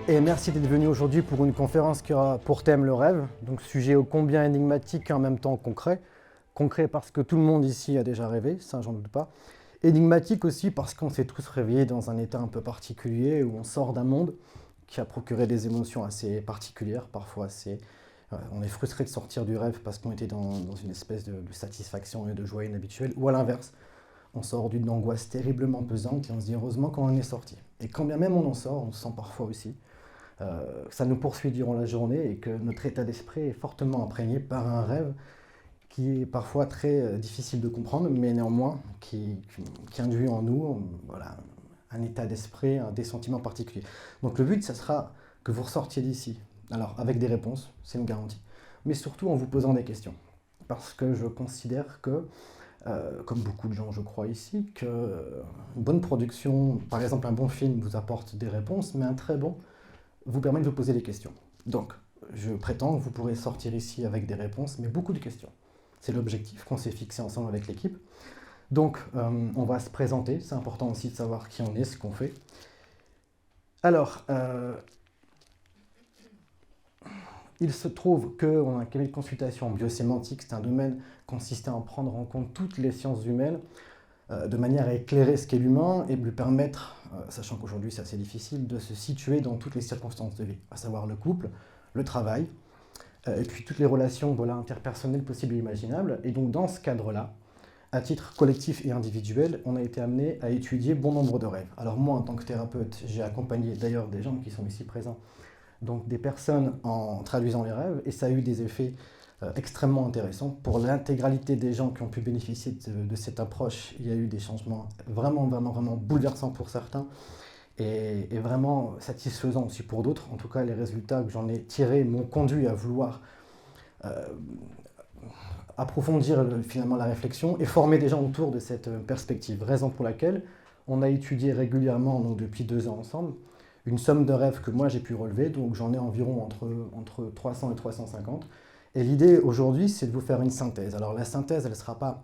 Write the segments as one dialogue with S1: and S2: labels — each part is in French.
S1: Et merci d'être venu aujourd'hui pour une conférence qui aura pour thème le rêve, donc sujet ô combien énigmatique et en même temps concret. Concret parce que tout le monde ici a déjà rêvé, ça j'en doute pas. Énigmatique aussi parce qu'on s'est tous réveillés dans un état un peu particulier où on sort d'un monde qui a procuré des émotions assez particulières, parfois assez... on est frustré de sortir du rêve parce qu'on était dans une espèce de satisfaction et de joie inhabituelle, ou à l'inverse, on sort d'une angoisse terriblement pesante et on se dit heureusement qu'on en est sorti. Et quand bien même on en sort, on se sent parfois aussi ça nous poursuit durant la journée et que notre état d'esprit est fortement imprégné par un rêve qui est parfois très difficile de comprendre, mais néanmoins qui induit en nous voilà, un état d'esprit, des sentiments particuliers. Donc le but, ça sera que vous ressortiez d'ici, alors avec des réponses, c'est une garantie, mais surtout en vous posant des questions. Parce que je considère que, comme beaucoup de gens je crois ici, qu'une bonne production, par exemple un bon film vous apporte des réponses, mais un très bon vous permet de vous poser des questions. Donc, je prétends que vous pourrez sortir ici avec des réponses, mais beaucoup de questions. C'est l'objectif qu'on s'est fixé ensemble avec l'équipe. Donc, on va se présenter. C'est important aussi de savoir qui on est, ce qu'on fait. Alors, il se trouve qu'on a un cabinet de consultation en biosémantique. C'est un domaine consistant à prendre en compte toutes les sciences humaines de manière à éclairer ce qu'est l'humain et lui permettre, sachant qu'aujourd'hui c'est assez difficile, de se situer dans toutes les circonstances de vie, à savoir le couple, le travail, et puis toutes les relations voilà, interpersonnelles possibles et imaginables. Et donc dans ce cadre-là, à titre collectif et individuel, on a été amené à étudier bon nombre de rêves. Alors moi, en tant que thérapeute, j'ai accompagné d'ailleurs des gens qui sont ici présents, donc des personnes en traduisant les rêves, et ça a eu des effets extrêmement intéressant. Pour l'intégralité des gens qui ont pu bénéficier de cette approche, il y a eu des changements vraiment bouleversants pour certains et vraiment satisfaisants aussi pour d'autres. En tout cas, les résultats que j'en ai tirés m'ont conduit à vouloir approfondir finalement la réflexion et former des gens autour de cette perspective. Raison pour laquelle on a étudié régulièrement, donc depuis 2 ans ensemble, une somme de rêves que moi j'ai pu relever, donc j'en ai environ entre 300 et 350. Et l'idée aujourd'hui, c'est de vous faire une synthèse. Alors la synthèse, elle ne sera pas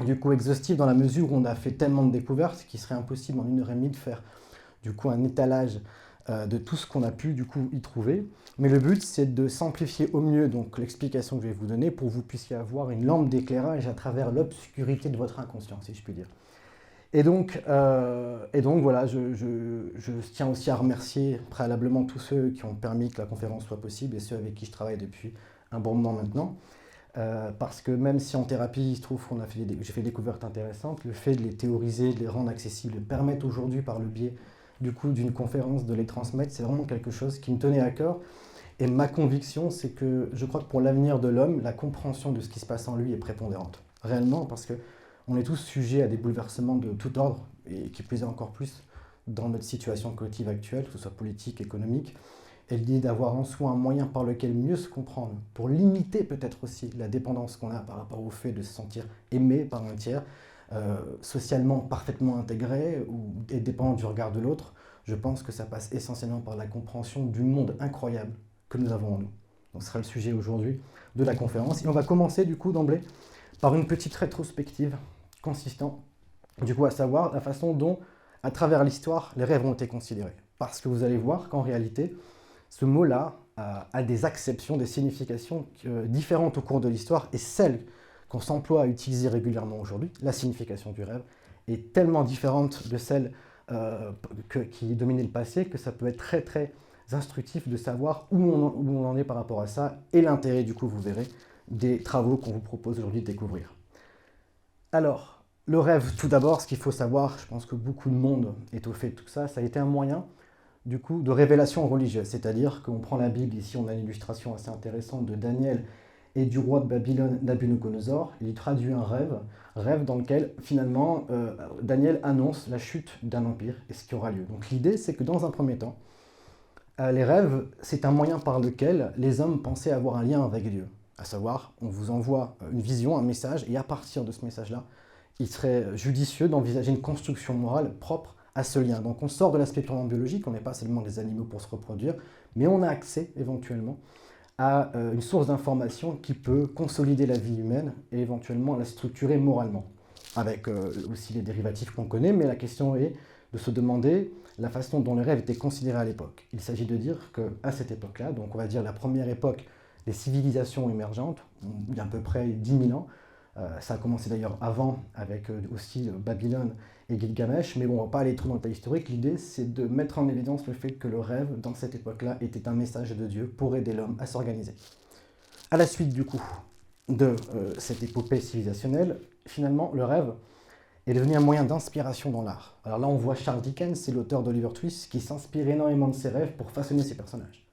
S1: du coup exhaustive dans la mesure où on a fait tellement de découvertes qu'il serait impossible en 1 heure et demie de faire du coup un étalage de tout ce qu'on a pu du coup y trouver. Mais le but, c'est de simplifier au mieux donc l'explication que je vais vous donner pour que vous puissiez avoir une lampe d'éclairage à travers l'obscurité de votre inconscient, si je puis dire. Et donc voilà, je tiens aussi à remercier préalablement tous ceux qui ont permis que la conférence soit possible et ceux avec qui je travaille depuis un bon moment maintenant, parce que même si en thérapie, il se trouve qu'on j'ai fait des découvertes intéressantes, le fait de les théoriser, de les rendre accessibles, de permettre aujourd'hui par le biais du coup d'une conférence de les transmettre, c'est vraiment quelque chose qui me tenait à cœur. Et ma conviction, c'est que je crois que pour l'avenir de l'homme, la compréhension de ce qui se passe en lui est prépondérante. Réellement, parce que on est tous sujets à des bouleversements de tout ordre, et qui plus est encore plus dans notre situation collective actuelle, que ce soit politique, économique. Et l'idée d'avoir en soi un moyen par lequel mieux se comprendre, pour limiter peut-être aussi la dépendance qu'on a par rapport au fait de se sentir aimé par un tiers, socialement parfaitement intégré et dépendant du regard de l'autre, je pense que ça passe essentiellement par la compréhension du monde incroyable que nous avons en nous. Donc ce sera le sujet aujourd'hui de la conférence. Et on va commencer du coup d'emblée par une petite rétrospective consistant du coup à savoir la façon dont, à travers l'histoire, les rêves ont été considérés. Parce que vous allez voir qu'en réalité, ce mot-là a des acceptions, des significations différentes au cours de l'histoire, et celle qu'on s'emploie à utiliser régulièrement aujourd'hui, la signification du rêve, est tellement différente de celle qui dominait le passé que ça peut être très très instructif de savoir où on en est par rapport à ça, et l'intérêt du coup, vous verrez, des travaux qu'on vous propose aujourd'hui de découvrir. Alors, le rêve, tout d'abord, ce qu'il faut savoir, je pense que beaucoup de monde est au fait de tout ça, ça a été un moyen du coup, de révélation religieuse, c'est-à-dire qu'on prend la Bible, ici on a une illustration assez intéressante de Daniel et du roi de Babylone, Nabuchodonosor. Il y traduit un rêve dans lequel finalement Daniel annonce la chute d'un empire et ce qui aura lieu. Donc l'idée, c'est que dans un premier temps, les rêves, c'est un moyen par lequel les hommes pensaient avoir un lien avec Dieu. À savoir, on vous envoie une vision, un message, et à partir de ce message-là, il serait judicieux d'envisager une construction morale propre à ce lien. Donc on sort de l'aspect purement biologique, on n'est pas seulement des animaux pour se reproduire, mais on a accès éventuellement à une source d'information qui peut consolider la vie humaine et éventuellement la structurer moralement, avec aussi les dérivatifs qu'on connaît, mais la question est de se demander la façon dont les rêves étaient considérés à l'époque. Il s'agit de dire qu'à cette époque-là, donc on va dire la première époque des civilisations émergentes, il y a à peu près 10 000 ans, ça a commencé d'ailleurs avant avec aussi Babylone et Gilgamesh, mais bon, on ne va pas aller trop dans le détail historique. L'idée, c'est de mettre en évidence le fait que le rêve, dans cette époque-là, était un message de Dieu pour aider l'homme à s'organiser. À la suite, du coup, de cette épopée civilisationnelle, finalement, le rêve est devenu un moyen d'inspiration dans l'art. Alors là, on voit Charles Dickens, c'est l'auteur d'Oliver Twist, qui s'inspire énormément de ses rêves pour façonner ses personnages.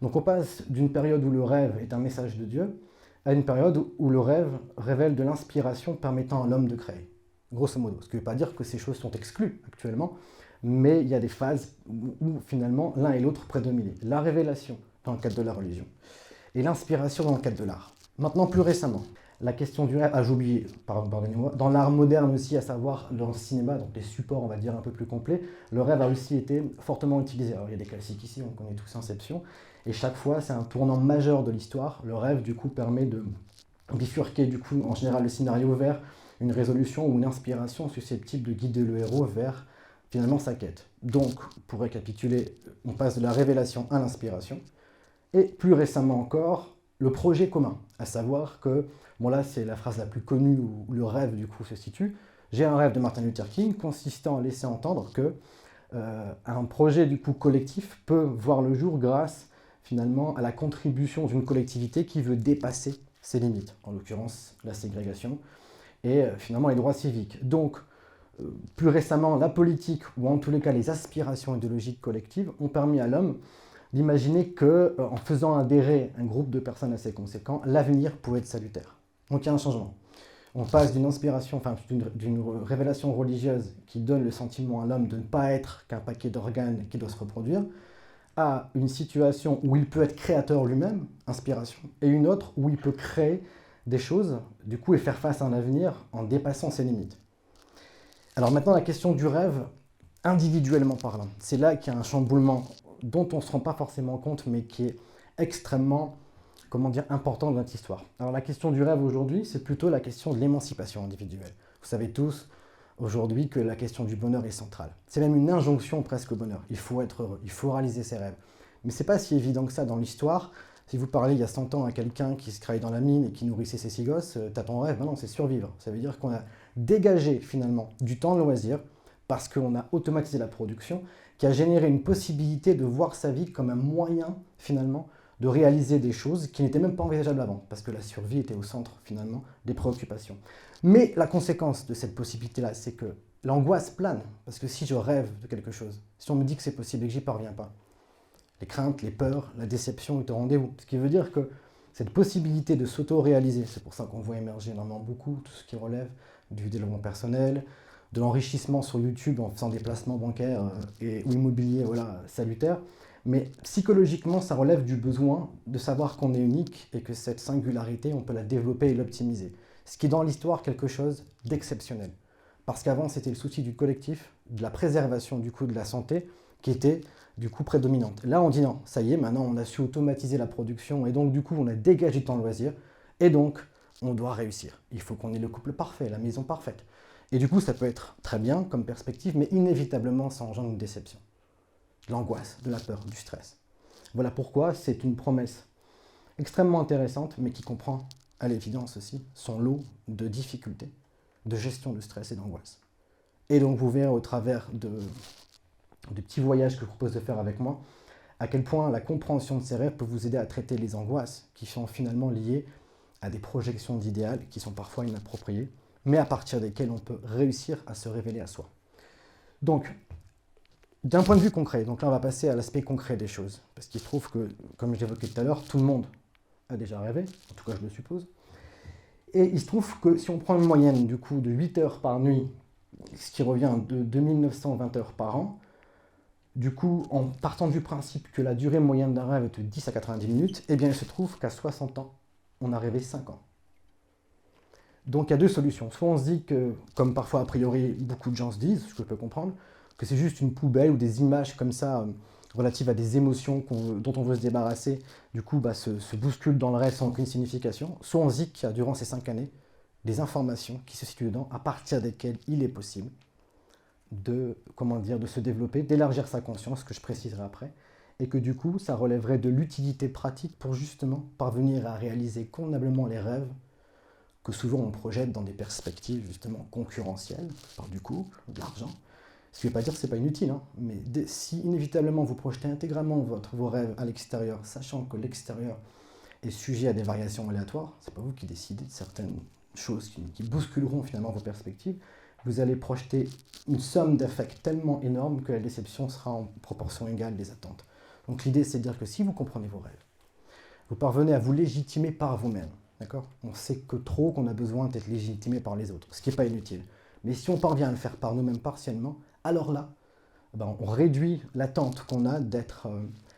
S1: Donc on passe d'une période où le rêve est un message de Dieu à une période où le rêve révèle de l'inspiration permettant à l'homme de créer. Grosso modo, ce qui ne veut pas dire que ces choses sont exclues actuellement, mais il y a des phases où finalement l'un et l'autre prédominent. La révélation dans le cadre de la religion et l'inspiration dans le cadre de l'art. Maintenant, plus récemment, la question du rêve, j'ai oublié, pardonnez-moi, dans l'art moderne aussi, à savoir dans le cinéma, donc les supports, on va dire, un peu plus complets, le rêve a aussi été fortement utilisé. Alors il y a des classiques ici, on connaît tous Inception, et chaque fois, c'est un tournant majeur de l'histoire. Le rêve, du coup, permet de bifurquer, du coup, en général, le scénario vers une résolution ou une inspiration susceptible de guider le héros vers, finalement, sa quête. Donc, pour récapituler, on passe de la révélation à l'inspiration, et plus récemment encore, le projet commun, à savoir que, bon là c'est la phrase la plus connue où le rêve du coup se situe, j'ai un rêve de Martin Luther King consistant à laisser entendre que un projet du coup collectif peut voir le jour grâce finalement à la contribution d'une collectivité qui veut dépasser ses limites, en l'occurrence la ségrégation et finalement les droits civiques. Donc plus récemment la politique ou en tous les cas les aspirations idéologiques collectives ont permis à l'homme d'imaginer qu'en faisant adhérer un groupe de personnes assez conséquent, l'avenir pouvait être salutaire. Donc il y a un changement. On passe d'une inspiration, enfin d'une révélation religieuse qui donne le sentiment à l'homme de ne pas être qu'un paquet d'organes qui doit se reproduire, à une situation où il peut être créateur lui-même, inspiration, et une autre où il peut créer des choses, du coup, et faire face à un avenir en dépassant ses limites. Alors maintenant, la question du rêve, individuellement parlant, c'est là qu'il y a un chamboulement dont on ne se rend pas forcément compte, mais qui est extrêmement, comment dire, important dans notre histoire. Alors la question du rêve aujourd'hui, c'est plutôt la question de l'émancipation individuelle. Vous savez tous aujourd'hui que la question du bonheur est centrale. C'est même une injonction presque au bonheur. Il faut être heureux, il faut réaliser ses rêves. Mais c'est pas si évident que ça dans l'histoire. Si vous parlez il y a 100 ans à quelqu'un qui se travaille dans la mine et qui nourrissait ses 6 gosses, t'as ton rêve, non, c'est survivre. Ça veut dire qu'on a dégagé finalement du temps de loisir parce qu'on a automatisé la production, qui a généré une possibilité de voir sa vie comme un moyen, finalement, de réaliser des choses qui n'étaient même pas envisageables avant, parce que la survie était au centre, finalement, des préoccupations. Mais la conséquence de cette possibilité-là, c'est que l'angoisse plane, parce que si je rêve de quelque chose, si on me dit que c'est possible et que j'y parviens pas, les craintes, les peurs, la déception est au rendez-vous. Ce qui veut dire que cette possibilité de s'auto-réaliser, c'est pour ça qu'on voit émerger énormément beaucoup tout ce qui relève du développement personnel, de l'enrichissement sur YouTube en faisant des placements bancaires ou immobiliers salutaires. Mais psychologiquement, ça relève du besoin de savoir qu'on est unique et que cette singularité, on peut la développer et l'optimiser. Ce qui est dans l'histoire quelque chose d'exceptionnel. Parce qu'avant, c'était le souci du collectif, de la préservation du coup de la santé, qui était du coup prédominante. Là, on dit non, ça y est, maintenant on a su automatiser la production et donc du coup on a dégagé du temps de loisir et donc on doit réussir. Il faut qu'on ait le couple parfait, la maison parfaite. Et du coup, ça peut être très bien comme perspective, mais inévitablement, ça engendre une déception. De l'angoisse, de la peur, du stress. Voilà pourquoi c'est une promesse extrêmement intéressante, mais qui comprend, à l'évidence aussi, son lot de difficultés, de gestion de stress et d'angoisse. Et donc, vous verrez au travers de petits voyages que je vous propose de faire avec moi, à quel point la compréhension de ces rêves peut vous aider à traiter les angoisses qui sont finalement liées à des projections d'idéal qui sont parfois inappropriées, mais à partir desquels on peut réussir à se révéler à soi. Donc, d'un point de vue concret, donc là on va passer à l'aspect concret des choses, parce qu'il se trouve que, comme je l'évoquais tout à l'heure, tout le monde a déjà rêvé, en tout cas je le suppose, et il se trouve que si on prend une moyenne du coup de 8 heures par nuit, ce qui revient de 2920 heures par an, du coup, en partant du principe que la durée moyenne d'un rêve est de 10 à 90 minutes, eh bien il se trouve qu'à 60 ans, on a rêvé 5 ans. Donc il y a deux solutions. Soit on se dit que, comme parfois a priori beaucoup de gens se disent, ce que je peux comprendre, que c'est juste une poubelle ou des images comme ça relatives à des émotions dont on veut se débarrasser, du coup se bousculent dans le rêve sans aucune signification. Soit on se dit qu'il y a durant ces 5 années des informations qui se situent dedans à partir desquelles il est possible de se développer, d'élargir sa conscience, que je préciserai après, et que du coup, ça relèverait de l'utilité pratique pour justement parvenir à réaliser convenablement les rêves que souvent on projette dans des perspectives justement concurrentielles, par du couple, de l'argent. Ce qui ne veut pas dire que ce n'est pas inutile, hein, mais si inévitablement vous projetez intégralement vos rêves à l'extérieur, sachant que l'extérieur est sujet à des variations aléatoires, ce n'est pas vous qui décidez de certaines choses qui bousculeront finalement vos perspectives, vous allez projeter une somme d'affects tellement énorme que la déception sera en proportion égale des attentes. Donc l'idée, c'est de dire que si vous comprenez vos rêves, vous parvenez à vous légitimer par vous-même. D'accord ? On sait que trop qu'on a besoin d'être légitimé par les autres, ce qui n'est pas inutile. Mais si on parvient à le faire par nous-mêmes partiellement, alors là, on réduit l'attente qu'on a d'être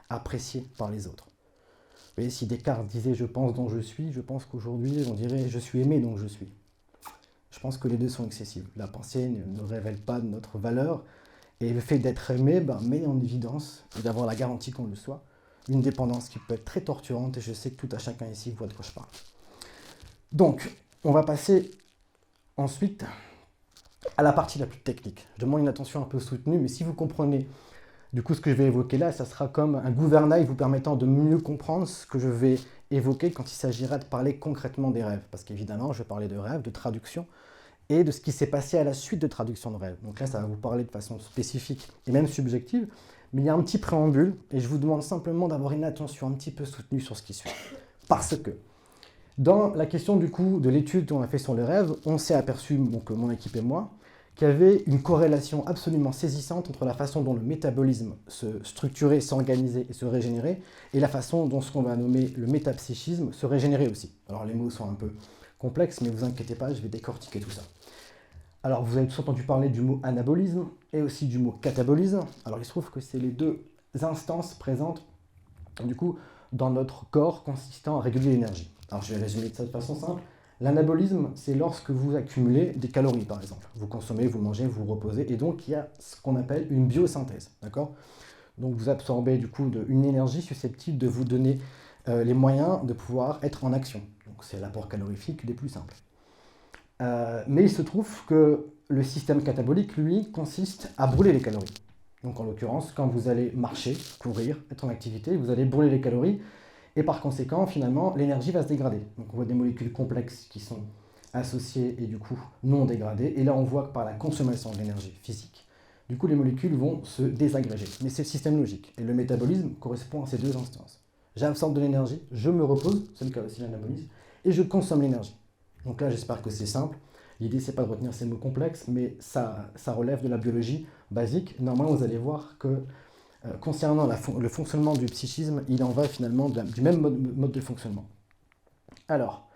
S1: apprécié par les autres. Vous voyez, si Descartes disait « je pense donc je suis », je pense qu'aujourd'hui, on dirait « je suis aimé donc je suis ». Je pense que les deux sont excessifs. La pensée ne révèle pas notre valeur, et le fait d'être aimé met en évidence, et d'avoir la garantie qu'on le soit, une dépendance qui peut être très torturante, et je sais que tout à chacun ici voit de quoi je parle. Donc, on va passer ensuite à la partie la plus technique. Je demande une attention un peu soutenue, mais si vous comprenez du coup ce que je vais évoquer là, ça sera comme un gouvernail vous permettant de mieux comprendre ce que je vais évoquer quand il s'agira de parler concrètement des rêves. Parce qu'évidemment, je vais parler de rêves, de traduction, et de ce qui s'est passé à la suite de traduction de rêves. Donc là, ça va vous parler de façon spécifique et même subjective, mais il y a un petit préambule, et je vous demande simplement d'avoir une attention un petit peu soutenue sur ce qui suit. Parce que, dans la question du coup de l'étude qu'on a fait sur les rêves, on s'est aperçu, donc mon équipe et moi, qu'il y avait une corrélation absolument saisissante entre la façon dont le métabolisme se structurait, s'organisait et se régénérait, et la façon dont ce qu'on va nommer le métapsychisme se régénérait aussi. Alors les mots sont un peu complexes, mais ne vous inquiétez pas, je vais décortiquer tout ça. Alors vous avez tous entendu parler du mot anabolisme et aussi du mot catabolisme. Alors il se trouve que c'est les deux instances présentes du coup dans notre corps consistant à réguler l'énergie. Alors je vais résumer de cette façon simple. L'anabolisme, c'est lorsque vous accumulez des calories, par exemple. Vous consommez, vous mangez, vous reposez, et donc il y a ce qu'on appelle une biosynthèse, d'accord ? Donc vous absorbez du coup une énergie susceptible de vous donner les moyens de pouvoir être en action. Donc c'est l'apport calorifique des plus simples. Mais il se trouve que le système catabolique, lui, consiste à brûler les calories. Donc en l'occurrence, quand vous allez marcher, courir, être en activité, vous allez brûler les calories, et par conséquent, finalement, l'énergie va se dégrader. Donc on voit des molécules complexes qui sont associées et du coup non dégradées. Et là, on voit que par la consommation de l'énergie physique, du coup, les molécules vont se désagréger. Mais c'est le système logique. Et le métabolisme correspond à ces deux instances. J'absorbe de l'énergie, je me repose, c'est le cas aussi de l'anabolisme, et je consomme l'énergie. Donc là, j'espère que c'est simple. L'idée, c'est pas de retenir ces mots complexes, mais ça relève de la biologie basique. Normalement, vous allez voir que concernant le fonctionnement du psychisme, il en va finalement du même mode de fonctionnement. Alors,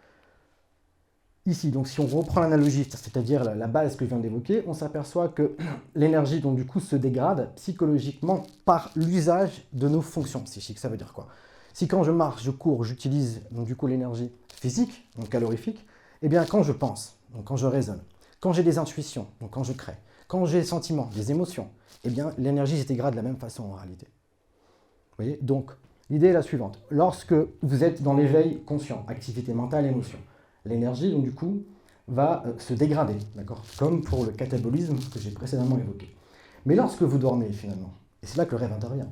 S1: ici, donc si on reprend l'analogie, c'est-à-dire la base que je viens d'évoquer, on s'aperçoit que l'énergie donc du coup se dégrade psychologiquement par l'usage de nos fonctions psychiques. Ça veut dire quoi? Si quand je marche, je cours, j'utilise donc du coup l'énergie physique, donc calorifique, eh bien quand je pense, donc quand je raisonne, quand j'ai des intuitions, donc quand je crée, quand j'ai des sentiments, des émotions, eh bien l'énergie se dégrade de la même façon en réalité. Vous voyez? Donc l'idée est la suivante. Lorsque vous êtes dans l'éveil conscient, activité mentale, émotion, l'énergie donc du coup va se dégrader, d'accord? Comme pour le catabolisme que j'ai précédemment évoqué. Mais lorsque vous dormez finalement, et c'est là que le rêve intervient,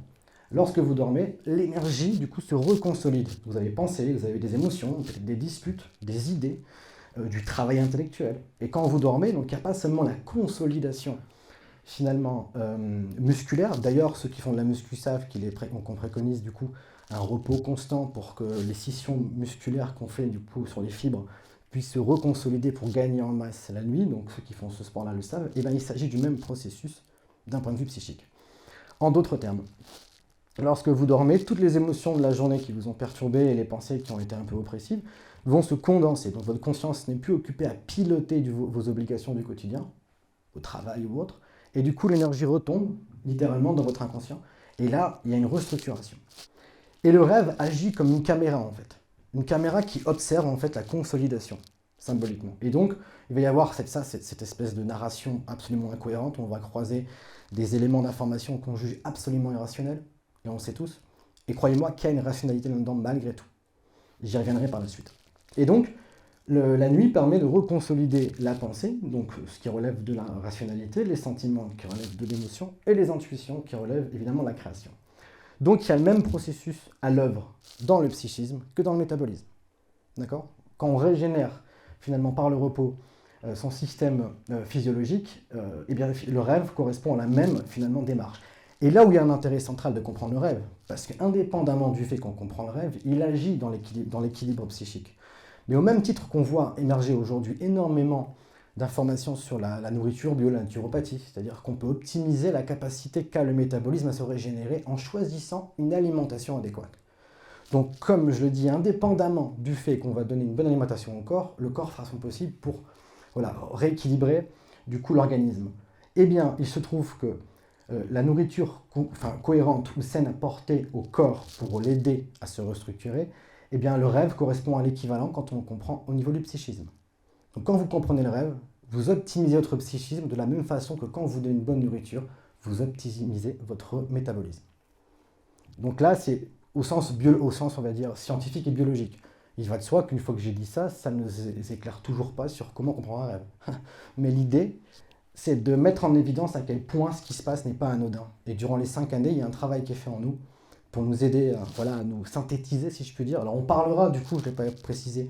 S1: lorsque vous dormez, l'énergie du coup se reconsolide. Vous avez pensé, vous avez des émotions, peut-être des disputes, des idées, du travail intellectuel. Et quand vous dormez, donc il n'y a pas seulement la consolidation finalement musculaire. D'ailleurs, ceux qui font de la muscu savent qu'on préconise du coup un repos constant pour que les scissions musculaires qu'on fait du coup sur les fibres puissent se reconsolider pour gagner en masse la nuit. Donc ceux qui font ce sport-là le savent. Et bien il s'agit du même processus d'un point de vue psychique. En d'autres termes, lorsque vous dormez, toutes les émotions de la journée qui vous ont perturbé et les pensées qui ont été un peu oppressives vont se condenser. Donc votre conscience n'est plus occupée à piloter vos obligations du quotidien, au travail ou autre, et du coup l'énergie retombe littéralement dans votre inconscient. Et là, il y a une restructuration. Et le rêve agit comme une caméra en fait. Une caméra qui observe en fait la consolidation, symboliquement. Et donc, il va y avoir cette espèce de narration absolument incohérente où on va croiser des éléments d'information qu'on juge absolument irrationnels, et on le sait tous. Et croyez-moi qu'il y a une rationalité là-dedans malgré tout. J'y reviendrai par la suite. Et donc, La nuit permet de reconsolider la pensée, donc ce qui relève de la rationalité, les sentiments qui relèvent de l'émotion, et les intuitions qui relèvent évidemment de la création. Donc il y a le même processus à l'œuvre dans le psychisme que dans le métabolisme. D'accord ? Quand on régénère finalement par le repos son système physiologique, eh bien, le rêve correspond à la même finalement démarche. Et là où il y a un intérêt central de comprendre le rêve, parce qu'indépendamment du fait qu'on comprend le rêve, il agit dans l'équilibre psychique. Mais au même titre qu'on voit émerger aujourd'hui énormément d'informations sur la nourriture bio, la naturopathie, c'est-à-dire qu'on peut optimiser la capacité qu'a le métabolisme à se régénérer en choisissant une alimentation adéquate. Donc, comme je le dis, indépendamment du fait qu'on va donner une bonne alimentation au corps, le corps fera son possible pour rééquilibrer du coup l'organisme. Eh bien, il se trouve que la nourriture cohérente ou saine apportée au corps pour l'aider à se restructurer, eh bien, le rêve correspond à l'équivalent quand on le comprend au niveau du psychisme. Donc, quand vous comprenez le rêve, vous optimisez votre psychisme de la même façon que quand vous donnez une bonne nourriture, vous optimisez votre métabolisme. Donc là, c'est au sens, on va dire, scientifique et biologique. Il va de soi qu'une fois que j'ai dit ça, ça ne nous éclaire toujours pas sur comment comprendre un rêve. Mais l'idée, c'est de mettre en évidence à quel point ce qui se passe n'est pas anodin. Et durant les 5 années, il y a un travail qui est fait en nous pour nous aider à nous synthétiser, si je puis dire. Alors on parlera, du coup, je ne l'ai pas précisé,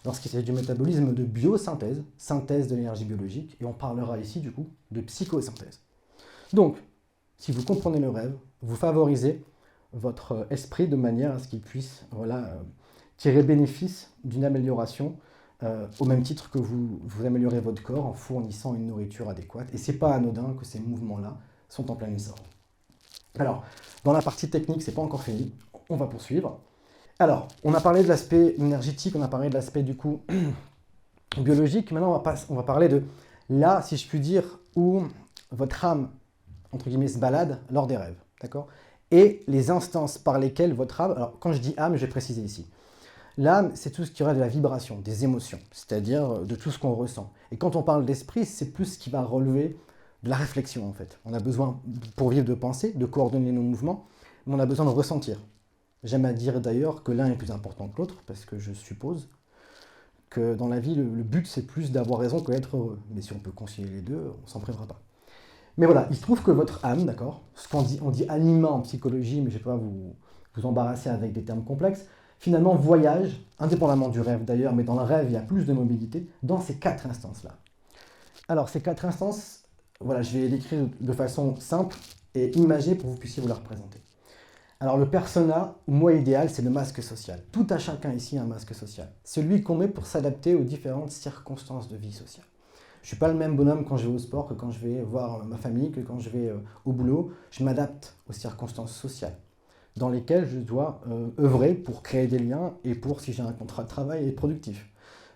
S1: lorsqu'il s'agit du métabolisme, de biosynthèse, synthèse de l'énergie biologique, et on parlera ici, du coup, de psychosynthèse. Donc, si vous comprenez le rêve, vous favorisez votre esprit de manière à ce qu'il puisse tirer bénéfice d'une amélioration au même titre que vous améliorez votre corps en fournissant une nourriture adéquate. Et c'est pas anodin que ces mouvements-là sont en plein essor. Alors, dans la partie technique, c'est pas encore fini. On va poursuivre. Alors, on a parlé de l'aspect énergétique, on a parlé de l'aspect du coup biologique. Maintenant, on va parler de là, si je puis dire, où votre âme, entre guillemets, se balade lors des rêves. D'accord ? Et les instances par lesquelles votre âme, alors quand je dis âme, je vais préciser ici. L'âme, c'est tout ce qui relève de la vibration, des émotions, c'est-à-dire de tout ce qu'on ressent. Et quand on parle d'esprit, c'est plus ce qui va relever de la réflexion en fait. On a besoin, pour vivre, de penser, de coordonner nos mouvements, mais on a besoin de ressentir. J'aime à dire d'ailleurs que l'un est plus important que l'autre, parce que je suppose que dans la vie, le but c'est plus d'avoir raison que d'être heureux. Mais si on peut concilier les deux, on s'en privera pas. Mais voilà, il se trouve que votre âme, d'accord, ce qu'on dit, on dit anima en psychologie, mais je ne vais pas vous embarrasser avec des termes complexes, finalement voyage, indépendamment du rêve d'ailleurs, mais dans le rêve il y a plus de mobilité, dans ces 4 instances-là. Alors ces 4 instances, voilà, je vais les décrire de façon simple et imagée pour que vous puissiez vous la représenter. Alors le persona, moi idéal, c'est le masque social. Tout à chacun ici a un masque social. Celui qu'on met pour s'adapter aux différentes circonstances de vie sociale. Je ne suis pas le même bonhomme quand je vais au sport que quand je vais voir ma famille, que quand je vais au boulot. Je m'adapte aux circonstances sociales dans lesquelles je dois œuvrer pour créer des liens et pour, si j'ai un contrat de travail, être productif.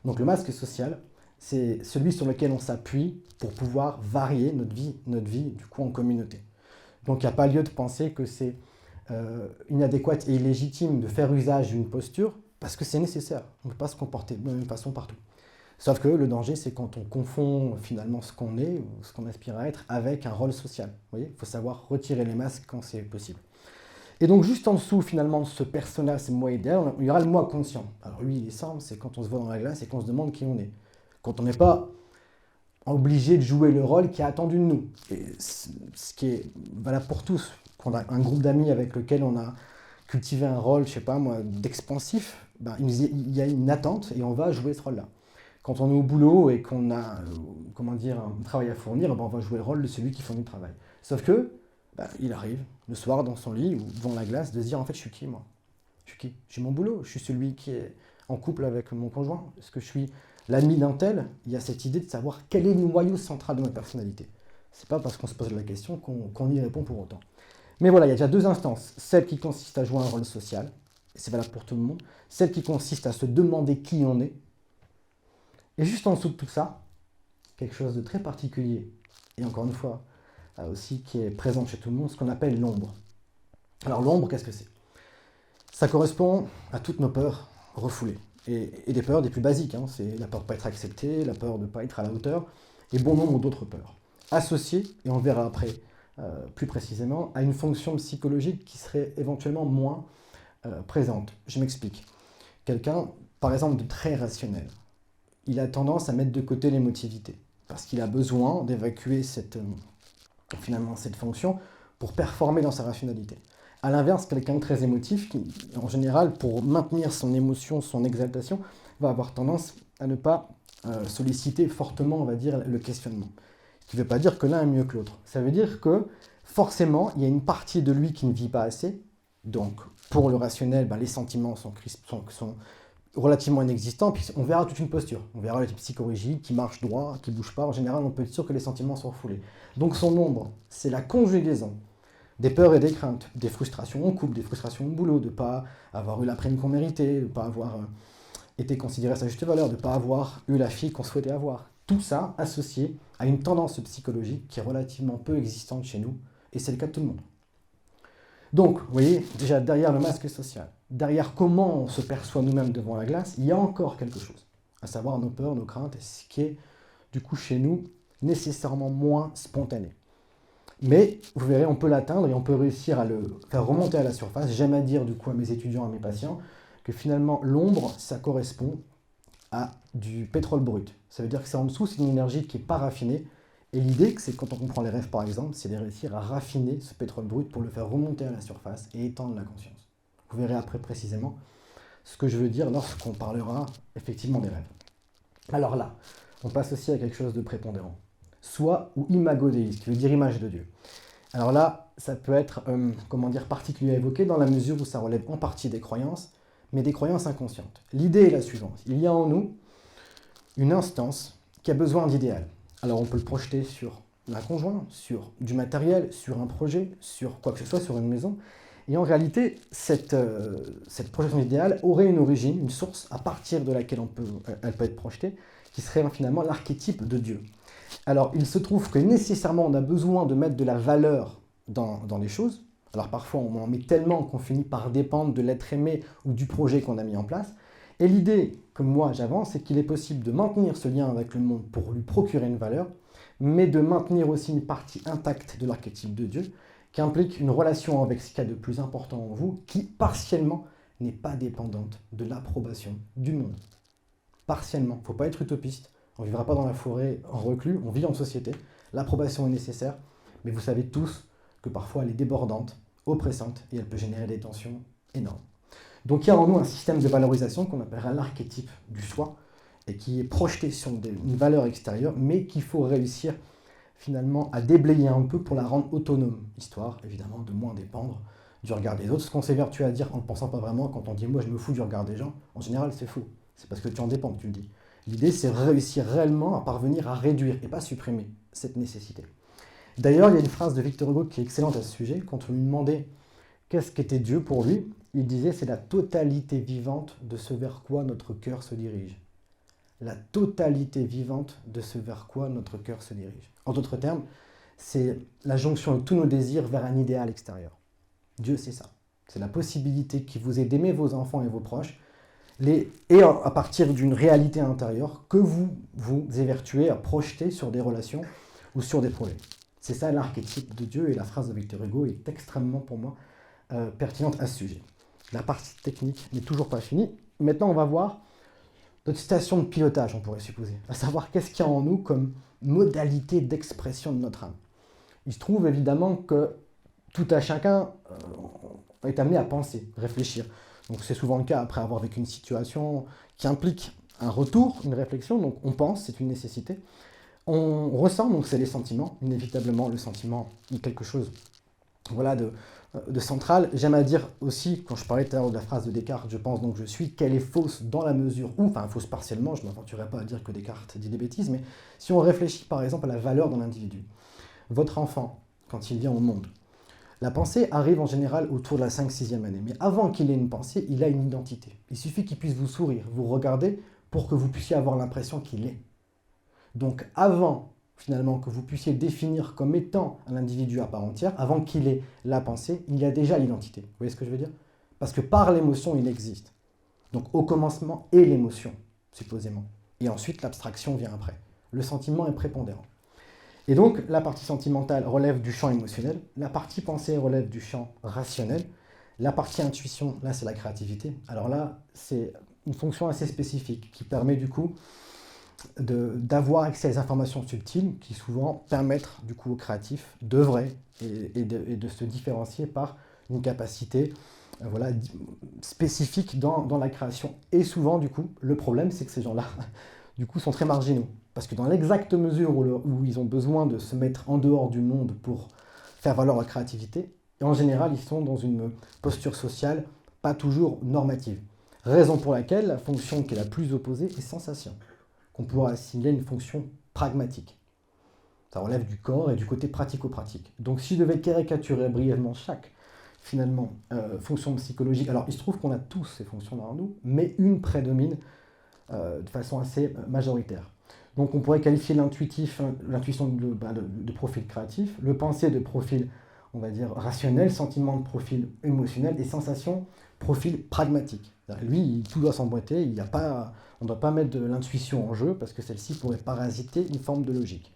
S1: Donc le masque social, c'est celui sur lequel on s'appuie pour pouvoir varier notre vie du coup en communauté. Donc il n'y a pas lieu de penser que c'est inadéquat et illégitime de faire usage d'une posture parce que c'est nécessaire. On ne peut pas se comporter de la même façon partout. Sauf que le danger, c'est quand on confond finalement ce qu'on est, ou ce qu'on aspire à être, avec un rôle social. Vous voyez, il faut savoir retirer les masques quand c'est possible. Et donc juste en dessous finalement de ce persona, c'est moi idéal, il y aura le moi conscient. Alors lui, il est simple, c'est quand on se voit dans la glace et qu'on se demande qui on est. Quand on n'est pas obligé de jouer le rôle qui est attendu de nous. Et ce qui est valable pour tous. Quand on a un groupe d'amis avec lequel on a cultivé un rôle, je sais pas moi, d'expansif, il y a une attente et on va jouer ce rôle-là. Quand on est au boulot et qu'on a un travail à fournir, on va jouer le rôle de celui qui fournit le travail. Sauf que, il arrive le soir dans son lit ou devant la glace de se dire en fait je suis qui moi ? Je suis qui ? J'ai mon boulot, je suis celui qui est en couple avec mon conjoint. Est-ce que je suis l'ami d'un tel ? Il y a cette idée de savoir quel est le noyau central de ma personnalité. C'est pas parce qu'on se pose la question qu'on y répond pour autant. Mais voilà, il y a déjà 2 instances. Celle qui consiste à jouer un rôle social, et c'est valable pour tout le monde. Celle qui consiste à se demander qui on est. Et juste en dessous de tout ça, quelque chose de très particulier, et encore une fois, aussi qui est présent chez tout le monde, ce qu'on appelle l'ombre. Alors l'ombre, qu'est-ce que c'est ? Ça correspond à toutes nos peurs refoulées, et des peurs des plus basiques, c'est la peur de ne pas être accepté, la peur de ne pas être à la hauteur, et bon nombre d'autres peurs, associées, et on verra après plus précisément, à une fonction psychologique qui serait éventuellement moins présente. Je m'explique. Quelqu'un, par exemple, de très rationnel, il a tendance à mettre de côté l'émotivité, parce qu'il a besoin d'évacuer finalement cette fonction pour performer dans sa rationalité. A l'inverse, quelqu'un de très émotif, qui, en général, pour maintenir son émotion, son exaltation, va avoir tendance à ne pas solliciter fortement, on va dire, le questionnement. Ce qui ne veut pas dire que l'un est mieux que l'autre. Ça veut dire que, forcément, il y a une partie de lui qui ne vit pas assez. Donc, pour le rationnel, les sentiments sont relativement inexistants, puis on verra toute une posture. On verra le type psychorigide, qui marche droit, qui ne bouge pas. En général, on peut être sûr que les sentiments sont refoulés. Donc, son ombre, c'est la conjugaison des peurs et des craintes, des frustrations en couple, des frustrations au boulot, de ne pas avoir eu la prime qu'on méritait, de ne pas avoir été considéré à sa juste valeur, de ne pas avoir eu la fille qu'on souhaitait avoir. Tout ça associé à une tendance psychologique qui est relativement peu existante chez nous, et c'est le cas de tout le monde. Donc, vous voyez, déjà derrière le masque social, derrière comment on se perçoit nous-mêmes devant la glace, il y a encore quelque chose, à savoir nos peurs, nos craintes, et ce qui est, du coup, chez nous, nécessairement moins spontané. Mais vous verrez, on peut l'atteindre et on peut réussir à le faire remonter à la surface. J'aime à dire du coup à mes étudiants, à mes patients, que finalement l'ombre, ça correspond à du pétrole brut. Ça veut dire que c'est en dessous, c'est une énergie qui n'est pas raffinée. Et l'idée, c'est quand on comprend les rêves par exemple, c'est de réussir à raffiner ce pétrole brut pour le faire remonter à la surface et étendre la conscience. Vous verrez après précisément ce que je veux dire lorsqu'on parlera effectivement des rêves. Alors là, on passe aussi à quelque chose de prépondérant. Soi ou imago Dei, ce qui veut dire image de Dieu. Alors là, ça peut être, particulier à évoquer dans la mesure où ça relève en partie des croyances, mais des croyances inconscientes. L'idée est la suivante. Il y a en nous une instance qui a besoin d'idéal. Alors on peut le projeter sur un conjoint, sur du matériel, sur un projet, sur quoi que ce soit, sur une maison. Et en réalité, cette projection idéale aurait une origine, une source à partir de laquelle elle peut être projetée, qui serait finalement l'archétype de Dieu. Alors, il se trouve que nécessairement, on a besoin de mettre de la valeur dans les choses. Alors, parfois, on en met tellement qu'on finit par dépendre de l'être aimé ou du projet qu'on a mis en place. Et l'idée que moi, j'avance, c'est qu'il est possible de maintenir ce lien avec le monde pour lui procurer une valeur, mais de maintenir aussi une partie intacte de l'archétype de Dieu, qui implique une relation avec ce qu'il y a de plus important en vous, qui, partiellement, n'est pas dépendante de l'approbation du monde. Partiellement. Il ne faut pas être utopiste. On ne vivra pas dans la forêt en reclus, on vit en société. L'approbation est nécessaire, mais vous savez tous que parfois elle est débordante, oppressante, et elle peut générer des tensions énormes. Donc il y a en nous un système de valorisation qu'on appellera l'archétype du soi, et qui est projeté sur une valeur extérieure, mais qu'il faut réussir finalement à déblayer un peu pour la rendre autonome, histoire évidemment de moins dépendre du regard des autres. Ce qu'on s'évertue à dire en ne pensant pas vraiment, quand on dit « moi je me fous du regard des gens », en général c'est faux, c'est parce que tu en dépends que tu le dis. L'idée, c'est réussir réellement à parvenir à réduire et pas supprimer cette nécessité. D'ailleurs, il y a une phrase de Victor Hugo qui est excellente à ce sujet. Quand on lui demandait qu'est-ce qu'était Dieu pour lui, il disait c'est la totalité vivante de ce vers quoi notre cœur se dirige. La totalité vivante de ce vers quoi notre cœur se dirige. En d'autres termes, c'est la jonction de tous nos désirs vers un idéal extérieur. Dieu, c'est ça. C'est la possibilité qui vous est d'aimer vos enfants et vos proches, et à partir d'une réalité intérieure que vous vous évertuez à projeter sur des relations ou sur des projets. C'est ça l'archétype de Dieu, et la phrase de Victor Hugo est extrêmement pour moi pertinente à ce sujet. La partie technique n'est toujours pas finie. Maintenant, on va voir notre station de pilotage, on pourrait supposer, à savoir qu'est-ce qu'il y a en nous comme modalité d'expression de notre âme. Il se trouve évidemment que tout à chacun est amené à penser, réfléchir. Donc c'est souvent le cas après avoir vécu une situation qui implique un retour, une réflexion. Donc on pense, c'est une nécessité. On ressent, donc c'est les sentiments. Inévitablement, le sentiment est quelque chose de central. J'aime à dire aussi, quand je parlais tout à l'heure de la phrase de Descartes, je pense donc je suis, qu'elle est fausse dans la mesure où, enfin fausse partiellement, je ne m'aventurerai pas à dire que Descartes dit des bêtises, mais si on réfléchit par exemple à la valeur d'un individu, votre enfant, quand il vient au monde, la pensée arrive en général autour de la 5-6e année. Mais avant qu'il ait une pensée, il a une identité. Il suffit qu'il puisse vous sourire, vous regarder, pour que vous puissiez avoir l'impression qu'il est. Donc avant, finalement, que vous puissiez définir comme étant un individu à part entière, avant qu'il ait la pensée, il y a déjà l'identité. Vous voyez ce que je veux dire? Parce que par l'émotion, il existe. Donc au commencement est l'émotion, supposément. Et ensuite, l'abstraction vient après. Le sentiment est prépondérant. Et donc, la partie sentimentale relève du champ émotionnel, la partie pensée relève du champ rationnel, la partie intuition, là, c'est la créativité. Alors là, c'est une fonction assez spécifique qui permet du coup d'avoir accès à des informations subtiles qui souvent permettent du coup aux créatifs d'œuvrer et de se différencier par une capacité voilà, spécifique dans la création. Et souvent, du coup, le problème, c'est que ces gens-là, du coup, sont très marginaux. Parce que dans l'exacte mesure où ils ont besoin de se mettre en dehors du monde pour faire valoir leur créativité, et en général, ils sont dans une posture sociale pas toujours normative. Raison pour laquelle la fonction qui est la plus opposée est sensation, qu'on pourrait assimiler à une fonction pragmatique. Ça relève du corps et du côté pratico-pratique. Donc si je devais caricaturer brièvement chaque, finalement, fonction psychologique, alors il se trouve qu'on a tous ces fonctions en nous, mais une prédomine de façon assez majoritaire. Donc on pourrait qualifier l'intuition de profil créatif, le pensée de profil, on va dire, rationnel, sentiment de profil émotionnel et sensation, profil pragmatique. Lui, tout doit s'emboîter, on ne doit pas mettre de l'intuition en jeu parce que celle-ci pourrait parasiter une forme de logique.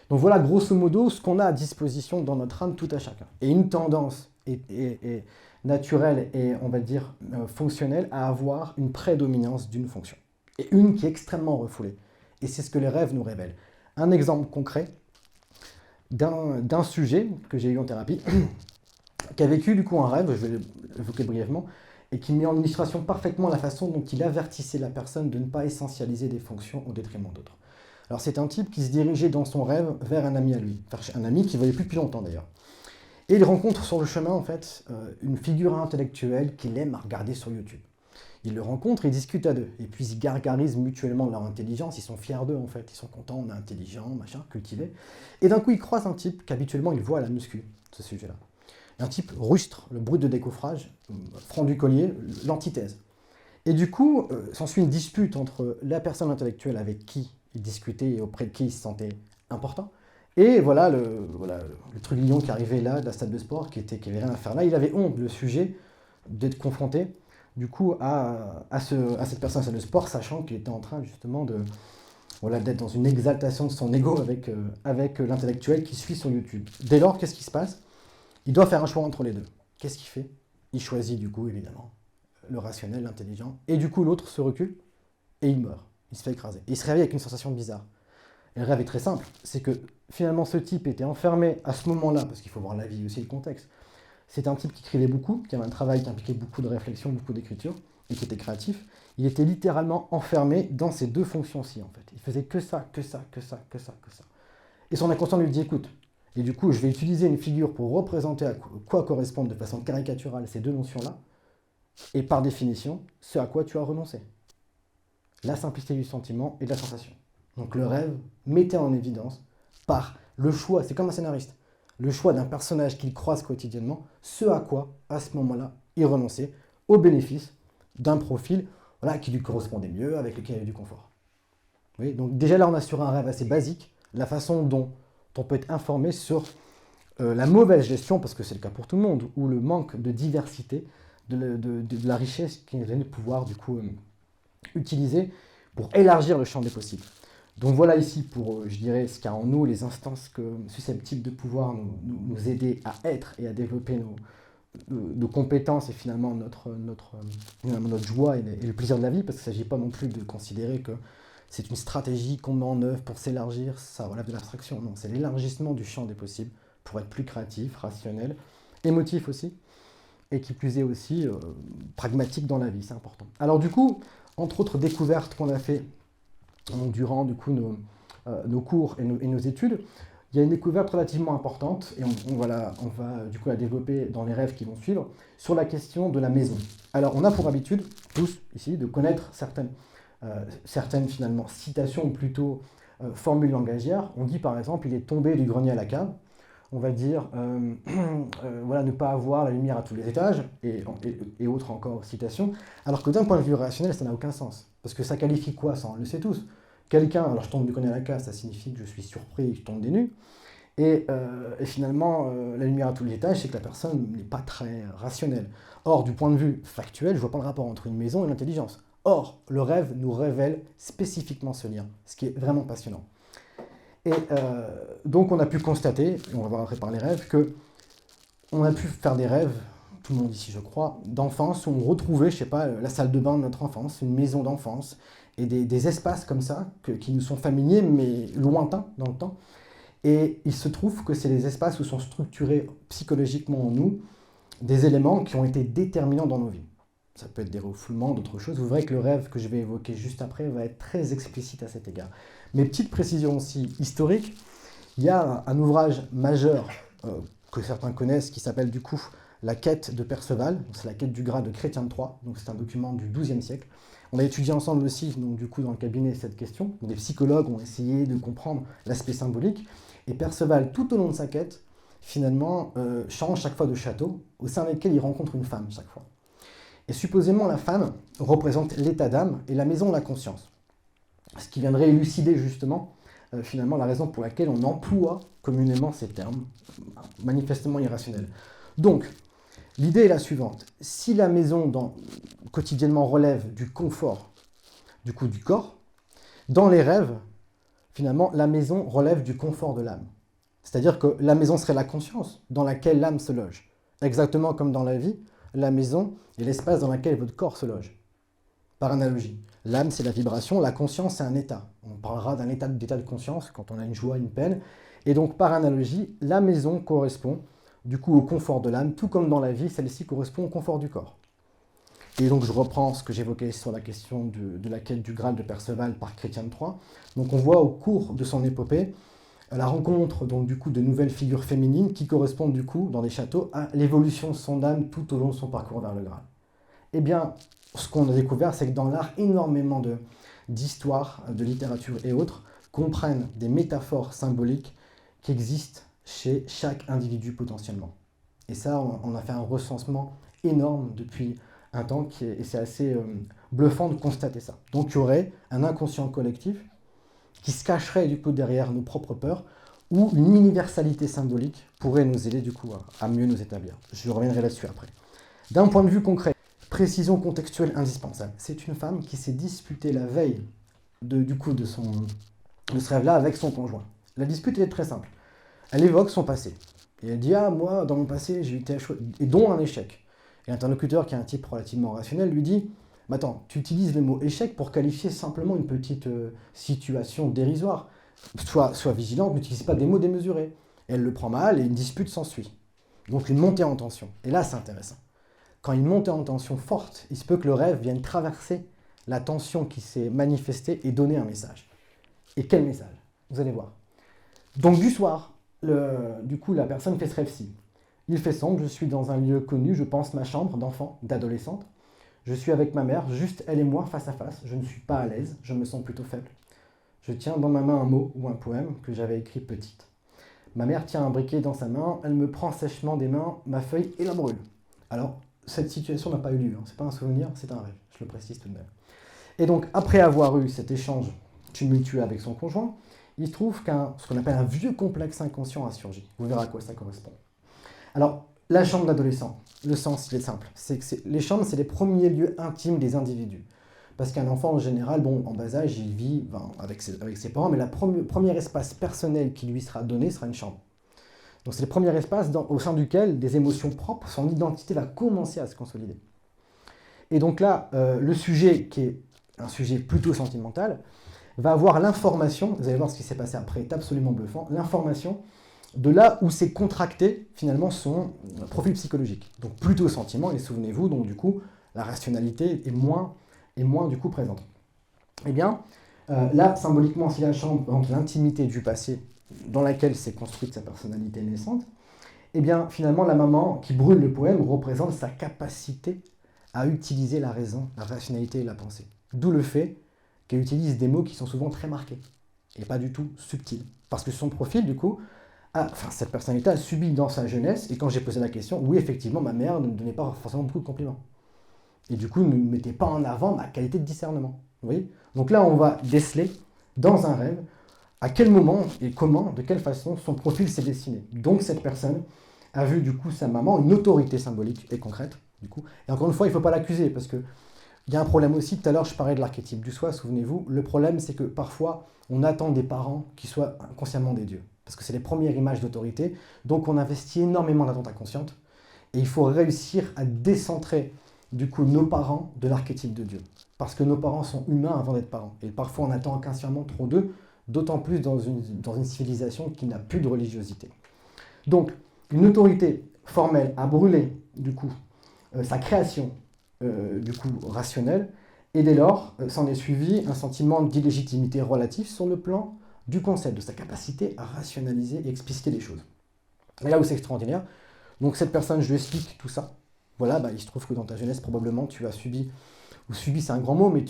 S1: Donc voilà grosso modo ce qu'on a à disposition dans notre âme tout à chacun. Et une tendance est naturelle et on va dire fonctionnelle à avoir une prédominance d'une fonction. Et une qui est extrêmement refoulée. Et c'est ce que les rêves nous révèlent. Un exemple concret d'un sujet que j'ai eu en thérapie, qui a vécu du coup un rêve, je vais l'évoquer brièvement, et qui met en illustration parfaitement la façon dont il avertissait la personne de ne pas essentialiser des fonctions au détriment d'autres. Alors c'est un type qui se dirigeait dans son rêve vers un ami à lui, un ami qu'il ne voyait plus depuis longtemps d'ailleurs. Et il rencontre sur le chemin en fait une figure intellectuelle qu'il aime à regarder sur YouTube. Ils le rencontrent, ils discutent à deux, et puis ils gargarisent mutuellement de leur intelligence, ils sont fiers d'eux en fait, ils sont contents, on est intelligent, machin, cultivé. Et d'un coup ils croisent un type qu'habituellement ils voient à la muscu, ce sujet-là. Un type rustre, le brut de décoffrage, franc du collier, l'antithèse. Et du coup, s'ensuit une dispute entre la personne intellectuelle avec qui il discutait et auprès de qui il se sentait important, et voilà le trublion qui arrivait là, de la salle de sport, qui avait rien à faire là. Il avait honte, le sujet, d'être confronté du coup à cette personne à la salle de sport, sachant qu'il était en train justement d'être dans une exaltation de son ego avec l'intellectuel qui suit sur YouTube. Dès lors, qu'est-ce qui se passe? Il doit faire un choix entre les deux. Qu'est-ce qu'il fait? Il choisit du coup, évidemment, le rationnel, l'intelligent. Et du coup, l'autre se recule et il meurt. Il se fait écraser. Et il se réveille avec une sensation bizarre. Et le rêve est très simple. C'est que finalement, ce type était enfermé à ce moment-là, parce qu'il faut voir la vie aussi, le contexte. C'était un type qui écrivait beaucoup, qui avait un travail qui impliquait beaucoup de réflexion, beaucoup d'écriture, et qui était créatif. Il était littéralement enfermé dans ces deux fonctions-ci, en fait. Il faisait que ça, que ça, que ça, que ça, que ça. Et son inconscient lui dit, écoute, et du coup, je vais utiliser une figure pour représenter à quoi correspondent de façon caricaturale ces deux notions-là, et par définition, ce à quoi tu as renoncé. La simplicité du sentiment et de la sensation. Donc le rêve mettait en évidence, par le choix, c'est comme un scénariste, le choix d'un personnage qu'il croise quotidiennement, ce à quoi, à ce moment-là, il renonçait, au bénéfice d'un profil qui lui correspondait mieux, avec lequel il avait du confort. Oui, donc déjà là, on a sur un rêve assez basique, la façon dont on peut être informé sur la mauvaise gestion, parce que c'est le cas pour tout le monde, ou le manque de diversité de la richesse qu'il vient de pouvoir du coup utiliser pour élargir le champ des possibles. Donc voilà ici pour, je dirais, ce qu'il y a en nous, les instances susceptibles de pouvoir nous aider à être et à développer nos compétences et finalement notre joie et le plaisir de la vie, parce qu'il ne s'agit pas non plus de considérer que c'est une stratégie qu'on met en œuvre pour s'élargir, ça relève de l'abstraction. Non, c'est l'élargissement du champ des possibles pour être plus créatif, rationnel, émotif aussi, et qui plus est aussi pragmatique dans la vie, c'est important. Alors du coup, entre autres découvertes qu'on a fait durant du coup, nos cours et nos études, il y a une découverte relativement importante, et on va du coup la développer dans les rêves qui vont suivre, sur la question de la maison. Alors on a pour habitude, tous ici, de connaître certaines finalement citations, ou plutôt formules langagières. On dit par exemple, il est tombé du grenier à la cave. On va dire, ne pas avoir la lumière à tous les étages, et autres encore citations, alors que d'un point de vue rationnel, ça n'a aucun sens. Parce que ça qualifie quoi, ça, on le sait tous. Quelqu'un, alors je tombe du grenier à la cave, ça signifie que je suis surpris, je tombe des nues, et finalement, la lumière à tous les étages, c'est que la personne n'est pas très rationnelle. Or, du point de vue factuel, je ne vois pas le rapport entre une maison et l'intelligence. Or, le rêve nous révèle spécifiquement ce lien, ce qui est vraiment passionnant. Et donc on a pu constater, et on va voir après par les rêves, qu'on a pu faire des rêves tout le monde ici je crois, d'enfance où on retrouvait, je sais pas, la salle de bain de notre enfance, une maison d'enfance, et des espaces comme ça, qui nous sont familiers mais lointains dans le temps. Et il se trouve que c'est les espaces où sont structurés psychologiquement en nous des éléments qui ont été déterminants dans nos vies. Ça peut être des refoulements, d'autres choses. Vous verrez que le rêve que je vais évoquer juste après va être très explicite à cet égard. Mais petite précision aussi historique, il y a un ouvrage majeur que certains connaissent qui s'appelle du coup La quête de Perceval, c'est la quête du Graal de Chrétien de Troyes, donc c'est un document du XIIe siècle. On a étudié ensemble aussi, donc du coup dans le cabinet, cette question. Des psychologues ont essayé de comprendre l'aspect symbolique, et Perceval, tout au long de sa quête, finalement, change chaque fois de château, au sein desquels il rencontre une femme chaque fois. Et supposément, la femme représente l'état d'âme et la maison de la conscience. Ce qui viendrait élucider justement, finalement, la raison pour laquelle on emploie communément ces termes, manifestement irrationnels. Donc, l'idée est la suivante. Si la maison, quotidiennement, relève du confort, du coup du corps, dans les rêves, finalement, la maison relève du confort de l'âme. C'est-à-dire que la maison serait la conscience dans laquelle l'âme se loge. Exactement comme dans la vie, la maison est l'espace dans lequel votre corps se loge. Par analogie, l'âme c'est la vibration, la conscience c'est un état. On parlera d'un état de conscience quand on a une joie, une peine. Et donc par analogie, la maison correspond du coup au confort de l'âme, tout comme dans la vie, celle-ci correspond au confort du corps. Et donc je reprends ce que j'évoquais sur la question de la quête du Graal de Perceval par Chrétien de Troyes. Donc on voit au cours de son épopée la rencontre donc du coup de nouvelles figures féminines qui correspondent du coup dans les châteaux à l'évolution de son âme tout au long de son parcours vers le Graal. Eh bien, ce qu'on a découvert, c'est que dans l'art, énormément d'histoires, de littérature et autres comprennent des métaphores symboliques qui existent chez chaque individu potentiellement. Et ça, on a fait un recensement énorme depuis un temps et c'est assez bluffant de constater ça. Donc il y aurait un inconscient collectif qui se cacherait du coup derrière nos propres peurs, ou une universalité symbolique pourrait nous aider du coup à mieux nous établir. Je reviendrai là-dessus après. D'un point de vue concret, précision contextuelle indispensable. C'est une femme qui s'est disputée la veille de ce rêve-là avec son conjoint. La dispute est très simple. Elle évoque son passé. Et elle dit « Ah, moi, dans mon passé, j'ai eu tel choix, et dont un échec. » Et l'interlocuteur, qui est un type relativement rationnel, lui dit « Mais attends, tu utilises le mot échec pour qualifier simplement une petite situation dérisoire. Sois vigilante, n'utilise pas des mots démesurés. » Et elle le prend mal et une dispute s'ensuit. Donc une montée en tension. Et là, c'est intéressant. Quand une montée en tension forte, il se peut que le rêve vienne traverser la tension qui s'est manifestée et donner un message. Et quel message? Vous allez voir. Donc du soir, du coup, la personne fait ce rêve-ci. Il fait sombre, je suis dans un lieu connu, je pense ma chambre d'enfant, d'adolescente. Je suis avec ma mère, juste elle et moi, face à face. Je ne suis pas à l'aise, je me sens plutôt faible. Je tiens dans ma main un mot ou un poème que j'avais écrit petite. Ma mère tient un briquet dans sa main, elle me prend sèchement des mains ma feuille et la brûle. Alors, cette situation n'a pas eu lieu, hein. C'est pas un souvenir, c'est un rêve, je le précise tout de même. Et donc, après avoir eu cet échange tumultueux avec son conjoint, il se trouve ce qu'on appelle un vieux complexe inconscient a surgi. Vous verrez à quoi ça correspond. Alors, la chambre d'adolescent, le sens, il est simple. Les chambres, c'est les premiers lieux intimes des individus. Parce qu'un enfant, en général, en bas âge, il vit avec ses parents, mais le premier espace personnel qui lui sera donné sera une chambre. Donc c'est le premier espace au sein duquel des émotions propres, son identité va commencer à se consolider. Et donc là, le sujet, qui est un sujet plutôt sentimental, va avoir l'information, vous allez voir ce qui s'est passé après, est absolument bluffant, l'information de là où s'est contracté finalement son profil psychologique. Donc plutôt sentiment, et souvenez-vous, donc du coup, la rationalité est moins du coup présente. Eh bien, là, symboliquement, si la chambre entre l'intimité du passé dans laquelle s'est construite sa personnalité naissante, eh bien, finalement, la maman qui brûle le poème représente sa capacité à utiliser la raison, la rationalité et la pensée. D'où le fait qu'elle utilise des mots qui sont souvent très marqués et pas du tout subtils. Parce que son profil, du coup, cette personnalité a subi dans sa jeunesse, et quand j'ai posé la question, oui, effectivement, ma mère ne me donnait pas forcément beaucoup de compliments. Et du coup, ne mettait pas en avant ma qualité de discernement. Vous voyez? Donc là, on va déceler, dans un rêve, à quel moment et comment, de quelle façon son profil s'est dessiné. Donc cette personne a vu du coup sa maman, une autorité symbolique et concrète. Du coup. Et encore une fois, il ne faut pas l'accuser, parce qu'il y a un problème aussi. Tout à l'heure, je parlais de l'archétype du soi, souvenez-vous. Le problème, c'est que parfois, on attend des parents qui soient inconsciemment des dieux. Parce que c'est les premières images d'autorité. Donc on investit énormément d'attente inconsciente. Et il faut réussir à décentrer, du coup, nos parents de l'archétype de Dieu. Parce que nos parents sont humains avant d'être parents. Et parfois, on attend inconsciemment trop d'eux, d'autant plus dans une civilisation qui n'a plus de religiosité. Donc, une autorité formelle a brûlé, du coup, sa création, du coup, rationnelle, et dès lors, s'en est suivi un sentiment d'illégitimité relatif sur le plan du concept, de sa capacité à rationaliser et expliciter les choses. Et là où c'est extraordinaire, donc cette personne, je lui explique tout ça. Voilà, il se trouve que dans ta jeunesse, probablement, tu as subi, ou subi c'est un grand mot, mais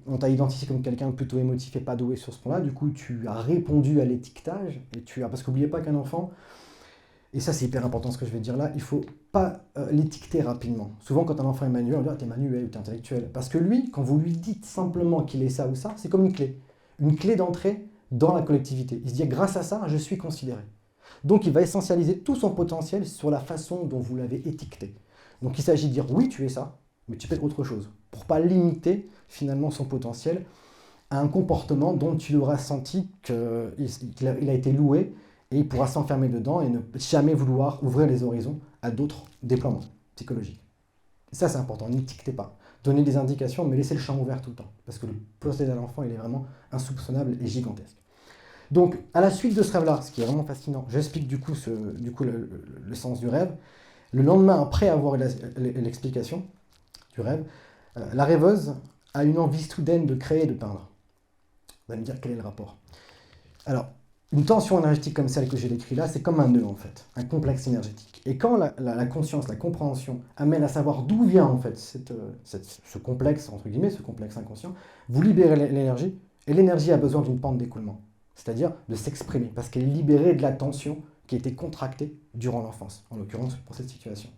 S1: on t'a identifié comme quelqu'un de plutôt émotif et pas doué sur ce point-là. Du coup, tu as répondu à l'étiquetage, parce qu'oubliez pas qu'un enfant, et ça c'est hyper important ce que je vais dire là, il ne faut pas l'étiqueter rapidement. Souvent quand un enfant est manuel, on dit « ah, t'es manuel ou t'es intellectuel ». Parce que lui, quand vous lui dites simplement qu'il est ça ou ça, c'est comme une clé d'entrée dans la collectivité. Il se dit « grâce à ça, je suis considéré ». Donc il va essentialiser tout son potentiel sur la façon dont vous l'avez étiqueté. Donc il s'agit de dire « oui, tu es ça, mais tu peux être autre chose », pour ne pas limiter finalement son potentiel à un comportement dont il aura senti qu'il a été loué, et il pourra s'enfermer dedans et ne jamais vouloir ouvrir les horizons à d'autres déploiements psychologiques. Et ça, c'est important, n'étiquetez pas. Donnez des indications, mais laissez le champ ouvert tout le temps. Parce que le potentiel d'un enfant, il est vraiment insoupçonnable et gigantesque. Donc, à la suite de ce rêve-là, ce qui est vraiment fascinant, j'explique du coup le sens du rêve. Le lendemain, après avoir l'explication du rêve, la rêveuse a une envie soudaine de créer et de peindre. Vous allez me dire quel est le rapport. Alors, une tension énergétique comme celle que j'ai décrite là, c'est comme un nœud en fait, un complexe énergétique. Et quand la conscience, la compréhension amène à savoir d'où vient en fait ce complexe, entre guillemets, ce complexe inconscient, vous libérez l'énergie, et l'énergie a besoin d'une pente d'écoulement, c'est-à-dire de s'exprimer, parce qu'elle est libérée de la tension qui a été contractée durant l'enfance, en l'occurrence pour cette situation.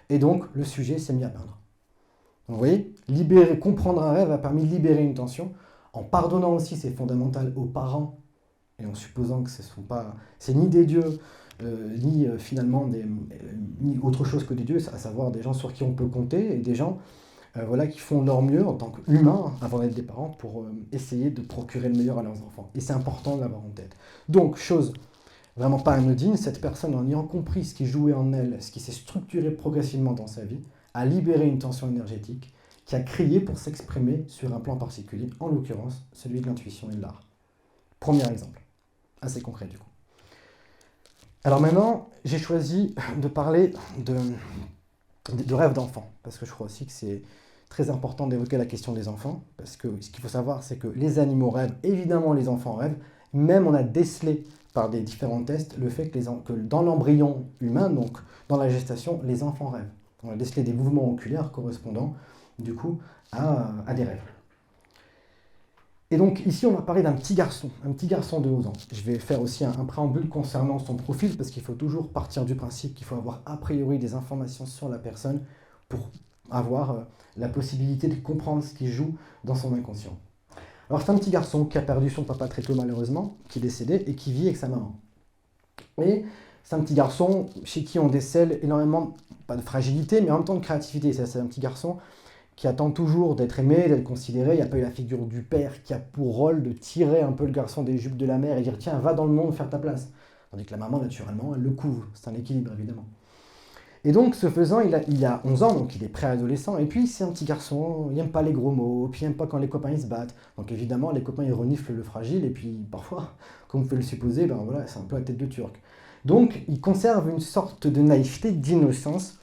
S1: Et donc, le sujet s'est mis à peindre. Donc, vous voyez, comprendre un rêve a permis de libérer une tension, en pardonnant aussi, c'est fondamental, aux parents, et en supposant que c'est ni des dieux, ni finalement ni autre chose que des dieux, à savoir des gens sur qui on peut compter, et des gens qui font leur mieux en tant qu'humains, avant d'être des parents, pour essayer de procurer le meilleur à leurs enfants. Et c'est important de l'avoir en tête. Donc, chose vraiment pas anodine, cette personne, en ayant compris ce qui jouait en elle, ce qui s'est structuré progressivement dans sa vie, a libéré une tension énergétique qui a crié pour s'exprimer sur un plan particulier, en l'occurrence celui de l'intuition et de l'art. Premier exemple. Assez concret du coup. Alors maintenant, j'ai choisi de parler de rêve d'enfant, parce que je crois aussi que c'est très important d'évoquer la question des enfants, parce que ce qu'il faut savoir, c'est que les animaux rêvent, évidemment les enfants rêvent, même on a décelé par des différents tests le fait que dans l'embryon humain, donc dans la gestation, les enfants rêvent. On a décelé des mouvements oculaires correspondant du coup à des rêves. Et donc ici, on va parler d'un petit garçon de 11 ans. Je vais faire aussi un préambule concernant son profil, parce qu'il faut toujours partir du principe qu'il faut avoir a priori des informations sur la personne pour avoir la possibilité de comprendre ce qui joue dans son inconscient. Alors c'est un petit garçon qui a perdu son papa très tôt malheureusement, qui est décédé et qui vit avec sa maman. Et c'est un petit garçon chez qui on décèle énormément, pas de fragilité, mais en même temps de créativité. C'est un petit garçon qui attend toujours d'être aimé, d'être considéré. Il n'y a pas eu la figure du père qui a pour rôle de tirer un peu le garçon des jupes de la mère et dire « tiens, va dans le monde faire ta place ». Tandis que la maman, naturellement, elle le couvre. C'est un équilibre, évidemment. Et donc, ce faisant, il a 11 ans, donc il est préadolescent. Et puis, c'est un petit garçon, il n'aime pas les gros mots, puis il n'aime pas quand les copains ils se battent. Donc évidemment, les copains, ils reniflent le fragile. Et puis, parfois, comme vous pouvez le supposer, c'est un peu la tête de Turc. Donc, il conserve une sorte de naïveté, d'innocence,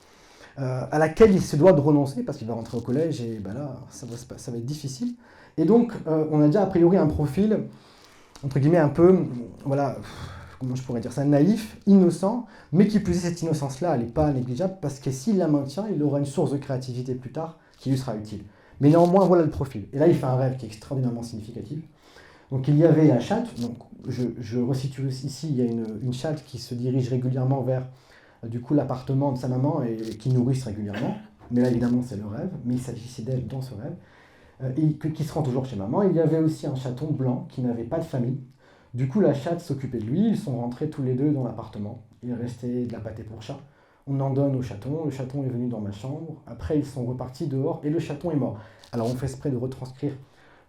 S1: à laquelle il se doit de renoncer parce qu'il va rentrer au collège et là, ça va être difficile. Et donc, on a déjà a priori un profil, entre guillemets, un peu, comment je pourrais dire ça, naïf, innocent, mais qui plus est, cette innocence-là, elle n'est pas négligeable parce que s'il la maintient, il aura une source de créativité plus tard qui lui sera utile. Mais néanmoins, voilà le profil. Et là, il fait un rêve qui est extraordinairement significatif. Donc, il y avait la chatte, donc je resitue ici, il y a une chatte qui se dirige régulièrement vers du coup l'appartement de sa maman et qui nourrissent régulièrement. Mais là évidemment c'est le rêve, mais il s'agissait d'elle dans ce rêve, qui se rend toujours chez maman. Il y avait aussi un chaton blanc qui n'avait pas de famille. Du coup la chatte s'occupait de lui, ils sont rentrés tous les deux dans l'appartement. Il restait de la pâtée pour chat. On en donne au chaton, le chaton est venu dans ma chambre, après ils sont repartis dehors et le chaton est mort. Alors on fait exprès de retranscrire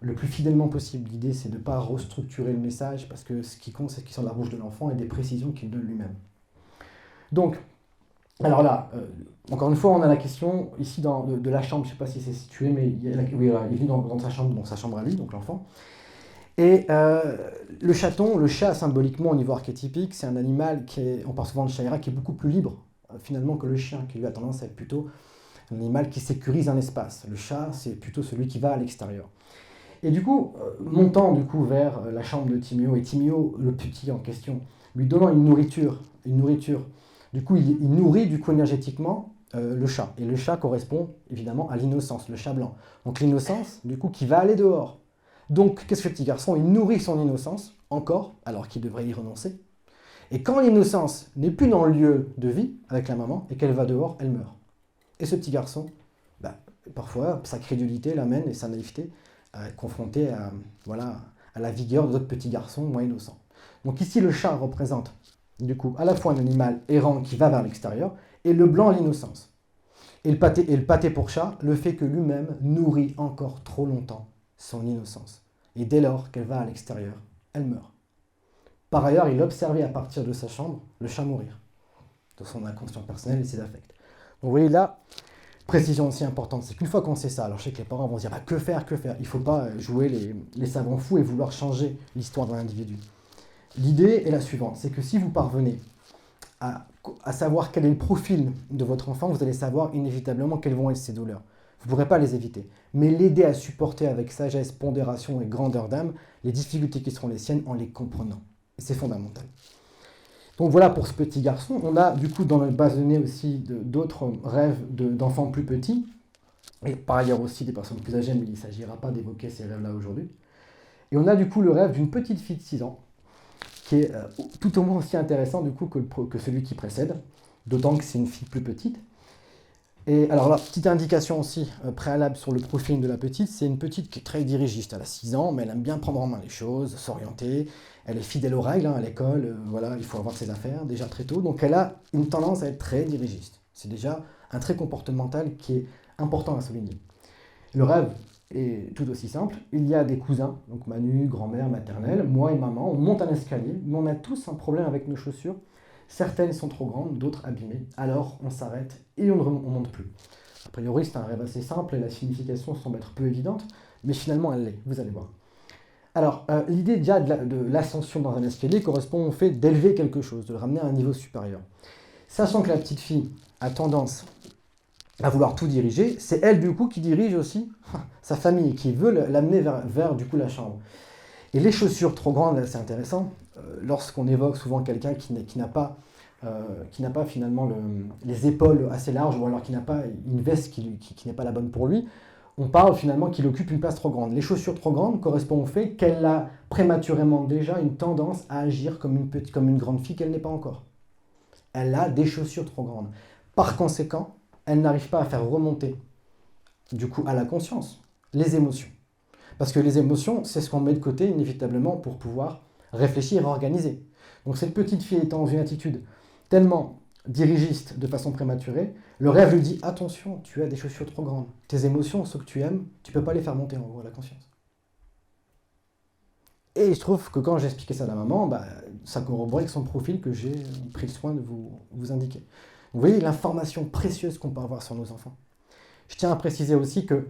S1: le plus fidèlement possible. L'idée c'est de ne pas restructurer le message parce que ce qui compte c'est qu'il sort de la bouche de l'enfant et des précisions qu'il donne lui-même. Donc, Alors là, encore une fois, on a la question ici de la chambre, je ne sais pas si c'est situé, mais oui, voilà, il vit dans sa chambre à lui, donc l'enfant. Et le chaton, le chat, symboliquement au niveau archétypique, c'est un animal on parle souvent de Shaira, qui est beaucoup plus libre finalement que le chien, qui lui a tendance à être plutôt un animal qui sécurise un espace. Le chat, c'est plutôt celui qui va à l'extérieur. Et du coup, montant du coup vers la chambre de Timéo, et Timéo, le petit en question, lui donnant une nourriture, du coup, il nourrit du coup énergétiquement le chat. Et le chat correspond évidemment à l'innocence, le chat blanc. Donc l'innocence, du coup, qui va aller dehors. Donc, qu'est-ce que ce petit garçon? Il nourrit son innocence, encore, alors qu'il devrait y renoncer. Et quand l'innocence n'est plus dans le lieu de vie avec la maman, et qu'elle va dehors, elle meurt. Et ce petit garçon, bah, parfois, sa crédulité l'amène, et sa naïveté, à être confronté à, voilà, à la vigueur d'autres petits garçons moins innocents. Donc ici, le chat représente, du coup, à la fois un animal errant qui va vers l'extérieur, et le blanc, l'innocence. Et le pâté pour chat, le fait que lui-même nourrit encore trop longtemps son innocence. Et dès lors qu'elle va à l'extérieur, elle meurt. Par ailleurs, il observait à partir de sa chambre le chat mourir, de son inconscient personnel et ses affects. Donc vous voyez là, précision aussi importante, c'est qu'une fois qu'on sait ça, alors je sais que les parents vont se dire, bah, que faire? Il ne faut pas jouer les savants fous et vouloir changer l'histoire d'un individu. L'idée est la suivante, c'est que si vous parvenez à savoir quel est le profil de votre enfant, vous allez savoir inévitablement quelles vont être ses douleurs. Vous ne pourrez pas les éviter, mais l'aider à supporter avec sagesse, pondération et grandeur d'âme les difficultés qui seront les siennes en les comprenant. Et c'est fondamental. Donc voilà pour ce petit garçon. On a du coup dans notre base de données aussi d'autres rêves d'enfants plus petits, et par ailleurs aussi des personnes plus âgées, mais il ne s'agira pas d'évoquer ces rêves-là aujourd'hui. Et on a du coup le rêve d'une petite fille de 6 ans, qui est tout au moins aussi intéressant du coup que celui qui précède, d'autant que c'est une fille plus petite. Et alors là, petite indication aussi préalable sur le profil de la petite, c'est une petite qui est très dirigiste, elle a 6 ans, mais elle aime bien prendre en main les choses, s'orienter, elle est fidèle aux règles, à l'école, voilà, il faut avoir ses affaires déjà très tôt, donc elle a une tendance à être très dirigiste. C'est déjà un trait comportemental qui est important à souligner. Le rêve est tout aussi simple, il y a des cousins, donc Manu, grand-mère, maternelle, moi et maman, on monte un escalier, mais on a tous un problème avec nos chaussures. Certaines sont trop grandes, d'autres abîmées. Alors on s'arrête et on ne monte plus. A priori, c'est un rêve assez simple et la signification semble être peu évidente, mais finalement elle l'est, vous allez voir. Alors, l'idée déjà de l'ascension dans un escalier correspond au fait d'élever quelque chose, de le ramener à un niveau supérieur. Sachant que la petite fille a tendance à vouloir tout diriger, c'est elle du coup qui dirige aussi sa famille, qui veut l'amener vers du coup la chambre. Et les chaussures trop grandes, c'est intéressant, lorsqu'on évoque souvent quelqu'un qui n'a pas finalement les épaules assez larges, ou alors qui n'a pas une veste qui n'est pas la bonne pour lui, on parle finalement qu'il occupe une place trop grande. Les chaussures trop grandes correspondent au fait qu'elle a prématurément déjà une tendance à agir comme une grande fille qu'elle n'est pas encore. Elle a des chaussures trop grandes. Par conséquent, elle n'arrive pas à faire remonter, du coup, à la conscience, les émotions. Parce que les émotions, c'est ce qu'on met de côté inévitablement pour pouvoir réfléchir et organiser. Donc cette petite fille étant dans une attitude tellement dirigiste de façon prématurée, le rêve lui dit « Attention, tu as des chaussures trop grandes. Tes émotions, ceux que tu aimes, tu ne peux pas les faire monter en haut à la conscience. » Et il se trouve que quand j'ai expliqué ça à la maman, ça corroborait avec son profil que j'ai pris le soin de vous indiquer. Vous voyez l'information précieuse qu'on peut avoir sur nos enfants. Je tiens à préciser aussi que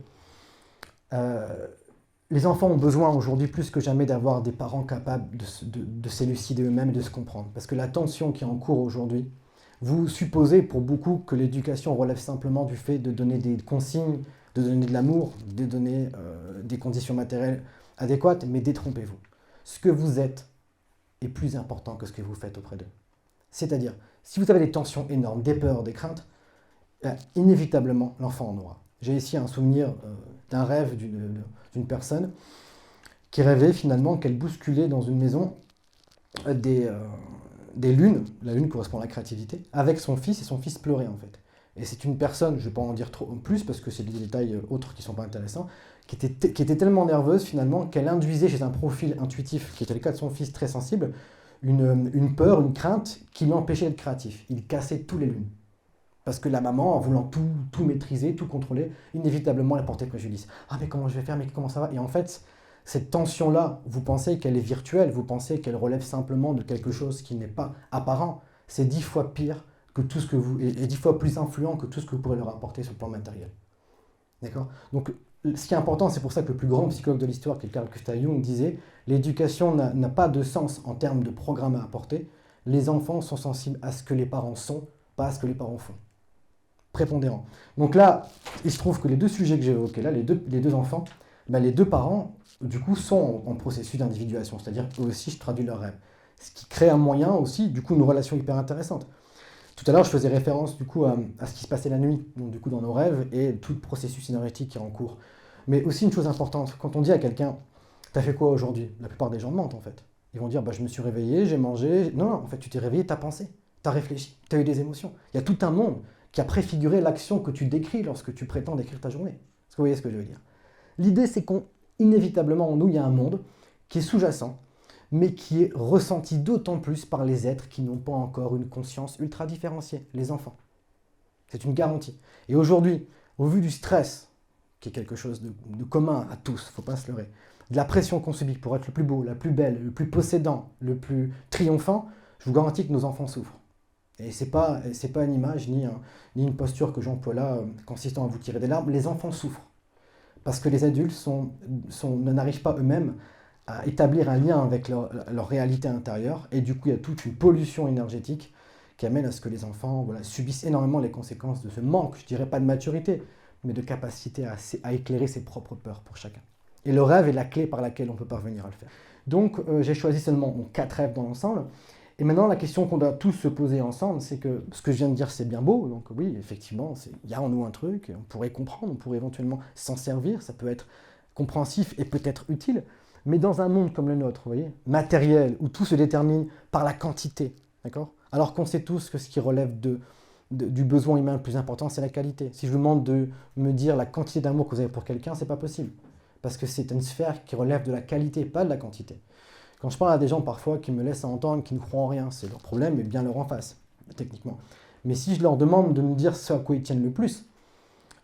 S1: les enfants ont besoin aujourd'hui plus que jamais d'avoir des parents capables de s'élucider eux-mêmes et de se comprendre. Parce que la tension qui est en cours aujourd'hui, vous supposez pour beaucoup que l'éducation relève simplement du fait de donner des consignes, de donner de l'amour, de donner des conditions matérielles adéquates, mais détrompez-vous. Ce que vous êtes est plus important que ce que vous faites auprès d'eux. C'est-à-dire, si vous avez des tensions énormes, des peurs, des craintes, inévitablement, l'enfant en aura. J'ai ici un souvenir d'un rêve d'une personne qui rêvait finalement qu'elle bousculait dans une maison des lunes, la lune correspond à la créativité, avec son fils, et son fils pleurait en fait. Et c'est une personne, je ne vais pas en dire trop plus parce que c'est des détails autres qui ne sont pas intéressants, qui était tellement nerveuse finalement qu'elle induisait chez un profil intuitif, qui était le cas de son fils très sensible, une peur, une crainte qui l'empêchait d'être créatif. Il cassait tous les lunes. Parce que la maman, en voulant tout maîtriser, tout contrôler, inévitablement, elle portait préjudice. Ah, mais comment je vais faire? Mais comment ça va? Et en fait, cette tension-là, vous pensez qu'elle est virtuelle, vous pensez qu'elle relève simplement de quelque chose qui n'est pas apparent. C'est 10 fois pire que tout ce que vous... est 10 fois plus influent que tout ce que vous pourrez leur apporter sur le plan matériel. D'accord? Donc, ce qui est important, c'est pour ça que le plus grand psychologue de l'histoire, qui est Carl Gustav Jung, disait « L'éducation n'a pas de sens en termes de programme à apporter. Les enfants sont sensibles à ce que les parents sont, pas à ce que les parents font. » Prépondérant. Donc là, il se trouve que les deux sujets que j'ai évoqués, là, les deux enfants, ben les deux parents, du coup, sont en processus d'individuation. C'est-à-dire qu'eux aussi, je traduis leurs rêves. Ce qui crée un moyen aussi, du coup, une relation hyper intéressante. Tout à l'heure, je faisais référence du coup à ce qui se passait la nuit, donc du coup dans nos rêves, et tout le processus énergétique qui est en cours. Mais aussi une chose importante, quand on dit à quelqu'un « T'as fait quoi aujourd'hui ?» La plupart des gens mentent en fait. Ils vont dire bah, « Je me suis réveillé, j'ai mangé... » Non, en fait, tu t'es réveillé, t'as pensé, t'as réfléchi, t'as eu des émotions. Il y a tout un monde qui a préfiguré l'action que tu décris lorsque tu prétends décrire ta journée. Est-ce que vous voyez ce que je veux dire? L'idée, c'est qu'inévitablement, en nous, il y a un monde qui est sous-jacent, mais qui est ressenti d'autant plus par les êtres qui n'ont pas encore une conscience ultra différenciée, les enfants. C'est une garantie. Et aujourd'hui, au vu du stress, qui est quelque chose de commun à tous, il ne faut pas se leurrer, de la pression qu'on subit pour être le plus beau, la plus belle, le plus possédant, le plus triomphant, je vous garantis que nos enfants souffrent. Et ce n'est pas une image ni une posture que j'emploie là, consistant à vous tirer des larmes. Les enfants souffrent. Parce que les adultes n'arrivent pas eux-mêmes à établir un lien avec leur réalité intérieure, et du coup il y a toute une pollution énergétique qui amène à ce que les enfants subissent énormément les conséquences de ce manque, je dirais pas de maturité, mais de capacité à éclairer ses propres peurs pour chacun. Et le rêve est la clé par laquelle on peut parvenir à le faire. Donc j'ai choisi seulement 4 rêves dans l'ensemble, et maintenant la question qu'on doit tous se poser ensemble, c'est que ce que je viens de dire c'est bien beau, donc oui effectivement il y a en nous un truc, on pourrait comprendre, on pourrait éventuellement s'en servir, ça peut être compréhensif et peut-être utile. Mais dans un monde comme le nôtre, vous voyez, matériel, où tout se détermine par la quantité, d'accord? Alors qu'on sait tous que ce qui relève du besoin humain le plus important, c'est la qualité. Si je vous demande de me dire la quantité d'amour que vous avez pour quelqu'un, c'est pas possible. Parce que c'est une sphère qui relève de la qualité, pas de la quantité. Quand je parle à des gens parfois qui me laissent entendre qu'ils ne croient en rien, c'est leur problème et bien leur en face, techniquement. Mais si je leur demande de me dire ce à quoi ils tiennent le plus,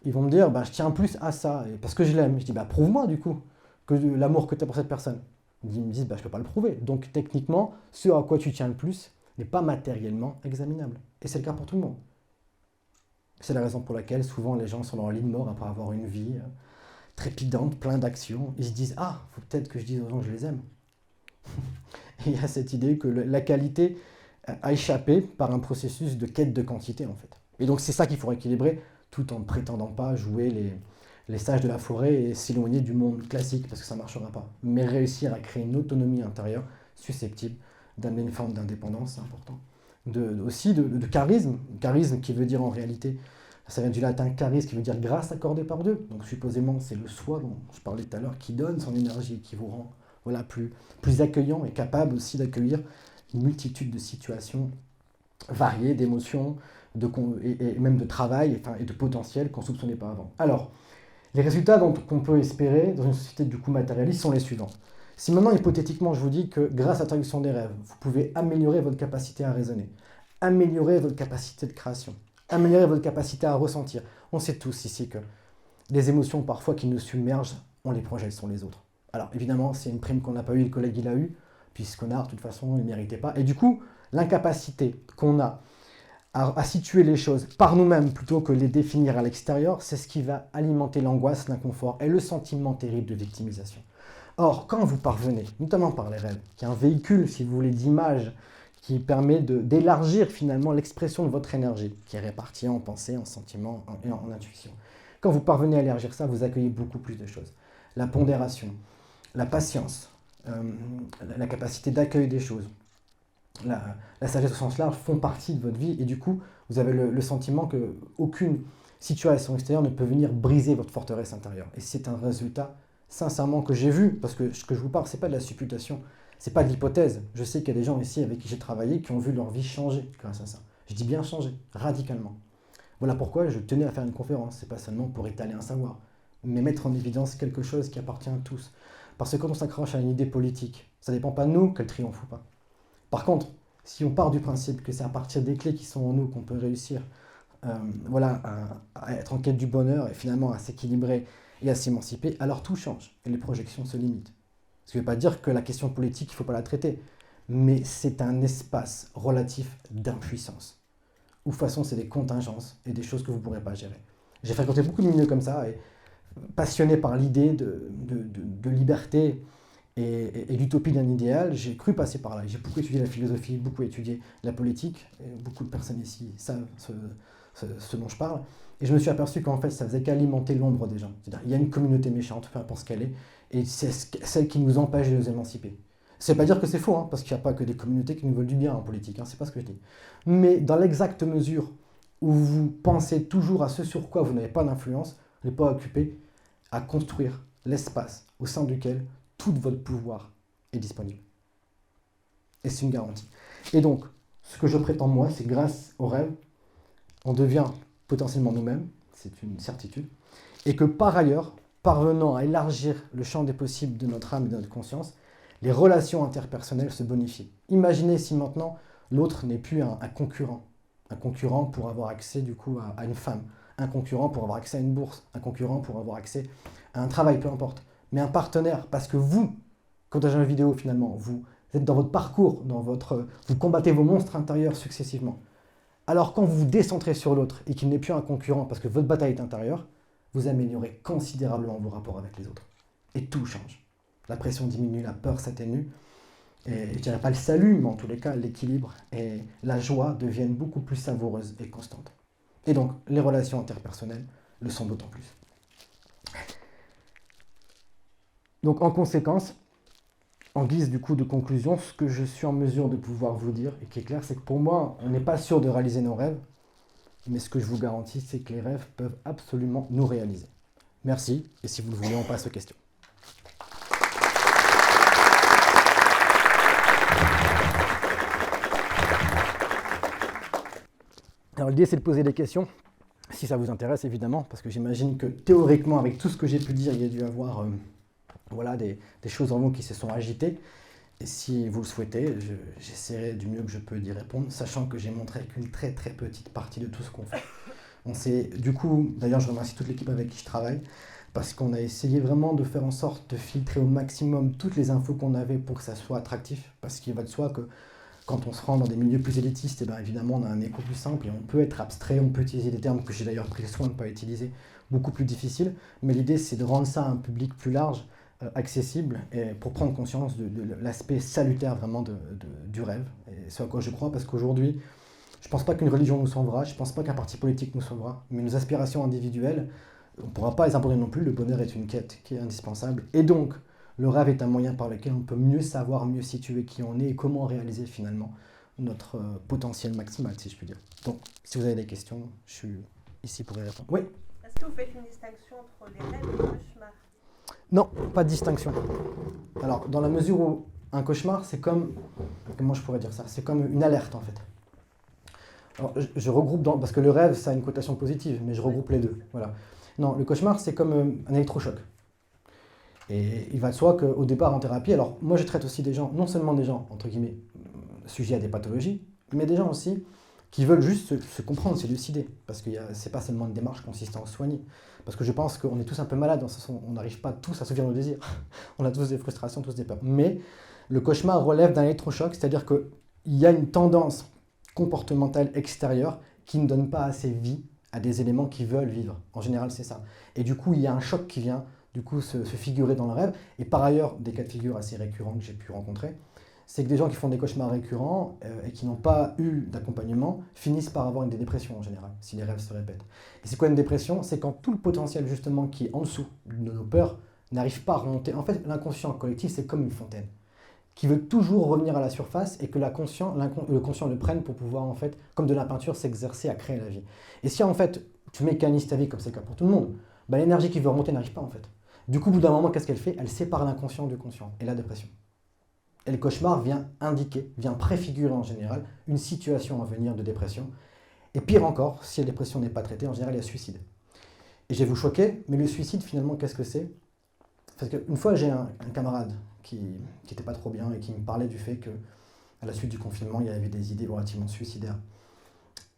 S1: ils vont me dire bah, je tiens plus à ça, parce que je l'aime. Je dis bah prouve-moi du coup que l'amour que tu as pour cette personne. Ils me disent, bah, je ne peux pas le prouver. Donc techniquement, ce à quoi tu tiens le plus n'est pas matériellement examinable. Et c'est le cas pour tout le monde. C'est la raison pour laquelle souvent les gens sont dans le lit de mort après avoir une vie trépidante, plein d'actions. Ils se disent, ah, il faut peut-être que je dise aux gens que je les aime. Et il y a cette idée que la qualité a échappé par un processus de quête de quantité en fait. Et donc c'est ça qu'il faut équilibrer tout en ne prétendant pas jouer les sages de la forêt et s'éloigner du monde classique, parce que ça ne marchera pas. Mais réussir à créer une autonomie intérieure susceptible d'amener une forme d'indépendance, c'est important. Aussi de charisme qui veut dire en réalité, ça vient du latin charis, qui veut dire grâce accordée par Dieu. Donc supposément, c'est le soi dont je parlais tout à l'heure, qui donne son énergie, qui vous rend plus accueillant et capable aussi d'accueillir une multitude de situations variées, d'émotions, et même de travail et de potentiel qu'on ne soupçonnait pas avant. Alors, les résultats qu'on peut espérer dans une société du coup matérialiste sont les suivants. Si maintenant, hypothétiquement, je vous dis que grâce à la traduction des rêves, vous pouvez améliorer votre capacité à raisonner, améliorer votre capacité de création, améliorer votre capacité à ressentir. On sait tous ici que les émotions parfois qui nous submergent, on les projette sur les autres. Alors évidemment, c'est une prime qu'on n'a pas eue, le collègue il a eu, puisqu'on a, de toute façon, il ne méritait pas. Et du coup, l'incapacité qu'on a à situer les choses par nous-mêmes plutôt que les définir à l'extérieur, c'est ce qui va alimenter l'angoisse, l'inconfort et le sentiment terrible de victimisation. Or, quand vous parvenez, notamment par les rêves, qui est un véhicule, si vous voulez, d'image qui permet d'élargir finalement l'expression de votre énergie, qui est répartie en pensée, en sentiment et en intuition. Quand vous parvenez à élargir ça, vous accueillez beaucoup plus de choses. La pondération, la patience, la capacité d'accueil des choses, la sagesse au sens large font partie de votre vie et du coup, vous avez le sentiment qu'aucune situation extérieure ne peut venir briser votre forteresse intérieure. Et c'est un résultat, sincèrement, que j'ai vu, parce que ce que je vous parle, ce n'est pas de la supputation, ce n'est pas de l'hypothèse. Je sais qu'il y a des gens ici avec qui j'ai travaillé qui ont vu leur vie changer grâce à ça. Je dis bien changer, radicalement. Voilà pourquoi je tenais à faire une conférence. Ce n'est pas seulement pour étaler un savoir, mais mettre en évidence quelque chose qui appartient à tous. Parce que quand on s'accroche à une idée politique, ça ne dépend pas de nous qu'elle triomphe ou pas. Par contre, si on part du principe que c'est à partir des clés qui sont en nous qu'on peut réussir à être en quête du bonheur et finalement à s'équilibrer et à s'émanciper, alors tout change et les projections se limitent. Ce qui ne veut pas dire que la question politique, il ne faut pas la traiter, mais c'est un espace relatif d'impuissance ou de toute façon c'est des contingences et des choses que vous ne pourrez pas gérer. J'ai fréquenté beaucoup de milieux comme ça, et passionné par l'idée de liberté et d'utopie d'un idéal, j'ai cru passer par là. J'ai beaucoup étudié la philosophie, beaucoup étudié la politique, et beaucoup de personnes ici savent ce dont je parle, et je me suis aperçu qu'en fait ça faisait qu'alimenter l'ombre des gens. C'est-à-dire il y a une communauté méchante, peu importe ce qu'elle est, et c'est celle qui nous empêche de nous émanciper. C'est pas dire que c'est faux, parce qu'il n'y a pas que des communautés qui nous veulent du bien en politique, c'est pas ce que je dis. Mais dans l'exacte mesure où vous pensez toujours à ce sur quoi vous n'avez pas d'influence, vous n'êtes pas occupé à construire l'espace au sein duquel tout votre pouvoir est disponible. Et c'est une garantie. Et donc, ce que je prétends moi, c'est grâce au rêve, on devient potentiellement nous-mêmes, c'est une certitude, et que par ailleurs, parvenant à élargir le champ des possibles de notre âme et de notre conscience, les relations interpersonnelles se bonifient. Imaginez si maintenant l'autre n'est plus un concurrent pour avoir accès du coup à une femme, un concurrent pour avoir accès à une bourse, un concurrent pour avoir accès à un travail, peu importe, mais un partenaire, parce que vous, quand j'ai une vidéo finalement, vous êtes dans votre parcours, vous combattez vos monstres intérieurs successivement. Alors quand vous vous décentrez sur l'autre et qu'il n'est plus un concurrent parce que votre bataille est intérieure, vous améliorez considérablement vos rapports avec les autres. Et tout change. La pression diminue, la peur s'atténue, et je dirais pas le salut, mais en tous les cas l'équilibre et la joie deviennent beaucoup plus savoureuses et constantes. Et donc les relations interpersonnelles le sont d'autant plus. Donc en conséquence, en guise du coup de conclusion, ce que je suis en mesure de pouvoir vous dire, et qui est clair, c'est que pour moi, on n'est pas sûr de réaliser nos rêves, mais ce que je vous garantis, c'est que les rêves peuvent absolument nous réaliser. Merci, et si vous le voulez, on passe aux questions. Alors l'idée, c'est de poser des questions, si ça vous intéresse évidemment, parce que j'imagine que théoriquement, avec tout ce que j'ai pu dire, il y a dû y avoir des choses en vous qui se sont agitées. Et si vous le souhaitez, j'essaierai du mieux que je peux d'y répondre, sachant que j'ai montré qu'une très très petite partie de tout ce qu'on fait. On s'est, du coup, d'ailleurs je remercie toute l'équipe avec qui je travaille, parce qu'on a essayé vraiment de faire en sorte de filtrer au maximum toutes les infos qu'on avait pour que ça soit attractif, parce qu'il va de soi que quand on se rend dans des milieux plus élitistes, et bien évidemment on a un écho plus simple et on peut être abstrait, on peut utiliser des termes que j'ai d'ailleurs pris soin de ne pas utiliser, beaucoup plus difficiles, mais l'idée c'est de rendre ça à un public plus large, accessible, et pour prendre conscience de l'aspect salutaire vraiment du rêve. Et c'est à quoi je crois, parce qu'aujourd'hui, je ne pense pas qu'une religion nous sauvera, je ne pense pas qu'un parti politique nous sauvera, mais nos aspirations individuelles, on ne pourra pas les imposer non plus. Le bonheur est une quête qui est indispensable, et donc le rêve est un moyen par lequel on peut mieux savoir, mieux situer qui on est et comment réaliser finalement notre potentiel maximal, si je puis dire. Donc, si vous avez des questions, je suis ici pour y répondre. Oui.
S2: Est-ce que vous faites une distinction entre les rêves et les cauchemars ?
S1: Non, pas de distinction. Alors, dans la mesure où un cauchemar, c'est comme... Comment je pourrais dire ça ? C'est comme une alerte, en fait. Alors, je regroupe parce que le rêve, ça a une connotation positive, mais je regroupe les deux. Voilà. Non, le cauchemar, c'est comme un électrochoc. Et il va de soi qu'au départ, en thérapie, alors moi, je traite aussi des gens, non seulement des gens, entre guillemets, sujets à des pathologies, mais des gens aussi qui veulent juste se comprendre, s'élucider. Parce que c'est pas seulement une démarche consistant à soigner. Parce que je pense qu'on est tous un peu malades, dans ce sens où on n'arrive pas tous à souvenir nos désirs. On a tous des frustrations, tous des peurs. Mais le cauchemar relève d'un électrochoc, c'est-à-dire qu'il y a une tendance comportementale extérieure qui ne donne pas assez vie à des éléments qui veulent vivre. En général, c'est ça. Et du coup, il y a un choc qui vient du coup se figurer dans le rêve. Et par ailleurs, des cas de figure assez récurrents que j'ai pu rencontrer, c'est que des gens qui font des cauchemars récurrents et qui n'ont pas eu d'accompagnement finissent par avoir des dépressions en général, si les rêves se répètent. Et c'est quoi une dépression ? C'est quand tout le potentiel justement qui est en dessous de nos peurs n'arrive pas à remonter. En fait, l'inconscient collectif, c'est comme une fontaine qui veut toujours revenir à la surface et que le conscient le prenne pour pouvoir, en fait, comme de la peinture, s'exercer à créer la vie. Et si en fait, tu mécanises ta vie comme c'est le cas pour tout le monde, bah, l'énergie qui veut remonter n'arrive pas en fait. Du coup, au bout d'un moment, qu'est-ce qu'elle fait ? Elle sépare l'inconscient du conscient et la dépression. Et le cauchemar vient indiquer, vient préfigurer en général une situation à venir de dépression. Et pire encore, si la dépression n'est pas traitée, en général, il y a suicide. Et je vais vous choquer, mais le suicide, finalement, qu'est-ce que c'est ? Parce qu'une fois, j'ai un camarade qui n'était pas trop bien et qui me parlait du fait qu'à la suite du confinement, il y avait des idées relativement suicidaires.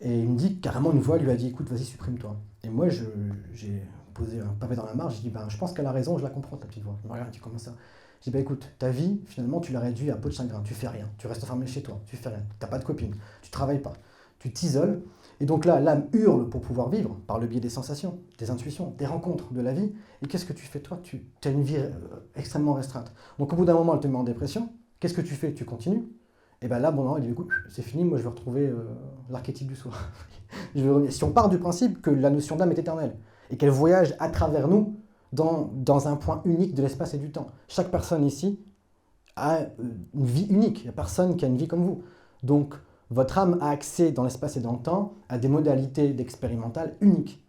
S1: Et il me dit, carrément, une voix lui a dit, écoute, vas-y, supprime-toi. Et moi, j'ai posé un pavé dans la mare, j'ai dit, je pense qu'elle a raison, je la comprends, ta petite voix. Il me regarde, il dit, comment ça ? Je dis, écoute, ta vie, finalement, tu l'as réduite à peau de chagrin, tu fais rien, tu restes enfermé chez toi, tu fais rien, tu n'as pas de copine, tu travailles pas, tu t'isoles, et donc là, l'âme hurle pour pouvoir vivre, par le biais des sensations, des intuitions, des rencontres, de la vie, et qu'est-ce que tu fais toi? Tu as une vie extrêmement restreinte. Donc au bout d'un moment, elle te met en dépression, qu'est-ce que tu fais? Tu continues? Et bien là, bon, non, il dit, écoute, c'est fini, moi je vais retrouver l'archétype du soir. Si on part du principe que la notion d'âme est éternelle, et qu'elle voyage à travers nous, dans un point unique de l'espace et du temps. Chaque personne ici a une vie unique, il n'y a personne qui a une vie comme vous. Donc, votre âme a accès dans l'espace et dans le temps à des modalités d'expérimental uniques.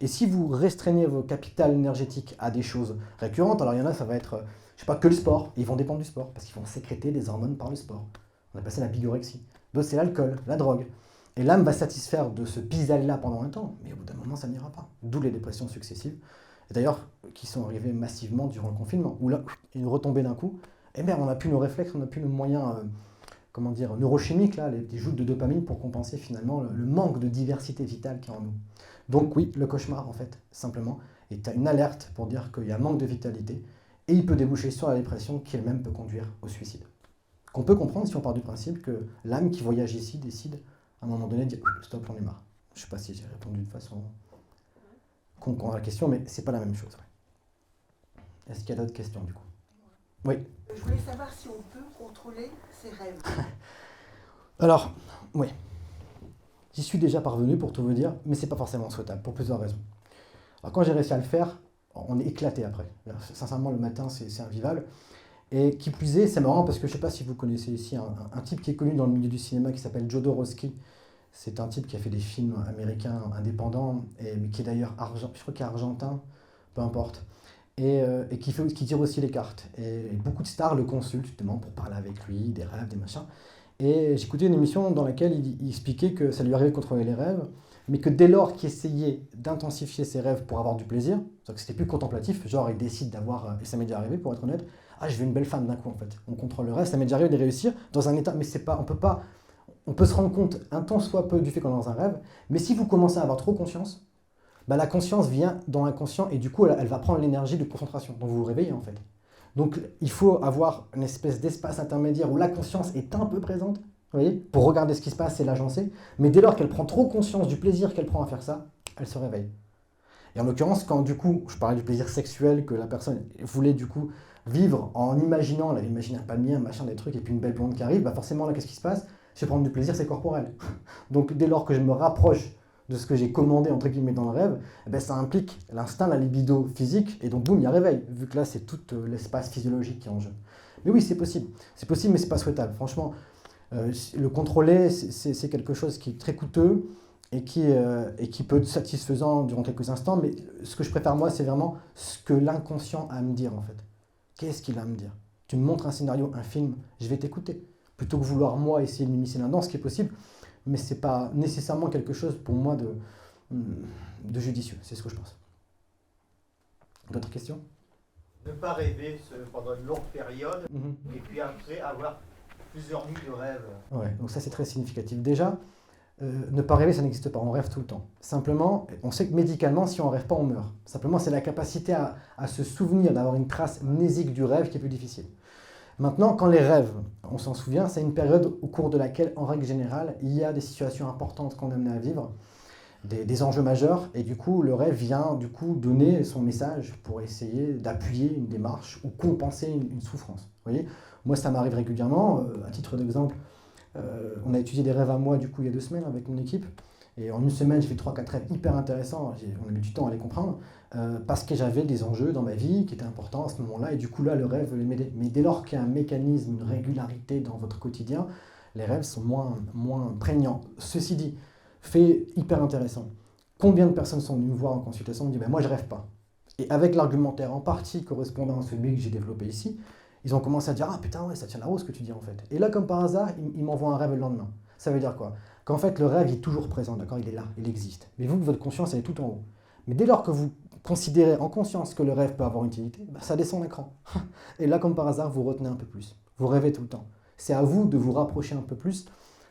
S1: Et si vous restreignez vos capitales énergétiques à des choses récurrentes, alors il y en a, ça va être, je sais pas, que le sport, et ils vont dépendre du sport, parce qu'ils vont sécréter des hormones par le sport. On appelle ça la bigorexie. D'autres, c'est l'alcool, la drogue. Et l'âme va satisfaire de ce pis-aller-là pendant un temps, mais au bout d'un moment, ça n'ira pas. D'où les dépressions successives, et d'ailleurs, qui sont arrivées massivement durant le confinement, où là, il y a une retombée d'un coup, et bien, on n'a plus nos réflexes, on n'a plus nos moyens comment dire, neurochimiques, là, des joutes de dopamine pour compenser finalement le manque de diversité vitale qu'il y a en nous. Donc oui, le cauchemar, en fait, simplement, est une alerte pour dire qu'il y a un manque de vitalité, et il peut déboucher sur la dépression qui elle-même peut conduire au suicide. Qu'on peut comprendre si on part du principe que l'âme qui voyage ici décide, à un moment donné, de dire « stop, j'en ai marre ». Je ne sais pas si j'ai répondu de façon concrète à la question, mais c'est pas la même chose. Ouais. Est-ce qu'il y a d'autres questions, du coup? Oui.
S3: Je voulais savoir si on peut contrôler ses rêves.
S1: Alors, oui. J'y suis déjà parvenu, pour tout vous dire, mais c'est pas forcément souhaitable, pour plusieurs raisons. Alors, quand j'ai réussi à le faire, on est éclaté après. Sincèrement, le matin, c'est invivable. Et qui plus est, c'est marrant parce que je ne sais pas si vous connaissez ici un type qui est connu dans le milieu du cinéma qui s'appelle Jodorowsky. C'est un type qui a fait des films américains indépendants, mais qui est d'ailleurs je crois qu'il est argentin, peu importe, et qui tire aussi les cartes. Et beaucoup de stars le consultent justement pour parler avec lui, des rêves, des machins. Et j'écoutais une émission dans laquelle il expliquait que ça lui arrivait de contrôler les rêves, mais que dès lors qu'il essayait d'intensifier ses rêves pour avoir du plaisir, c'est-à-dire que c'était plus contemplatif, genre il décide d'avoir, et ça m'est déjà arrivé pour être honnête, ah je veux une belle femme d'un coup en fait, on contrôle le rêve, ça m'est déjà arrivé de réussir dans un état, mais c'est pas, on peut se rendre compte un tant soit peu du fait qu'on est dans un rêve, mais si vous commencez à avoir trop conscience, bah, la conscience vient dans l'inconscient et du coup elle va prendre l'énergie de concentration, donc vous vous réveillez en fait. Donc il faut avoir une espèce d'espace intermédiaire où la conscience est un peu présente, vous voyez, pour regarder ce qui se passe et l'agencer, mais dès lors qu'elle prend trop conscience du plaisir qu'elle prend à faire ça, elle se réveille. Et en l'occurrence, quand du coup, je parlais du plaisir sexuel que la personne voulait du coup vivre en imaginant, elle avait imaginé un palmier, un machin, des trucs, et puis une belle blonde qui arrive, bah forcément là, qu'est-ce qui se passe? Je vais prendre du plaisir, c'est corporel. Donc dès lors que je me rapproche de ce que j'ai commandé entre guillemets dans le rêve, eh ben, ça implique l'instinct, la libido physique, et donc boum, il y a réveil, vu que là c'est tout l'espace physiologique qui est en jeu. Mais oui, c'est possible, mais c'est pas souhaitable. Franchement, le contrôler, c'est quelque chose qui est très coûteux et qui peut être satisfaisant durant quelques instants, mais ce que je préfère moi, c'est vraiment ce que l'inconscient a à me dire en fait. Qu'est-ce qu'il a à me dire? Tu me montres un scénario, un film, je vais t'écouter. Plutôt que vouloir moi essayer de m'immiscer là-dedans, ce qui est possible, mais ce n'est pas nécessairement quelque chose pour moi de judicieux, c'est ce que je pense. D'autres questions?
S4: Ne pas rêver pendant une longue période, et puis après avoir plusieurs nuits de rêve.
S1: Ouais, donc ça c'est très significatif. Déjà, ne pas rêver, ça n'existe pas, on rêve tout le temps. Simplement, on sait que médicalement, si on ne rêve pas, on meurt. Simplement, c'est la capacité à se souvenir, d'avoir une trace mnésique du rêve qui est plus difficile. Maintenant, quand les rêves, on s'en souvient, c'est une période au cours de laquelle, en règle générale, il y a des situations importantes qu'on est amené à vivre, des enjeux majeurs, et du coup, le rêve vient du coup donner son message pour essayer d'appuyer une démarche ou compenser une souffrance. Vous voyez, moi, ça m'arrive régulièrement. À titre d'exemple, on a étudié des rêves à moi, du coup, il y a 2 semaines avec mon équipe, et en une semaine, j'ai fait 3-4 rêves hyper intéressants. On a mis du temps à les comprendre. Parce que j'avais des enjeux dans ma vie qui étaient importants à ce moment-là, et du coup là, le rêve les m'aidait. Mais dès lors qu'il y a un mécanisme, une régularité dans votre quotidien, les rêves sont moins prégnants. Ceci dit, fait hyper intéressant. Combien de personnes sont venues me voir en consultation et me disent ben, « moi je rêve pas ». Et avec l'argumentaire en partie correspondant à celui que j'ai développé ici, ils ont commencé à dire « ah putain ouais, ça tient la route ce que tu dis en fait ». Et là, comme par hasard, ils m'envoient un rêve le lendemain. Ça veut dire quoi? Qu'en fait, le rêve est toujours présent, d'accord? Il est là, il existe. Mais vous, votre conscience, elle est tout en haut. Mais dès lors que vous considérez en conscience que le rêve peut avoir une utilité, bah ça descend l'écran. Et là, comme par hasard, vous retenez un peu plus. Vous rêvez tout le temps. C'est à vous de vous rapprocher un peu plus.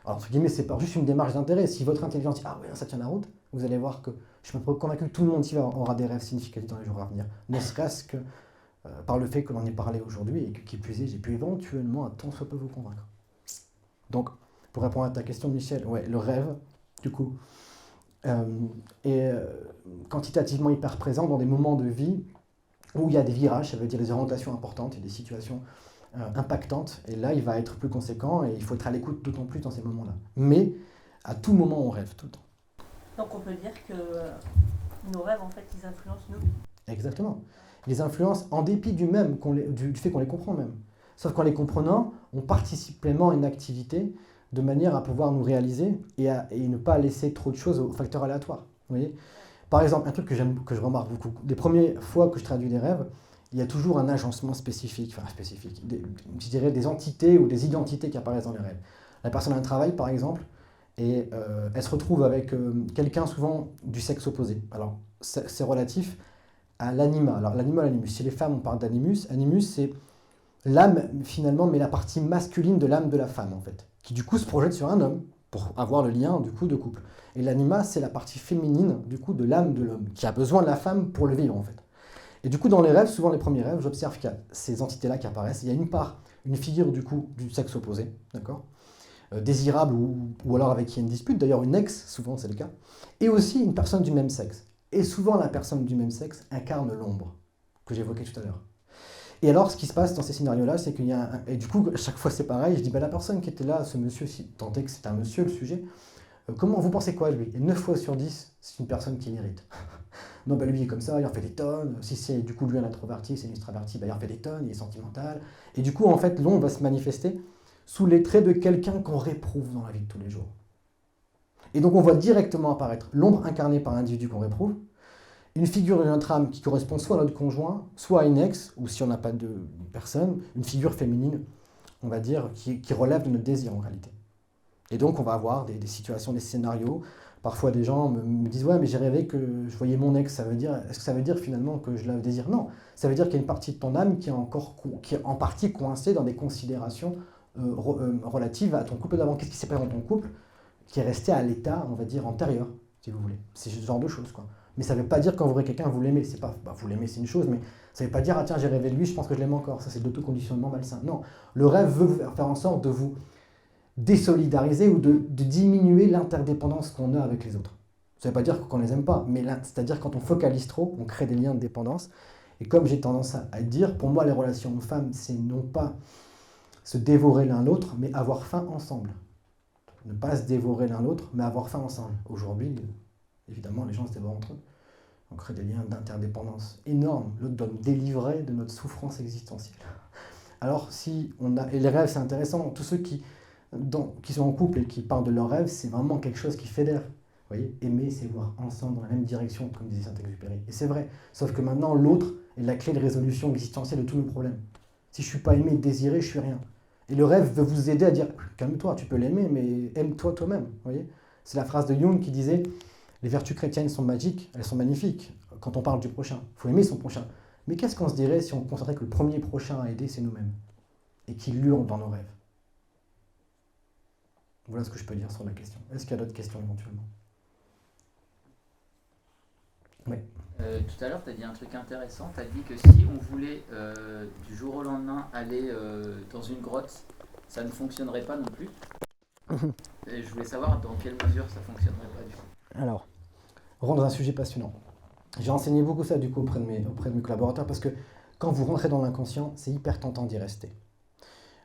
S1: Alors, entre guillemets, c'est pas juste une démarche d'intérêt. Si votre intelligence dit « ah ouais, ça tient la route », vous allez voir que je suis convaincu que tout le monde ici aura des rêves significatifs dans les jours à venir. Ne serait-ce que par le fait que l'on ait parlé aujourd'hui et que, qui plus est, j'ai pu éventuellement un tant soit peu vous convaincre. Donc, pour répondre à ta question, Michel, ouais, le rêve, du coup. Euh, et quantitativement hyper présent dans des moments de vie où il y a des virages, ça veut dire des orientations importantes et des situations impactantes. Et là, il va être plus conséquent et il faut être à l'écoute d'autant plus dans ces moments-là. Mais à tout moment, on rêve tout le temps.
S2: Donc on peut dire que nos rêves, en fait, ils influencent nos vies.
S1: Exactement. Ils les influencent en dépit du fait qu'on les comprend même. Sauf qu'en les comprenant, on participe pleinement à une activité de manière à pouvoir nous réaliser et ne pas laisser trop de choses aux facteurs aléatoires. Vous voyez ? Par exemple, un truc que je remarque beaucoup, les premières fois que je traduis des rêves, il y a toujours un agencement spécifique, je dirais des entités ou des identités qui apparaissent dans les rêves. La personne a un travail, par exemple, et elle se retrouve avec quelqu'un souvent du sexe opposé. Alors, c'est relatif à l'anima. Alors, l'anima, l'animus. Chez les femmes, on parle d'animus. Animus, c'est l'âme, finalement, mais la partie masculine de l'âme de la femme, en fait, qui du coup se projette sur un homme pour avoir le lien, du coup, de couple. Et l'anima, c'est la partie féminine, du coup, de l'âme de l'homme, qui a besoin de la femme pour le vivre, en fait. Et du coup, dans les rêves, souvent les premiers rêves, j'observe qu'il y a ces entités-là qui apparaissent. Il y a une part, une figure, du coup, du sexe opposé, d'accord, désirable ou alors avec qui il y a une dispute, d'ailleurs une ex, souvent c'est le cas, et aussi une personne du même sexe. Et souvent, la personne du même sexe incarne l'ombre, que j'évoquais tout à l'heure. Et alors, ce qui se passe dans ces scénarios-là, c'est qu'il y a et du coup, à chaque fois, c'est pareil. Je dis, la personne qui était là, ce monsieur, si tant est que c'est un monsieur, le sujet, comment vous pensez quoi de lui? Et 9 fois sur 10, c'est une personne qui l'irrite. Non, lui, il est comme ça, il en fait des tonnes. Si c'est du coup lui un introverti, c'est une extraverti, il en fait des tonnes, il est sentimental. Et du coup, en fait, l'ombre va se manifester sous les traits de quelqu'un qu'on réprouve dans la vie de tous les jours. Et donc, on voit directement apparaître l'ombre incarnée par l'individu qu'on réprouve, une figure de notre âme qui correspond soit à notre conjoint, soit à une ex, ou si on n'a pas de personne, une figure féminine, on va dire, qui relève de notre désir en réalité. Et donc on va avoir des situations, des scénarios. Parfois des gens me disent « Ouais, mais j'ai rêvé que je voyais mon ex. » Est-ce que ça veut dire finalement que je la désire? Non. Ça veut dire qu'il y a une partie de ton âme qui est en partie coincée dans des considérations relatives à ton couple d'avant. Qu'est-ce qui s'est passé dans ton couple qui est resté à l'état, on va dire, antérieur, si vous voulez. C'est ce genre de choses, quoi. Mais ça ne veut pas dire quand vous voyez quelqu'un, vous l'aimez. C'est pas, vous l'aimez, c'est une chose, mais ça ne veut pas dire « Ah tiens, j'ai rêvé de lui, je pense que je l'aime encore. » Ça, c'est de l'autoconditionnement malsain. Non. Le rêve veut faire en sorte de vous désolidariser ou de diminuer l'interdépendance qu'on a avec les autres. Ça ne veut pas dire qu'on ne les aime pas, mais c'est-à-dire quand on focalise trop, on crée des liens de dépendance. Et comme j'ai tendance à dire, pour moi, les relations hommes-femmes, c'est non pas se dévorer l'un l'autre, mais avoir faim ensemble. Ne pas se dévorer l'un l'autre, mais avoir faim ensemble. Aujourd'hui, évidemment, les gens se dévorent entre eux. On crée des liens d'interdépendance énormes. L'autre doit nous délivrer de notre souffrance existentielle. Alors, si on a... Et les rêves, c'est intéressant. Tous ceux qui sont en couple et qui parlent de leurs rêves, c'est vraiment quelque chose qui fédère. Vous voyez, aimer, c'est voir ensemble dans la même direction, comme disait Saint-Exupéry. Et c'est vrai. Sauf que maintenant, l'autre est la clé de résolution existentielle de tous nos problèmes. Si je ne suis pas aimé, désiré, je suis rien. Et le rêve veut vous aider à dire « Calme-toi, tu peux l'aimer, mais aime-toi toi-même. » Vous voyez, c'est la phrase de Jung qui disait « Les vertus chrétiennes sont magiques, elles sont magnifiques. Quand on parle du prochain, il faut aimer son prochain. Mais qu'est-ce qu'on se dirait si on constatait que le premier prochain à aider, c'est nous-mêmes et qu'il hurle dans nos rêves ?» Voilà ce que je peux dire sur la question. Est-ce qu'il y a d'autres questions éventuellement? Oui.
S5: Tout à l'heure, tu as dit un truc intéressant. Tu as dit que si on voulait du jour au lendemain aller dans une grotte, ça ne fonctionnerait pas non plus. Et je voulais savoir dans quelle mesure ça ne fonctionnerait pas du coup.
S1: Alors, on rentre dans un sujet passionnant. J'ai enseigné beaucoup ça du coup auprès de mes collaborateurs parce que quand vous rentrez dans l'inconscient, c'est hyper tentant d'y rester.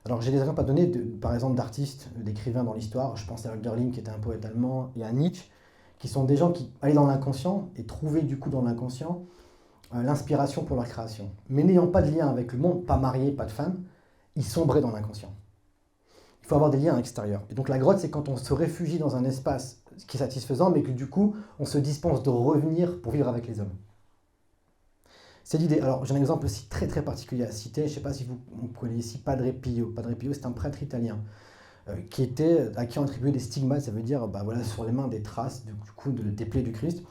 S1: Alors j'ai des exemples à donner, par exemple d'artistes, d'écrivains dans l'histoire. Je pense à Hölderlin qui était un poète allemand et à Nietzsche, qui sont des gens qui allaient dans l'inconscient et trouvaient du coup dans l'inconscient l'inspiration pour leur création. Mais n'ayant pas de lien avec le monde, pas mariés, pas de femme, ils sombraient dans l'inconscient. Il faut avoir des liens extérieurs. Et donc la grotte, c'est quand on se réfugie dans un espace qui est satisfaisant, mais que du coup, on se dispense de revenir pour vivre avec les hommes. C'est l'idée. Alors, j'ai un exemple aussi très très particulier à citer. Je ne sais pas si vous connaissez Padre Pio. Padre Pio, c'est un prêtre italien à qui on attribuait des stigmates, ça veut dire sur les mains des traces des plaies du Christ.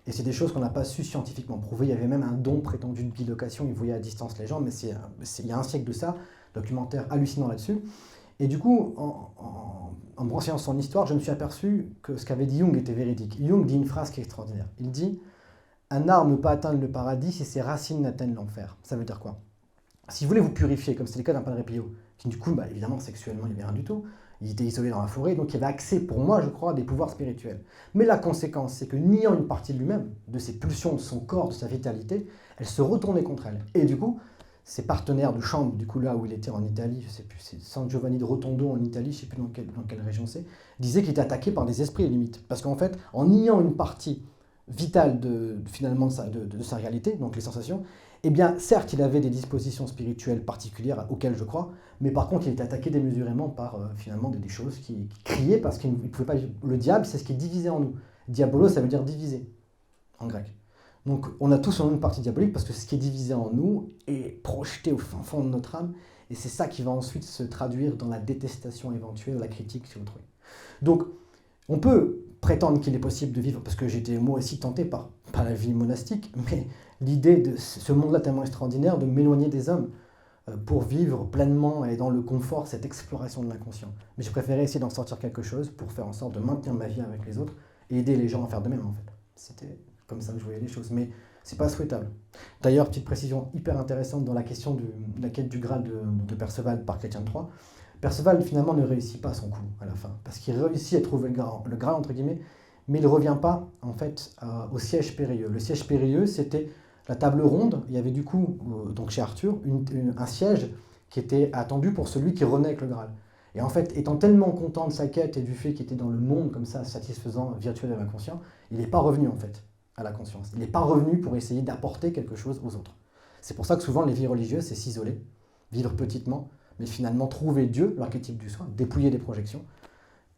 S1: Et c'est des choses qu'on n'a pas su scientifiquement prouver. Il y avait même un don prétendu de bilocation. Il voyait à distance les gens, mais il y a un siècle de ça, documentaire hallucinant là-dessus. Et du coup, en me renseignant son histoire, je me suis aperçu que ce qu'avait dit Jung était véridique. Jung dit une phrase qui est extraordinaire. Il dit « Un arbre ne peut pas atteindre le paradis si ses racines n'atteignent l'enfer ». Ça veut dire quoi? Si vous voulez vous purifier, comme c'est le cas d'un Padre Pio, qui du coup, évidemment, sexuellement, il n'y avait rien du tout, il était isolé dans la forêt, donc il avait accès, pour moi, je crois, à des pouvoirs spirituels. Mais la conséquence, c'est que niant une partie de lui-même, de ses pulsions, de son corps, de sa vitalité, elle se retournait contre elle. Et du coup, ses partenaires de chambre, du coup là où il était en Italie, je ne sais plus, c'est San Giovanni de Rotondo en Italie, je ne sais plus dans quelle région c'est, disait qu'il était attaqué par des esprits limite. Parce qu'en fait, en niant une partie vitale finalement de sa réalité, donc les sensations, eh bien, certes, il avait des dispositions spirituelles particulières auxquelles je crois, mais par contre, il était attaqué démesurément par finalement des choses qui criaient parce qu'il ne pouvait pas. Le diable, c'est ce qui est divisé en nous. Diabolos, ça veut dire diviser en grec. Donc, on a tous une partie diabolique parce que ce qui est divisé en nous est projeté au fin fond de notre âme, et c'est ça qui va ensuite se traduire dans la détestation éventuelle, la critique sur autrui. Donc, on peut prétendre qu'il est possible de vivre, parce que j'étais moi aussi tenté par la vie monastique, mais l'idée de ce monde-là tellement extraordinaire, de m'éloigner des hommes pour vivre pleinement et dans le confort, cette exploration de l'inconscient. Mais je préférais essayer d'en sortir quelque chose pour faire en sorte de maintenir ma vie avec les autres et aider les gens à faire de même en fait. C'était comme ça que je voyais les choses, mais c'est pas souhaitable. D'ailleurs, petite précision hyper intéressante dans la question de la quête du Graal de Perceval par Chrétien III. Perceval finalement ne réussit pas son coup à la fin, parce qu'il réussit à trouver le Graal entre guillemets, mais il ne revient pas en fait au siège périlleux. Le siège périlleux, c'était la table ronde. Il y avait du coup, donc chez Arthur, un siège qui était attendu pour celui qui renaît avec le Graal. Et en fait, étant tellement content de sa quête et du fait qu'il était dans le monde comme ça, satisfaisant, virtuel et inconscient, il n'est pas revenu en fait à la conscience. Il n'est pas revenu pour essayer d'apporter quelque chose aux autres. C'est pour ça que souvent les vies religieuses, c'est s'isoler, vivre petitement, mais finalement trouver Dieu, l'archétype du soi, dépouiller des projections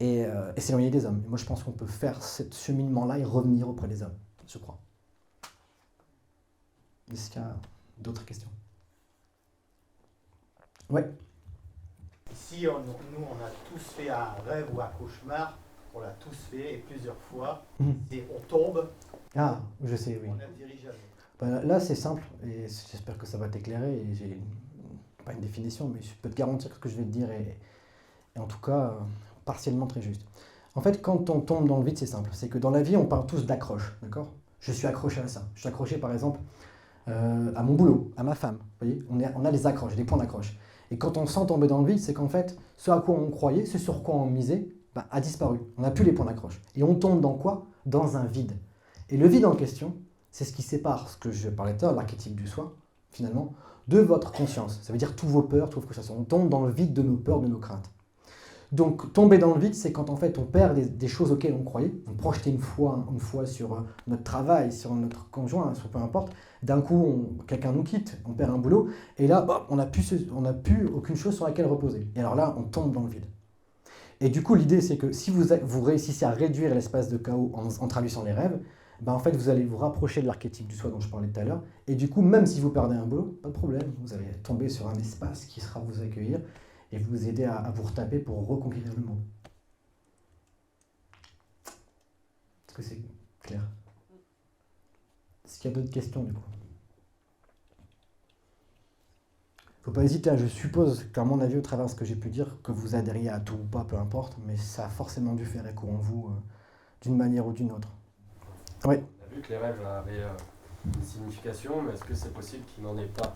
S1: et s'éloigner des hommes. Et moi je pense qu'on peut faire ce cheminement-là et revenir auprès des hommes, je crois. Est-ce qu'il y a d'autres questions? Ouais.
S4: Ici, nous, on a tous fait un rêve ou un cauchemar, on l'a tous fait et plusieurs fois. Et on tombe.
S1: Ah, je sais, oui.
S4: On n'atterrit jamais.
S1: Ben, là, c'est simple, et j'espère que ça va t'éclairer. Et j'ai pas une définition, mais je peux te garantir que ce que je vais te dire est en tout cas partiellement très juste. En fait, quand on tombe dans le vide, c'est simple. C'est que dans la vie, on parle tous d'accroche, d'accord? Je suis accroché à ça. Je suis accroché, par exemple, à mon boulot, à ma femme. Vous voyez, on a des accroches, des points d'accroche. Et quand on sent tomber dans le vide, c'est qu'en fait, ce à quoi on croyait, ce sur quoi on misait, a disparu. On n'a plus les points d'accroche. Et on tombe dans quoi? Dans un vide. Et le vide en question, c'est ce qui sépare ce que je parlais tout à l'heure, l'archétype du soi, finalement, de votre conscience. Ça veut dire tous vos peurs, toutes vos frustrations. On tombe dans le vide de nos peurs, de nos craintes. Donc, tomber dans le vide, c'est quand en fait on perd des choses auxquelles on croyait. On projetait une fois sur notre travail, sur notre conjoint, sur peu importe. D'un coup, quelqu'un nous quitte, on perd un boulot, et là, on n'a plus aucune chose sur laquelle reposer. Et alors là, on tombe dans le vide. Et du coup, l'idée, c'est que si vous réussissez à réduire l'espace de chaos en traduisant les rêves, en fait, vous allez vous rapprocher de l'archétype du soi dont je parlais tout à l'heure. Et du coup, même si vous perdez un boulot, pas de problème, vous allez tomber sur un espace qui sera vous accueillir et vous aider à vous retaper pour reconquérir le monde. Est-ce que c'est clair? Est-ce qu'il y a d'autres questions du coup? Faut pas hésiter, je suppose qu'à mon avis, au travers de ce que j'ai pu dire, que vous adhériez à tout ou pas, peu importe, mais ça a forcément dû faire écho en vous d'une manière ou d'une autre. Oui.
S6: On a vu que les rêves avaient une signification, mais est-ce que c'est possible qu'il n'en ait pas?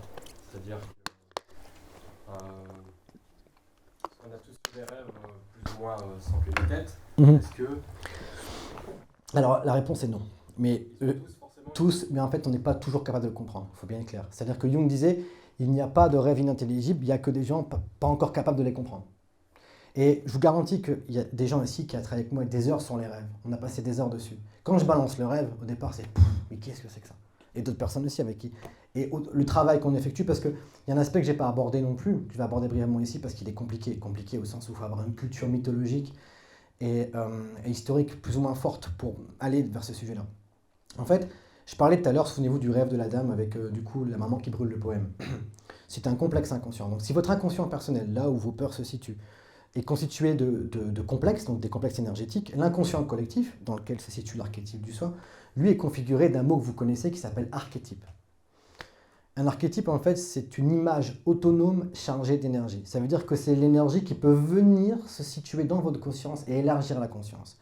S6: C'est-à-dire que on a tous fait des rêves plus ou moins sans queue de tête. Est-ce que...
S1: Alors la réponse est non. Mais
S6: tous,
S1: mais en fait on n'est pas toujours capable de le comprendre, il faut bien être clair. C'est-à-dire que Jung disait, il n'y a pas de rêve inintelligible, il n'y a que des gens pas encore capables de les comprendre. Et je vous garantis qu'il y a des gens ici qui ont travaillé avec moi des heures sur les rêves. On a passé des heures dessus. Quand je balance le rêve, au départ c'est « mais qu'est-ce que c'est que ça ?» Et d'autres personnes aussi avec qui. Et le travail qu'on effectue, parce qu'il y a un aspect que je n'ai pas abordé non plus, que je vais aborder brièvement ici parce qu'il est compliqué. Compliqué au sens où il faut avoir une culture mythologique et historique plus ou moins forte pour aller vers ce sujet-là. En fait, je parlais tout à l'heure, souvenez-vous du rêve de la dame avec du coup la maman qui brûle le poème. C'est un complexe inconscient. Donc si votre inconscient personnel, là où vos peurs se situent, est constitué de complexes, donc des complexes énergétiques, l'inconscient collectif, dans lequel se situe l'archétype du soi, lui est configuré d'un mot que vous connaissez qui s'appelle archétype. Un archétype, en fait, c'est une image autonome chargée d'énergie. Ça veut dire que c'est l'énergie qui peut venir se situer dans votre conscience et élargir la conscience.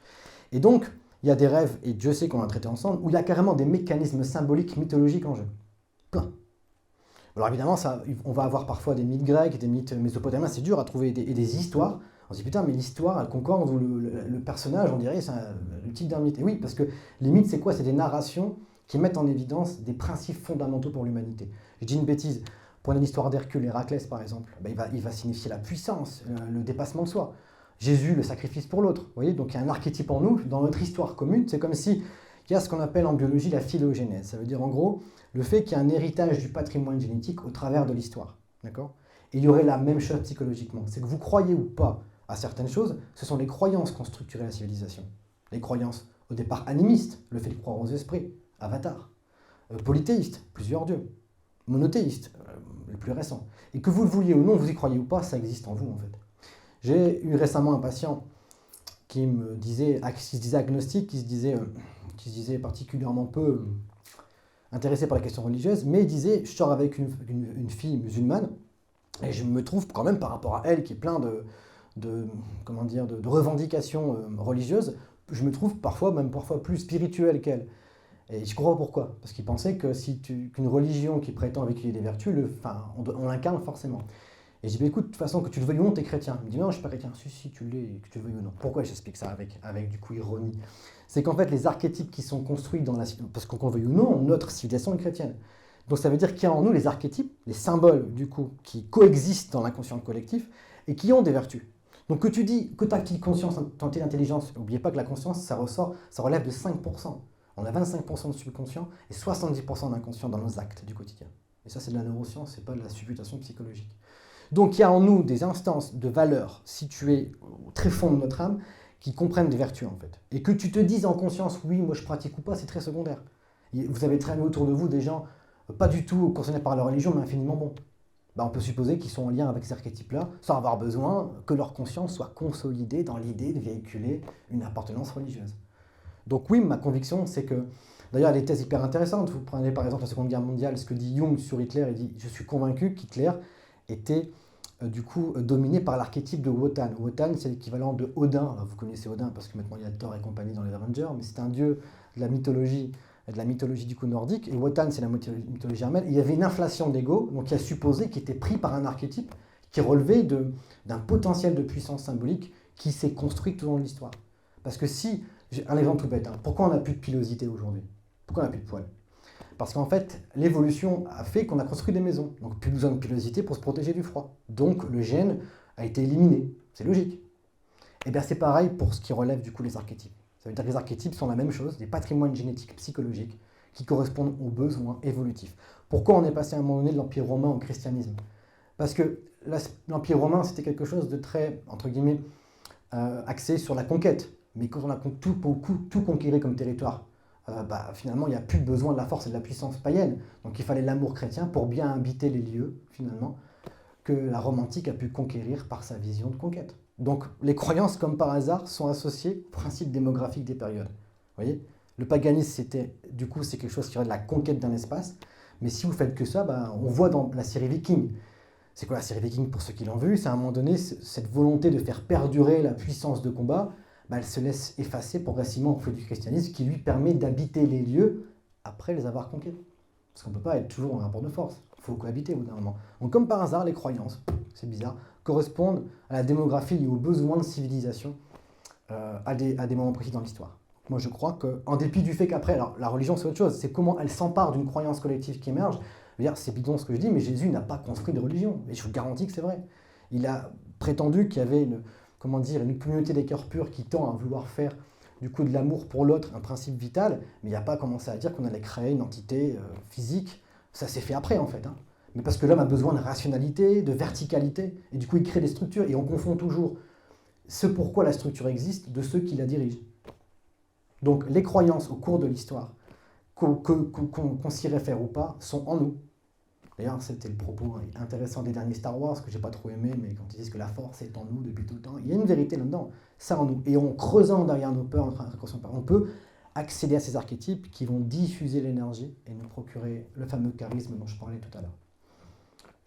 S1: Et donc, il y a des rêves, et Dieu sait qu'on a traité ensemble, où il y a carrément des mécanismes symboliques, mythologiques en jeu. Plein. Alors évidemment, on va avoir parfois des mythes grecs, des mythes mésopotamiens, c'est dur à trouver, et des histoires On se dit putain, mais l'histoire, elle concorde, ou le personnage, on dirait, c'est le type d'un mythe. Et oui, parce que les mythes, c'est quoi? C'est des narrations qui mettent en évidence des principes fondamentaux pour l'humanité. Je dis une bêtise. Prenez l'histoire d'Hercule, Héraclès par exemple. Ben, il va signifier la puissance, le dépassement de soi. Jésus, le sacrifice pour l'autre. Vous voyez, donc il y a un archétype en nous, dans notre histoire commune. C'est comme si il y a ce qu'on appelle en biologie la phylogénèse. Ça veut dire en gros le fait qu'il y a un héritage du patrimoine génétique au travers de l'histoire. D'accord? Et il y aurait la même chose psychologiquement. C'est que vous croyez ou pas à certaines choses, ce sont les croyances qui ont structuré la civilisation. Les croyances au départ animistes, le fait de croire aux esprits, Avatar. Polythéistes, plusieurs dieux. Monothéistes, les plus récents. Et que vous le vouliez ou non, vous y croyez ou pas, ça existe en vous en fait. J'ai eu récemment un patient qui se disait agnostique, qui se disait particulièrement peu intéressé par la question religieuse, mais il disait, je sors avec une fille musulmane, et je me trouve quand même par rapport à elle, qui est plein de revendications religieuses, je me trouve parfois plus spirituel qu'elle. Et je crois pourquoi. Parce qu'il pensait que qu'une religion qui prétend véhiculer des vertus, on l'incarne forcément. Et je dis, écoute, de toute façon, que tu le veuilles ou non, t'es chrétien. Il me dit, non, je suis pas chrétien. Si, tu l'es, que tu le veuilles ou non. Pourquoi j'explique ça avec du coup ironie? C'est qu'en fait, les archétypes qui sont construits parce qu'on le veuille ou non, notre civilisation est chrétienne. Donc ça veut dire qu'il y a en nous les archétypes, les symboles du coup, qui coexistent dans l'inconscient collectif et qui ont des vertus. Donc que tu dis que tu as petite conscience, tentée d'intelligence, n'oubliez pas que la conscience, ça relève de 5%. On a 25% de subconscient et 70% d'inconscient dans nos actes du quotidien. Et ça, c'est de la neuroscience, c'est pas de la supputation psychologique. Donc il y a en nous des instances de valeurs situées au très fond de notre âme qui comprennent des vertus en fait. Et que tu te dises en conscience, oui, moi je pratique ou pas, c'est très secondaire. Vous avez traîné autour de vous des gens pas du tout concernés par leur religion, mais infiniment bons. On peut supposer qu'ils sont en lien avec ces archétypes-là, sans avoir besoin que leur conscience soit consolidée dans l'idée de véhiculer une appartenance religieuse. Donc oui, ma conviction, c'est que... D'ailleurs, il y a des thèses hyper intéressantes. Vous prenez par exemple la Seconde Guerre mondiale, ce que dit Jung sur Hitler, il dit « Je suis convaincu qu'Hitler était dominé par l'archétype de Wotan ». Wotan, c'est l'équivalent de Odin. Alors, vous connaissez Odin parce que maintenant il y a Thor et compagnie dans les Avengers, mais c'est un dieu de la mythologie du coup nordique, et Wotan c'est la mythologie germaine. Il y avait une inflation d'ego, donc il a supposé qu'il était pris par un archétype qui relevait d'un potentiel de puissance symbolique qui s'est construit tout au long de l'histoire. Parce que si, un exemple tout bête, pourquoi on n'a plus de pilosité aujourd'hui? Pourquoi on n'a plus de poils? Parce qu'en fait, l'évolution a fait qu'on a construit des maisons, donc plus besoin de pilosité pour se protéger du froid. Donc le gène a été éliminé, c'est logique. Et bien c'est pareil pour ce qui relève du coup les archétypes. Ça veut dire que les archétypes sont la même chose, des patrimoines génétiques psychologiques qui correspondent aux besoins évolutifs. Pourquoi on est passé à un moment donné de l'Empire romain au christianisme? Parce que l'Empire romain, c'était quelque chose de très, entre guillemets, axé sur la conquête. Mais quand on a tout conquéré comme territoire, finalement, il n'y a plus besoin de la force et de la puissance païenne. Donc il fallait l'amour chrétien pour bien habiter les lieux, finalement, que la Rome antique a pu conquérir par sa vision de conquête. Donc les croyances, comme par hasard, sont associées au principe démographique des périodes. Vous voyez, le paganisme, c'est quelque chose qui aurait de la conquête d'un espace. Mais si vous faites que ça, on voit dans la série Viking. C'est quoi la série Viking pour ceux qui l'ont vu? C'est à un moment donné, cette volonté de faire perdurer la puissance de combat, elle se laisse effacer progressivement au feu du christianisme qui lui permet d'habiter les lieux après les avoir conquis. Parce qu'on ne peut pas être toujours en rapport de force. Il faut cohabiter au bout d'un moment. Donc comme par hasard, les croyances, c'est bizarre, correspondent à la démographie et aux besoins de civilisation à des moments précis dans l'histoire. Moi je crois qu'en dépit du fait qu'après, alors la religion c'est autre chose, c'est comment elle s'empare d'une croyance collective qui émerge. Je veux dire, c'est bidon ce que je dis, mais Jésus n'a pas construit de religion. Et je vous garantis que c'est vrai. Il a prétendu qu'il y avait une communauté des cœurs purs qui tend à vouloir faire du coup de l'amour pour l'autre un principe vital, mais il n'a pas commencé à dire qu'on allait créer une entité physique. Ça s'est fait après en fait. Mais parce que l'homme a besoin de rationalité, de verticalité, et du coup il crée des structures, et on confond toujours ce pourquoi la structure existe de ceux qui la dirigent. Donc les croyances au cours de l'histoire, qu'on s'y réfère ou pas, sont en nous. D'ailleurs, c'était le propos intéressant des derniers Star Wars, que j'ai pas trop aimé, mais quand ils disent que la force est en nous depuis tout le temps, il y a une vérité là-dedans, ça en nous. Et en creusant derrière nos peurs, notre inconscient, on peut accéder à ces archétypes qui vont diffuser l'énergie et nous procurer le fameux charisme dont je parlais tout à l'heure.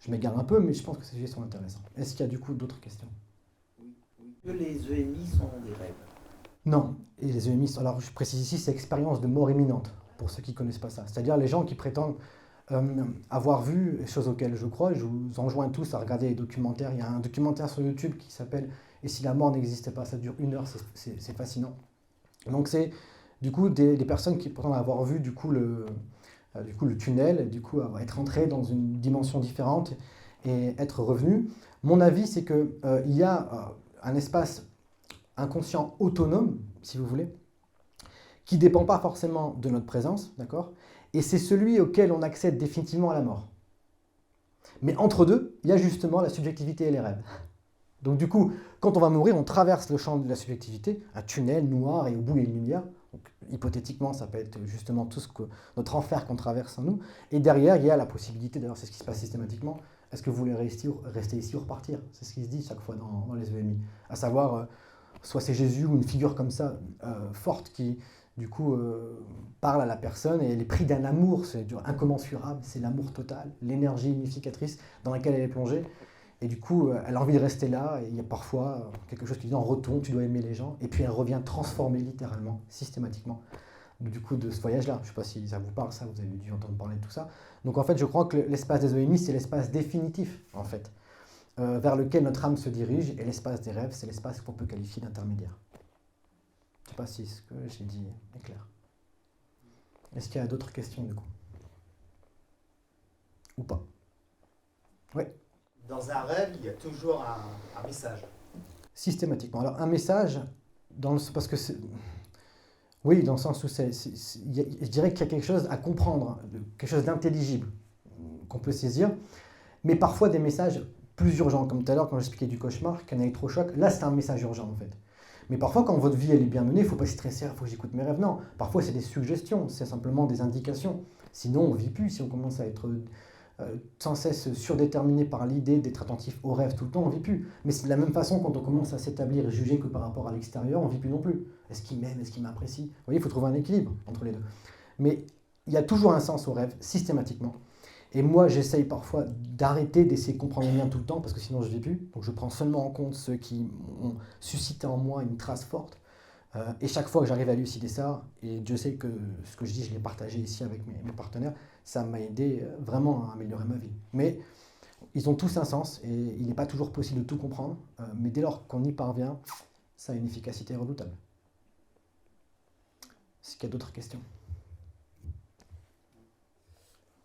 S1: Je m'égare un peu, mais je pense que ces sujets sont intéressants. Est-ce qu'il y a du coup d'autres questions?
S7: Oui. Que les EMI sont des rêves?
S1: Non. Et les EMI, alors je précise ici, c'est expérience de mort imminente, pour ceux qui ne connaissent pas ça. C'est-à-dire les gens qui prétendent avoir vu, choses auxquelles je crois, je vous enjoins tous à regarder les documentaires. Il y a un documentaire sur YouTube qui s'appelle « Et si la mort n'existait pas ?» Ça dure 1 heure, c'est fascinant. Donc c'est du coup des personnes qui prétendent avoir vu du coup le tunnel, du coup être entrées dans une dimension différente et être revenus. Mon avis, c'est qu'il y a un espace inconscient autonome, si vous voulez, qui ne dépend pas forcément de notre présence, d'accord ? Et c'est celui auquel on accède définitivement à la mort. Mais entre deux, il y a justement la subjectivité et les rêves. Donc du coup, quand on va mourir, on traverse le champ de la subjectivité, un tunnel noir et au bout il y a une lumière. Donc, hypothétiquement, ça peut être justement tout notre enfer qu'on traverse en nous. Et derrière, il y a la possibilité, d'ailleurs c'est ce qui se passe systématiquement, est-ce que vous voulez rester ici ou repartir? C'est ce qui se dit chaque fois dans les EMI. À savoir, soit c'est Jésus ou une figure comme ça, forte, qui du coup parle à la personne et elle est prise d'un amour, c'est incommensurable, c'est l'amour total, l'énergie unificatrice dans laquelle elle est plongée. Et du coup, elle a envie de rester là, et il y a parfois quelque chose qui dit « retourne, tu dois aimer les gens », et puis elle revient transformée littéralement, systématiquement, du coup, de ce voyage-là. Je ne sais pas si ça vous parle, ça, vous avez dû entendre parler de tout ça. Donc en fait, je crois que l'espace des EMI, c'est l'espace définitif, en fait, vers lequel notre âme se dirige, et l'espace des rêves, c'est l'espace qu'on peut qualifier d'intermédiaire. Je ne sais pas si ce que j'ai dit est clair. Est-ce qu'il y a d'autres questions, du coup? Ou pas? Oui.
S4: Dans un rêve, il y a toujours un message.
S1: Systématiquement. Alors, un message, parce que c'est... Oui, dans le sens où je dirais qu'il y a quelque chose à comprendre, quelque chose d'intelligible qu'on peut saisir, mais parfois des messages plus urgents, comme tout à l'heure quand j'expliquais du cauchemar, qu'un électrochoc, là c'est un message urgent en fait. Mais parfois quand votre vie elle est bien menée, il ne faut pas s'y stresser, il faut que j'écoute mes rêves. Non, parfois c'est des suggestions, c'est simplement des indications. Sinon on ne vit plus, si on commence à être sans cesse surdéterminé par l'idée d'être attentif aux rêves tout le temps, on ne vit plus. Mais c'est de la même façon quand on commence à s'établir et juger que par rapport à l'extérieur, on ne vit plus non plus. Est-ce qu'il m'aime, est-ce qu'il m'apprécie? Vous voyez, il faut trouver un équilibre entre les deux. Mais il y a toujours un sens aux rêves, systématiquement. Et moi, j'essaye parfois d'arrêter d'essayer de comprendre les miens tout le temps, parce que sinon je ne vis plus. Donc je prends seulement en compte ceux qui ont suscité en moi une trace forte. Et chaque fois que j'arrive à élucider ça, et Dieu sait que ce que je dis, je l'ai partagé ici avec mes partenaires, ça m'a aidé vraiment à améliorer ma vie. Mais ils ont tous un sens, et il n'est pas toujours possible de tout comprendre, mais dès lors qu'on y parvient, ça a une efficacité redoutable. Est-ce qu'il y a d'autres questions?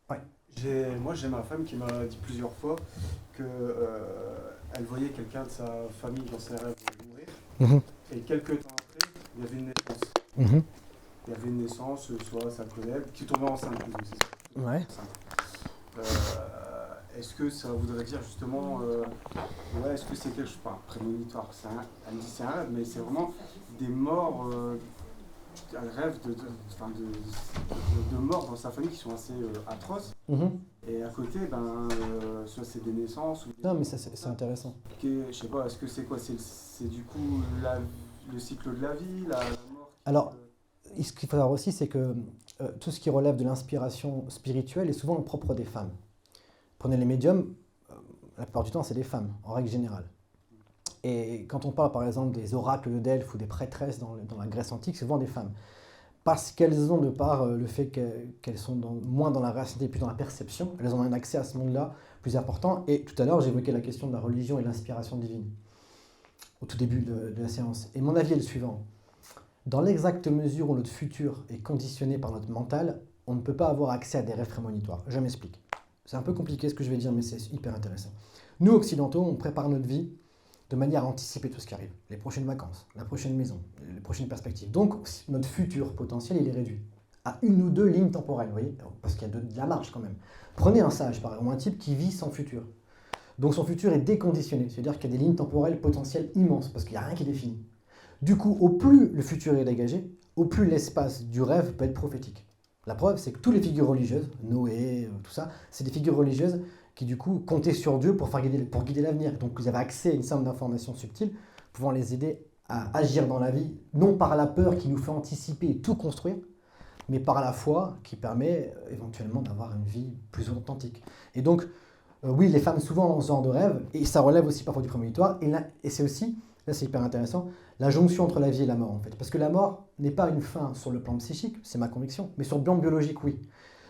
S1: Ouais.
S8: Moi, j'ai ma femme qui m'a dit plusieurs fois qu'elle voyait quelqu'un de sa famille dans ses rêves mourir, et quelques temps après, il y avait une naissance. Il y avait une naissance, soit sa collègue, qui tombait enceinte.
S1: Ouais.
S8: Est-ce que ça voudrait dire justement, est-ce que c'est quelque chose, pas prémonitoire, elle me dit c'est un rêve, mais c'est vraiment des morts, un rêve de morts dans sa famille qui sont assez atroces. Et à côté, soit c'est des naissances ou
S1: non, mais ça c'est intéressant.
S8: Je sais pas, est-ce que c'est quoi? C'est du coup le cycle de la vie, la mort?
S1: Alors, ce qu'il faut savoir aussi, c'est que tout ce qui relève de l'inspiration spirituelle est souvent le propre des femmes. Prenez les médiums, la plupart du temps, c'est des femmes, en règle générale. Et quand on parle, par exemple, des oracles de Delphes ou des prêtresses dans la Grèce antique, c'est souvent des femmes. Parce qu'elles ont, de par le fait qu'elles sont moins dans la rationalité, plus dans la perception, elles ont un accès à ce monde-là plus important. Et tout à l'heure, j'évoquais la question de la religion et de l'inspiration divine, au tout début de la séance. Et mon avis est le suivant. Dans l'exacte mesure où notre futur est conditionné par notre mental, on ne peut pas avoir accès à des rêves prémonitoires. Je m'explique. C'est un peu compliqué ce que je vais dire, mais c'est hyper intéressant. Nous, occidentaux, on prépare notre vie de manière à anticiper tout ce qui arrive. Les prochaines vacances, la prochaine maison, les prochaines perspectives. Donc, notre futur potentiel, il est réduit à 1 ou 2 lignes temporelles, vous voyez, parce qu'il y a de la marge quand même. Prenez un sage, par exemple, un type qui vit sans futur. Donc, son futur est déconditionné, c'est-à-dire qu'il y a des lignes temporelles potentielles immenses, parce qu'il n'y a rien qui est défini. Du coup, au plus le futur est dégagé, au plus l'espace du rêve peut être prophétique. La preuve, c'est que toutes les figures religieuses, Noé, tout ça, c'est des figures religieuses qui du coup comptaient sur Dieu pour guider l'avenir. Donc ils avaient accès à une somme d'informations subtiles pouvant les aider à agir dans la vie, non par la peur qui nous fait anticiper et tout construire, mais par la foi qui permet éventuellement d'avoir une vie plus authentique. Et donc, oui, les femmes souvent ont ce genre de rêve, et ça relève aussi parfois du prémonitoire, et c'est aussi, là c'est hyper intéressant, la jonction entre la vie et la mort en fait. Parce que la mort n'est pas une fin sur le plan psychique, c'est ma conviction, mais sur le plan biologique, oui.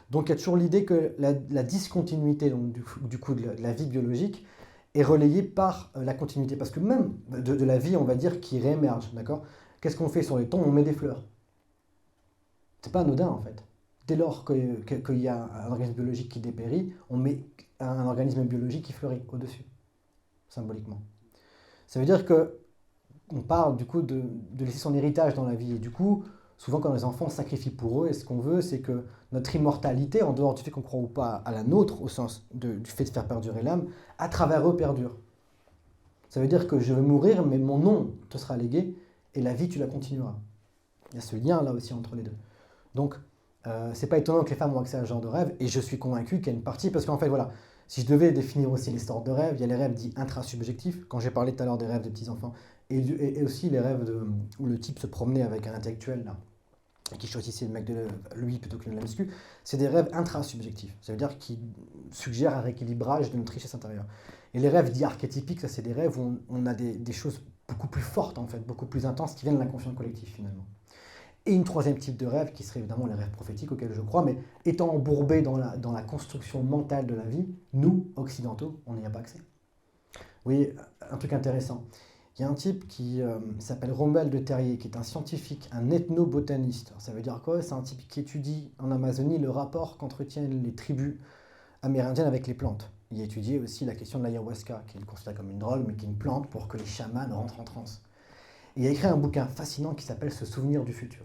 S1: Donc il y a toujours l'idée que la discontinuité donc, du coup de la vie biologique est relayée par la continuité. Parce que même de la vie, on va dire, qui réémerge, d'accord? Qu'est-ce qu'on fait sur les tombes? On met des fleurs. C'est pas anodin en fait. Dès lors qu'il y a un organisme biologique qui dépérit, on met un organisme biologique qui fleurit au-dessus, symboliquement. Ça veut dire que on parle du coup de laisser son héritage dans la vie. Et du coup, souvent quand les enfants sacrifient pour eux, et ce qu'on veut, c'est que notre immortalité, en dehors du fait qu'on croit ou pas à la nôtre, au sens du fait de faire perdurer l'âme, à travers eux perdure. Ça veut dire que je vais mourir, mais mon nom te sera légué, et la vie, tu la continueras. Il y a ce lien là aussi entre les deux. Donc, c'est pas étonnant que les femmes ont accès à ce genre de rêve, et je suis convaincu qu'il y a une partie, parce qu'en fait, voilà, si je devais définir aussi les sortes de rêves, il y a les rêves dits intrasubjectifs, quand j'ai parlé tout à l'heure des rêves des petits-enfants, et aussi les rêves où le type se promenait avec un intellectuel, là, et qui choisissait le mec de lui plutôt que de la muscu, c'est des rêves intrasubjectifs. Ça veut dire qu'ils suggèrent un rééquilibrage de notre richesse intérieure. Et les rêves dits archétypiques, ça c'est des rêves où on a des choses beaucoup plus fortes, en fait, beaucoup plus intenses, qui viennent de l'inconscient collectif, finalement. Et une troisième type de rêve, qui serait évidemment les rêves prophétiques auxquels je crois, mais étant embourbés dans la construction mentale de la vie, nous, occidentaux, on n'y a pas accès. Oui, un truc intéressant. Il y a un type qui s'appelle Romuald de Terrier, qui est un scientifique, un ethnobotaniste. Alors, ça veut dire quoi? C'est un type qui étudie en Amazonie le rapport qu'entretiennent les tribus amérindiennes avec les plantes. Il a étudié aussi la question de l'ayahuasca, qui est considérée comme une drogue, mais qui est une plante pour que les chamans rentrent en transe. Et il a écrit un bouquin fascinant qui s'appelle « Se souvenir du futur ».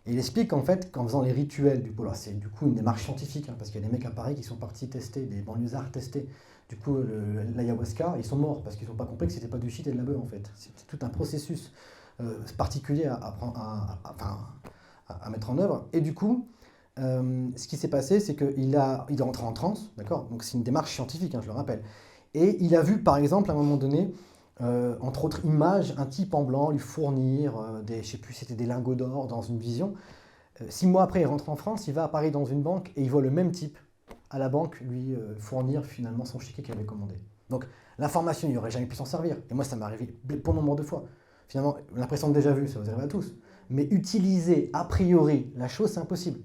S1: Et il explique qu'en fait, qu'en faisant les rituels du pôle, c'est du coup une démarche scientifique, hein, parce qu'il y a des mecs à Paris qui sont partis tester, des banlieusards tester du coup l'ayahuasca, ils sont morts parce qu'ils n'ont pas compris que c'était pas du shit et de la bœuf en fait. C'est tout un processus particulier à mettre en œuvre. Et du coup, ce qui s'est passé, c'est qu'il est rentré en transe, d'accord? Donc c'est une démarche scientifique, hein, je le rappelle. Et il a vu par exemple à un moment donné, entre autres images, un type en blanc lui fournir je sais plus, c'était des lingots d'or dans une vision. 6 mois après, il rentre en France, il va à Paris dans une banque et il voit le même type à la banque lui fournir finalement son chéquier qu'il avait commandé. Donc l'information, il n'aurait jamais pu s'en servir. Et moi, ça m'est arrivé pour nombre de fois. Finalement, l'impression de déjà vu, ça vous arrive à tous. Mais utiliser a priori la chose, c'est impossible.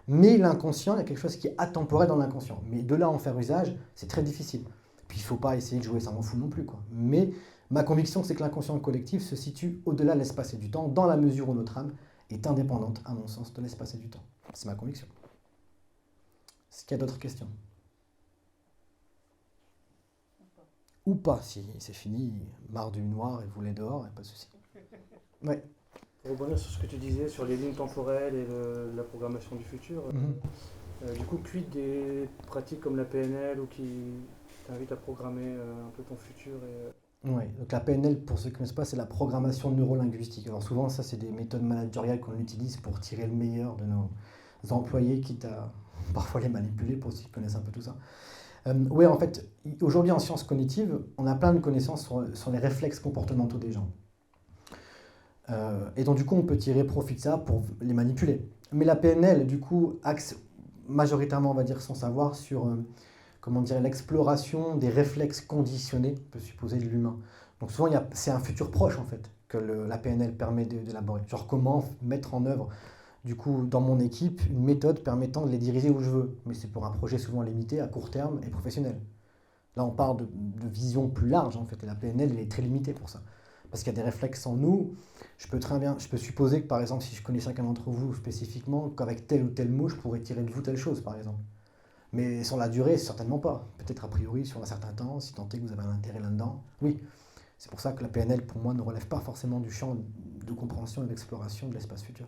S1: Mais l'inconscient, il y a quelque chose qui est atemporel dans l'inconscient. Mais de là à en faire usage, c'est très difficile. Puis il ne faut pas essayer de jouer ça m'en fout non plus, quoi. Mais ma conviction, c'est que l'inconscient collectif se situe au-delà de l'espace et du temps, dans la mesure où notre âme est indépendante, à mon sens, de l'espace et du temps. C'est ma conviction. Est-ce qu'il y a d'autres questions? Ou pas, si c'est fini, marre du noir et vous voulez dehors, il n'y a pas de souci. Ouais.
S9: Pour rebondir sur ce que tu disais sur les lignes temporelles et la programmation du futur, du coup, quid des pratiques comme la PNL ou qui t'invitent à programmer un peu ton futur
S1: Oui, donc la PNL, pour ceux qui ne connaissent pas, c'est la programmation neurolinguistique. Alors souvent, ça, c'est des méthodes managériales qu'on utilise pour tirer le meilleur de nos employés, quitte à parfois les manipuler pour ceux qui connaissent un peu tout ça. Oui, en fait, aujourd'hui en sciences cognitives, on a plein de connaissances sur les réflexes comportementaux des gens. Et donc du coup, on peut tirer profit de ça pour les manipuler. Mais la PNL, du coup, axe majoritairement, on va dire, son savoir sur l'exploration des réflexes conditionnés, on peut supposer, de l'humain. Donc souvent, c'est un futur proche, en fait, que la PNL permet d'élaborer. Genre comment mettre en œuvre, du coup, dans mon équipe, une méthode permettant de les diriger où je veux. Mais c'est pour un projet souvent limité, à court terme et professionnel. Là, on parle de vision plus large, en fait, et la PNL, elle est très limitée pour ça. Parce qu'il y a des réflexes en nous. Je peux supposer que, par exemple, si je connais chacun d'entre vous spécifiquement, qu'avec tel ou tel mot, je pourrais tirer de vous telle chose, par exemple. Mais sur la durée, certainement pas. Peut-être a priori sur un certain temps, si tant est que vous avez un intérêt là-dedans. Oui, c'est pour ça que la PNL, pour moi, ne relève pas forcément du champ de compréhension et d'exploration de l'espace futur.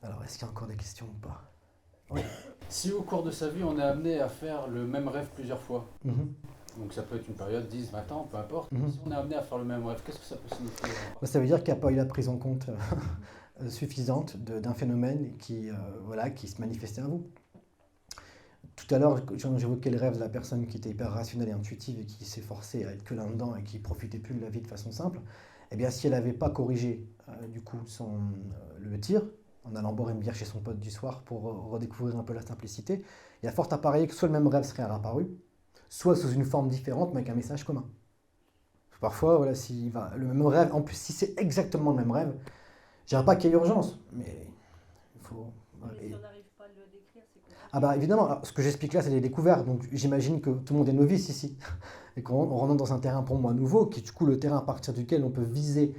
S1: Alors, est-ce qu'il y a encore des questions ou pas? Oui.
S10: Si au cours de sa vie, on est amené à faire le même rêve plusieurs fois, donc ça peut être une période, 10, 20 ans, peu importe, si on est amené à faire le même rêve, qu'est-ce que ça peut signifier?
S1: Ça veut dire qu'il n'y a pas eu la prise en compte suffisante d'un phénomène qui se manifestait à vous. Tout à l'heure, quand j'évoquais le rêve de la personne qui était hyper rationnelle et intuitive et qui s'est forcée à être que là-dedans et qui ne profitait plus de la vie de façon simple, eh bien, si elle n'avait pas corrigé du coup le tir, en allant boire une bière chez son pote du soir pour redécouvrir un peu la simplicité, il y a fort à parier que soit le même rêve serait réapparu, soit sous une forme différente mais avec un message commun. Parfois, voilà, le même rêve, en plus si c'est exactement le même rêve, je dirais pas qu'il y a urgence, mais il faut
S2: Mais si on n'arrive pas à le décrire, c'est quoi?
S1: Ah bah évidemment, alors, ce que j'explique là, c'est des découvertes, donc j'imagine que tout le monde est novice ici, et qu'on rentre dans un terrain pour moi nouveau, qui est du coup le terrain à partir duquel on peut viser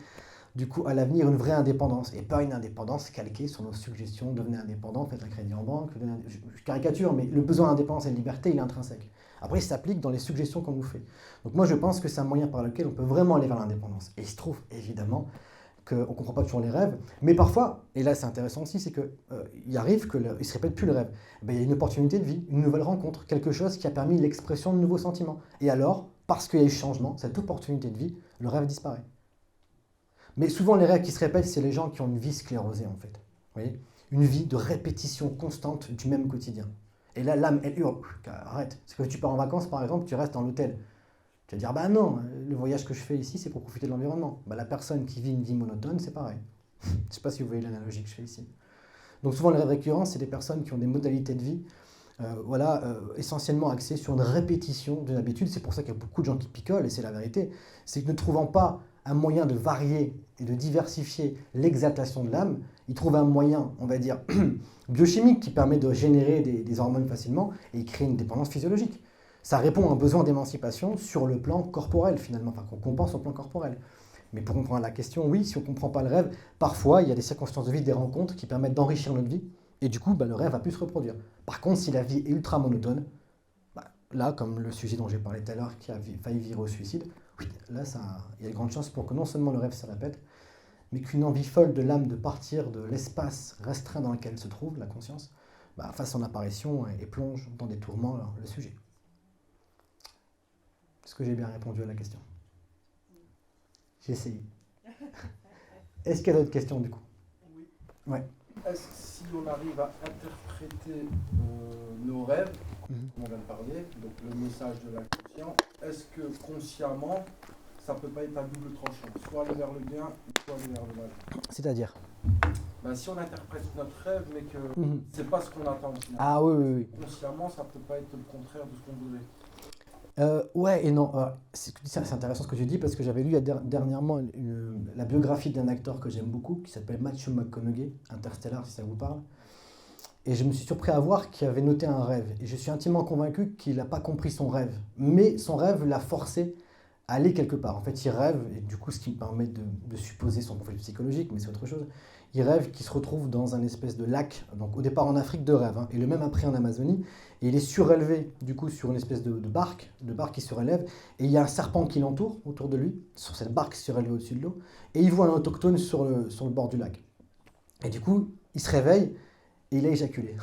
S1: du coup à l'avenir une vraie indépendance, et pas une indépendance calquée sur nos suggestions, devenez indépendant, faites un crédit en banque, je caricature, mais le besoin d'indépendance et de liberté, il est intrinsèque. Après, il s'applique dans les suggestions qu'on vous fait. Donc moi, je pense que c'est un moyen par lequel on peut vraiment aller vers l'indépendance. Et il se trouve, évidemment, qu'on ne comprend pas toujours les rêves, mais parfois, et là c'est intéressant aussi, c'est qu'il arrive qu'il ne se répète plus le rêve. Ben, il y a une opportunité de vie, une nouvelle rencontre, quelque chose qui a permis l'expression de nouveaux sentiments. Et alors, parce qu'il y a eu changement, cette opportunité de vie, le rêve disparaît. Mais souvent, les rêves qui se répètent, c'est les gens qui ont une vie sclérosée, en fait. Vous voyez, une vie de répétition constante du même quotidien. Et là, l'âme, elle hurle, arrête. C'est que tu pars en vacances, par exemple, tu restes dans l'hôtel. Tu vas dire, bah non, le voyage que je fais ici, c'est pour profiter de l'environnement. Bah, la personne qui vit une vie monotone, c'est pareil. Je ne sais pas si vous voyez l'analogie que je fais ici. Donc souvent, les rêves récurrents, c'est des personnes qui ont des modalités de vie essentiellement axées sur une répétition d'une habitude. C'est pour ça qu'il y a beaucoup de gens qui picolent, et c'est la vérité. C'est que ne trouvant pas un moyen de varier et de diversifier l'exaltation de l'âme, ils trouvent un moyen, on va dire, biochimique qui permet de générer des hormones facilement, et ils créent une dépendance physiologique. Ça répond à un besoin d'émancipation sur le plan corporel, finalement, enfin qu'on compense au plan corporel. Mais pour comprendre la question, oui, si on ne comprend pas le rêve, parfois, il y a des circonstances de vie, des rencontres qui permettent d'enrichir notre vie, et du coup, le rêve a pu se reproduire. Par contre, si la vie est ultra monotone, là, comme le sujet dont j'ai parlé tout à l'heure, qui a failli virer au suicide, oui, là, il y a de grandes chances pour que non seulement le rêve se répète, mais qu'une envie folle de l'âme de partir de l'espace restreint dans lequel elle se trouve, la conscience, fasse son apparition et plonge dans des tourments le sujet. Est-ce que j'ai bien répondu à la question? J'ai essayé. Est-ce qu'il y a d'autres questions du coup?
S11: Oui.
S1: Ouais.
S11: Est-ce que si on arrive à interpréter nos rêves, comme on vient de parler, donc le message de l'inconscient, est-ce que consciemment, ça ne peut pas être à double tranchant, soit aller vers le bien, soit aller vers le mal?
S1: C'est-à-dire?
S11: Si on interprète notre rêve, mais que c'est pas ce qu'on attend au final.
S1: Ah oui.
S11: Consciemment, ça ne peut pas être le contraire de ce qu'on voulait.
S1: Ouais et non. C'est intéressant ce que tu dis parce que j'avais lu dernièrement la biographie d'un acteur que j'aime beaucoup qui s'appelle Matthew McConaughey, Interstellar si ça vous parle. Et je me suis surpris à voir qu'il avait noté un rêve. Et je suis intimement convaincu qu'il n'a pas compris son rêve. Mais son rêve l'a forcé à aller quelque part. En fait, il rêve, et du coup ce qui me permet de supposer son profil psychologique, mais c'est autre chose. Il rêve qu'il se retrouve dans un espèce de lac, donc au départ en Afrique de rêve, et le même après en Amazonie, et il est surélevé du coup sur une espèce de barque qui surélève, et il y a un serpent qui l'entoure autour de lui, sur cette barque surélevée au-dessus de l'eau, et il voit un autochtone sur le bord du lac. Et du coup, il se réveille, et il a éjaculé,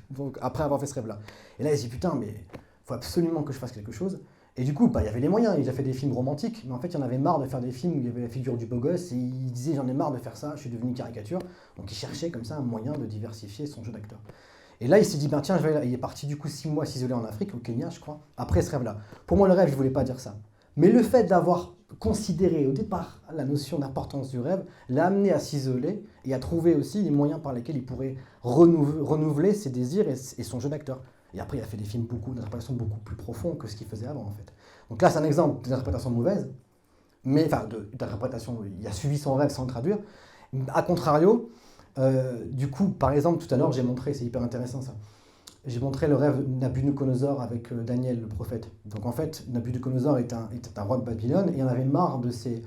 S1: donc après avoir fait ce rêve-là. Et là il se dit putain, mais il faut absolument que je fasse quelque chose. Et du coup, il y avait les moyens, il a fait des films romantiques, mais en fait, il en avait marre de faire des films où il y avait la figure du beau gosse, et il disait j'en ai marre de faire ça, je suis devenu une caricature. Donc il cherchait comme ça un moyen de diversifier son jeu d'acteur. Et là, il s'est dit, tiens, il est parti du coup 6 mois s'isoler en Afrique, au Kenya, je crois, après ce rêve-là. Pour moi, le rêve, je ne voulais pas dire ça. Mais le fait d'avoir considéré au départ la notion d'importance du rêve l'a amené à s'isoler et à trouver aussi les moyens par lesquels il pourrait renouveler ses désirs et son jeu d'acteur. Et après, il a fait des films d'interprétation beaucoup plus profonds que ce qu'il faisait avant, en fait. Donc là, c'est un exemple d'interprétation mauvaise, mais d'interprétation, il a suivi son rêve sans le traduire. A contrario, du coup, par exemple, tout à l'heure, j'ai montré, c'est hyper intéressant ça, j'ai montré le rêve de Nabuchodonosor avec Daniel, le prophète. Donc en fait, Nabuchodonosor est un roi de Babylone, et il en avait marre de ces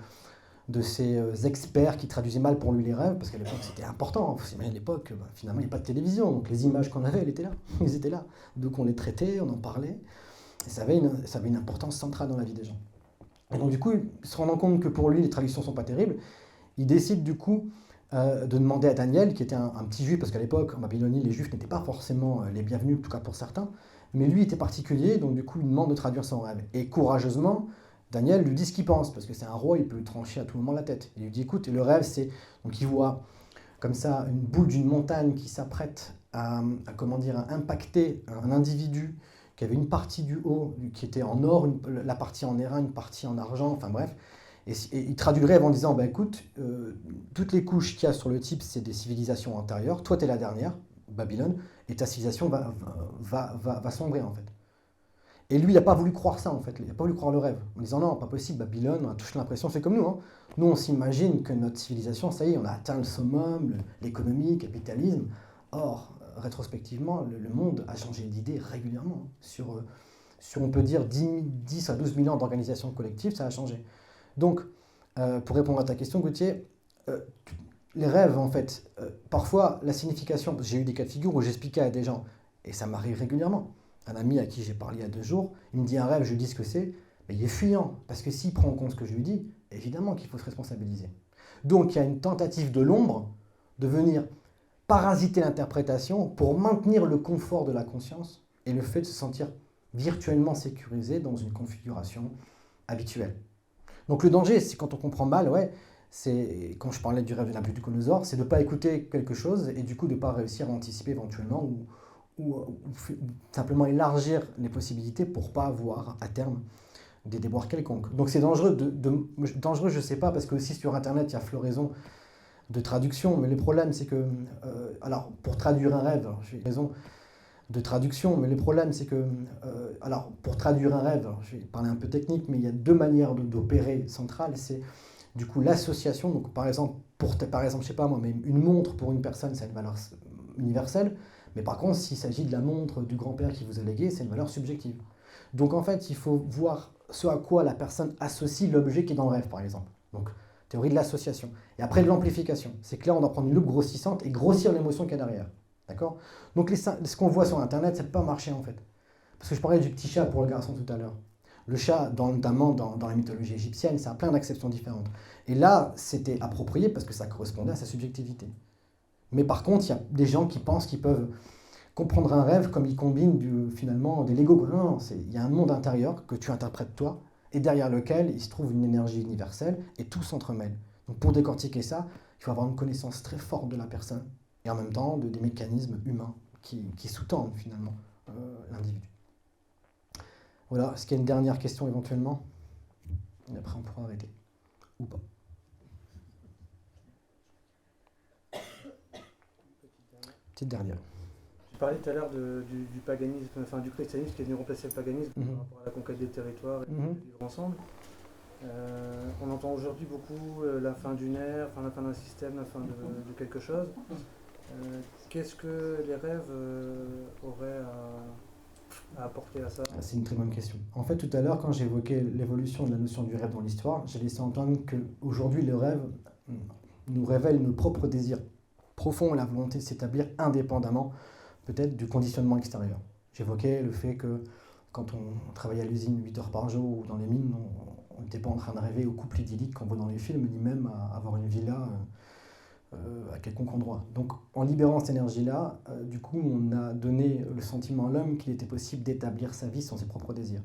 S1: experts qui traduisaient mal pour lui les rêves, parce qu'à l'époque c'était important, à l'époque finalement il n'y a pas de télévision, donc les images qu'on avait, ils étaient là, donc on les traitait, on en parlait, et ça avait une importance centrale dans la vie des gens. Et donc du coup, se rendant compte que pour lui les traductions ne sont pas terribles, il décide du coup de demander à Daniel, qui était un petit juif, parce qu'à l'époque en Babylonie les juifs n'étaient pas forcément les bienvenus, en tout cas pour certains, mais lui était particulier, donc du coup il demande de traduire son rêve, et courageusement, Daniel lui dit ce qu'il pense, parce que c'est un roi, il peut trancher à tout moment la tête. Il lui dit, écoute, le rêve, c'est... Donc il voit comme ça une boule d'une montagne qui s'apprête à impacter un individu qui avait une partie du haut qui était en or, la partie en airain, une partie en argent, enfin bref. Et il traduit le rêve en disant, écoute, toutes les couches qu'il y a sur le type, c'est des civilisations antérieures. Toi, tu es la dernière, Babylone, et ta civilisation va sombrer, en fait. Et lui, il n'a pas voulu croire ça, en fait. Il n'a pas voulu croire le rêve. En disant, non, pas possible, Babylone, on a toujours l'impression, c'est comme nous. Hein. Nous, on s'imagine que notre civilisation, ça y est, on a atteint le summum, l'économie, le capitalisme. Or, rétrospectivement, le monde a changé d'idée régulièrement. Sur, on peut dire, 10 à 12 000 ans d'organisation collective, ça a changé. Donc, pour répondre à ta question, Gauthier, les rêves, en fait, parfois, la signification, j'ai eu des cas de figure où j'expliquais à des gens, et ça m'arrive régulièrement. Un ami à qui j'ai parlé il y a 2 jours, il me dit un rêve, je lui dis ce que c'est, mais il est fuyant, parce que s'il prend en compte ce que je lui dis, évidemment qu'il faut se responsabiliser. Donc, il y a une tentative de l'ombre de venir parasiter l'interprétation pour maintenir le confort de la conscience et le fait de se sentir virtuellement sécurisé dans une configuration habituelle. Donc le danger, c'est quand on comprend mal, ouais, c'est, quand je parlais du rêve de Nabucodonosor, c'est de ne pas écouter quelque chose et du coup de ne pas réussir à anticiper éventuellement ou simplement élargir les possibilités pour ne pas avoir à terme des déboires quelconques. Donc c'est dangereux, dangereux je ne sais pas, parce que aussi sur Internet, il y a floraison de traduction, mais le problème c'est que, alors pour traduire un rêve, j'ai raison de traduction, mais le problème c'est que, alors pour traduire un rêve, je vais parler un peu technique, mais il y a 2 manières d'opérer centrales, c'est du coup l'association, donc par exemple, je sais pas moi, mais une montre pour une personne, c'est une valeur universelle, mais par contre s'il s'agit de la montre du grand-père qui vous a légué, c'est une valeur subjective. Donc en fait, il faut voir ce à quoi la personne associe l'objet qui est dans le rêve, par exemple. Donc, théorie de l'association. Et après, de l'amplification. C'est que là, on doit prendre une loupe grossissante et grossir l'émotion qu'il y a derrière. D'accord? Donc, ce qu'on voit sur Internet, ça ne peut pas marcher, en fait. Parce que je parlais du petit chat pour le garçon tout à l'heure. Le chat, notamment dans la mythologie égyptienne, ça a plein d'acceptions différentes. Et là, c'était approprié parce que ça correspondait à sa subjectivité. Mais par contre, il y a des gens qui pensent qu'ils peuvent comprendre un rêve comme ils combinent finalement des Lego. Non, il y a un monde intérieur que tu interprètes toi, et derrière lequel il se trouve une énergie universelle, et tout s'entremêle. Donc pour décortiquer ça, il faut avoir une connaissance très forte de la personne, et en même temps des mécanismes humains qui sous-tendent finalement l'individu. Voilà, est-ce qu'il y a une dernière question éventuellement? Et après on pourra arrêter. Ou pas. Petite dernière.
S9: Tu parlais tout à l'heure du paganisme, enfin du christianisme qui est venu remplacer le paganisme par rapport à la conquête des territoires et de vivre ensemble. On entend aujourd'hui beaucoup la fin d'une ère, la fin d'un système, la fin de quelque chose. Qu'est-ce que les rêves auraient à apporter à ça?
S1: C'est une très bonne question. En fait, tout à l'heure, quand j'évoquais l'évolution de la notion du rêve dans l'histoire, j'ai laissé entendre qu'aujourd'hui, le rêve nous révèle nos propres désirs profonds et la volonté de s'établir indépendamment peut-être du conditionnement extérieur. J'évoquais le fait que quand on travaillait à l'usine 8 heures par jour ou dans les mines, on n'était pas en train de rêver au couple idyllique qu'on voit dans les films, ni même à avoir une villa à quelconque endroit. Donc en libérant cette énergie-là, du coup on a donné le sentiment à l'homme qu'il était possible d'établir sa vie sans ses propres désirs.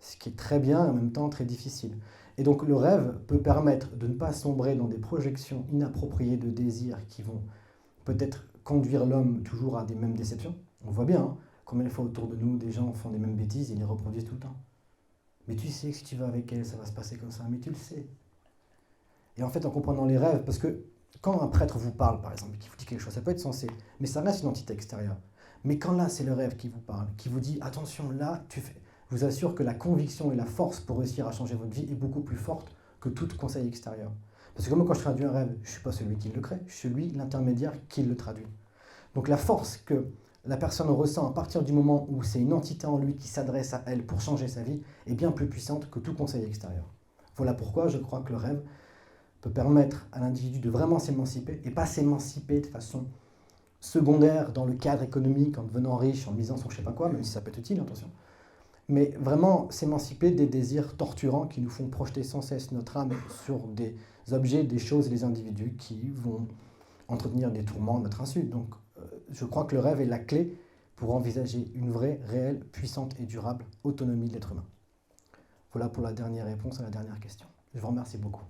S1: Ce qui est très bien et en même temps très difficile. Et donc le rêve peut permettre de ne pas sombrer dans des projections inappropriées de désirs qui vont peut-être conduire l'homme toujours à des mêmes déceptions. On voit bien, hein, combien de fois autour de nous, des gens font des mêmes bêtises et les reproduisent tout le temps. Mais tu sais que si tu vas avec elle, ça va se passer comme ça, mais tu le sais. Et en fait, en comprenant les rêves, parce que quand un prêtre vous parle, par exemple, qui vous dit quelque chose, ça peut être censé, mais ça reste une entité extérieure. Mais quand là, c'est le rêve qui vous parle, qui vous dit, attention, là, je vous assure que la conviction et la force pour réussir à changer votre vie est beaucoup plus forte que tout conseil extérieur. Parce que moi, quand je traduis un rêve, je ne suis pas celui qui le crée, je suis celui, l'intermédiaire, qui le traduit. Donc la force que la personne ressent à partir du moment où c'est une entité en lui qui s'adresse à elle pour changer sa vie est bien plus puissante que tout conseil extérieur. Voilà pourquoi je crois que le rêve peut permettre à l'individu de vraiment s'émanciper, et pas s'émanciper de façon secondaire dans le cadre économique, en devenant riche, en misant sur je ne sais pas quoi, même si ça peut être utile, attention. Mais vraiment s'émanciper des désirs torturants qui nous font projeter sans cesse notre âme sur des objets, des choses et des individus qui vont entretenir des tourments à notre insu. Donc je crois que le rêve est la clé pour envisager une vraie, réelle, puissante et durable autonomie de l'être humain. Voilà pour la dernière réponse à la dernière question. Je vous remercie beaucoup.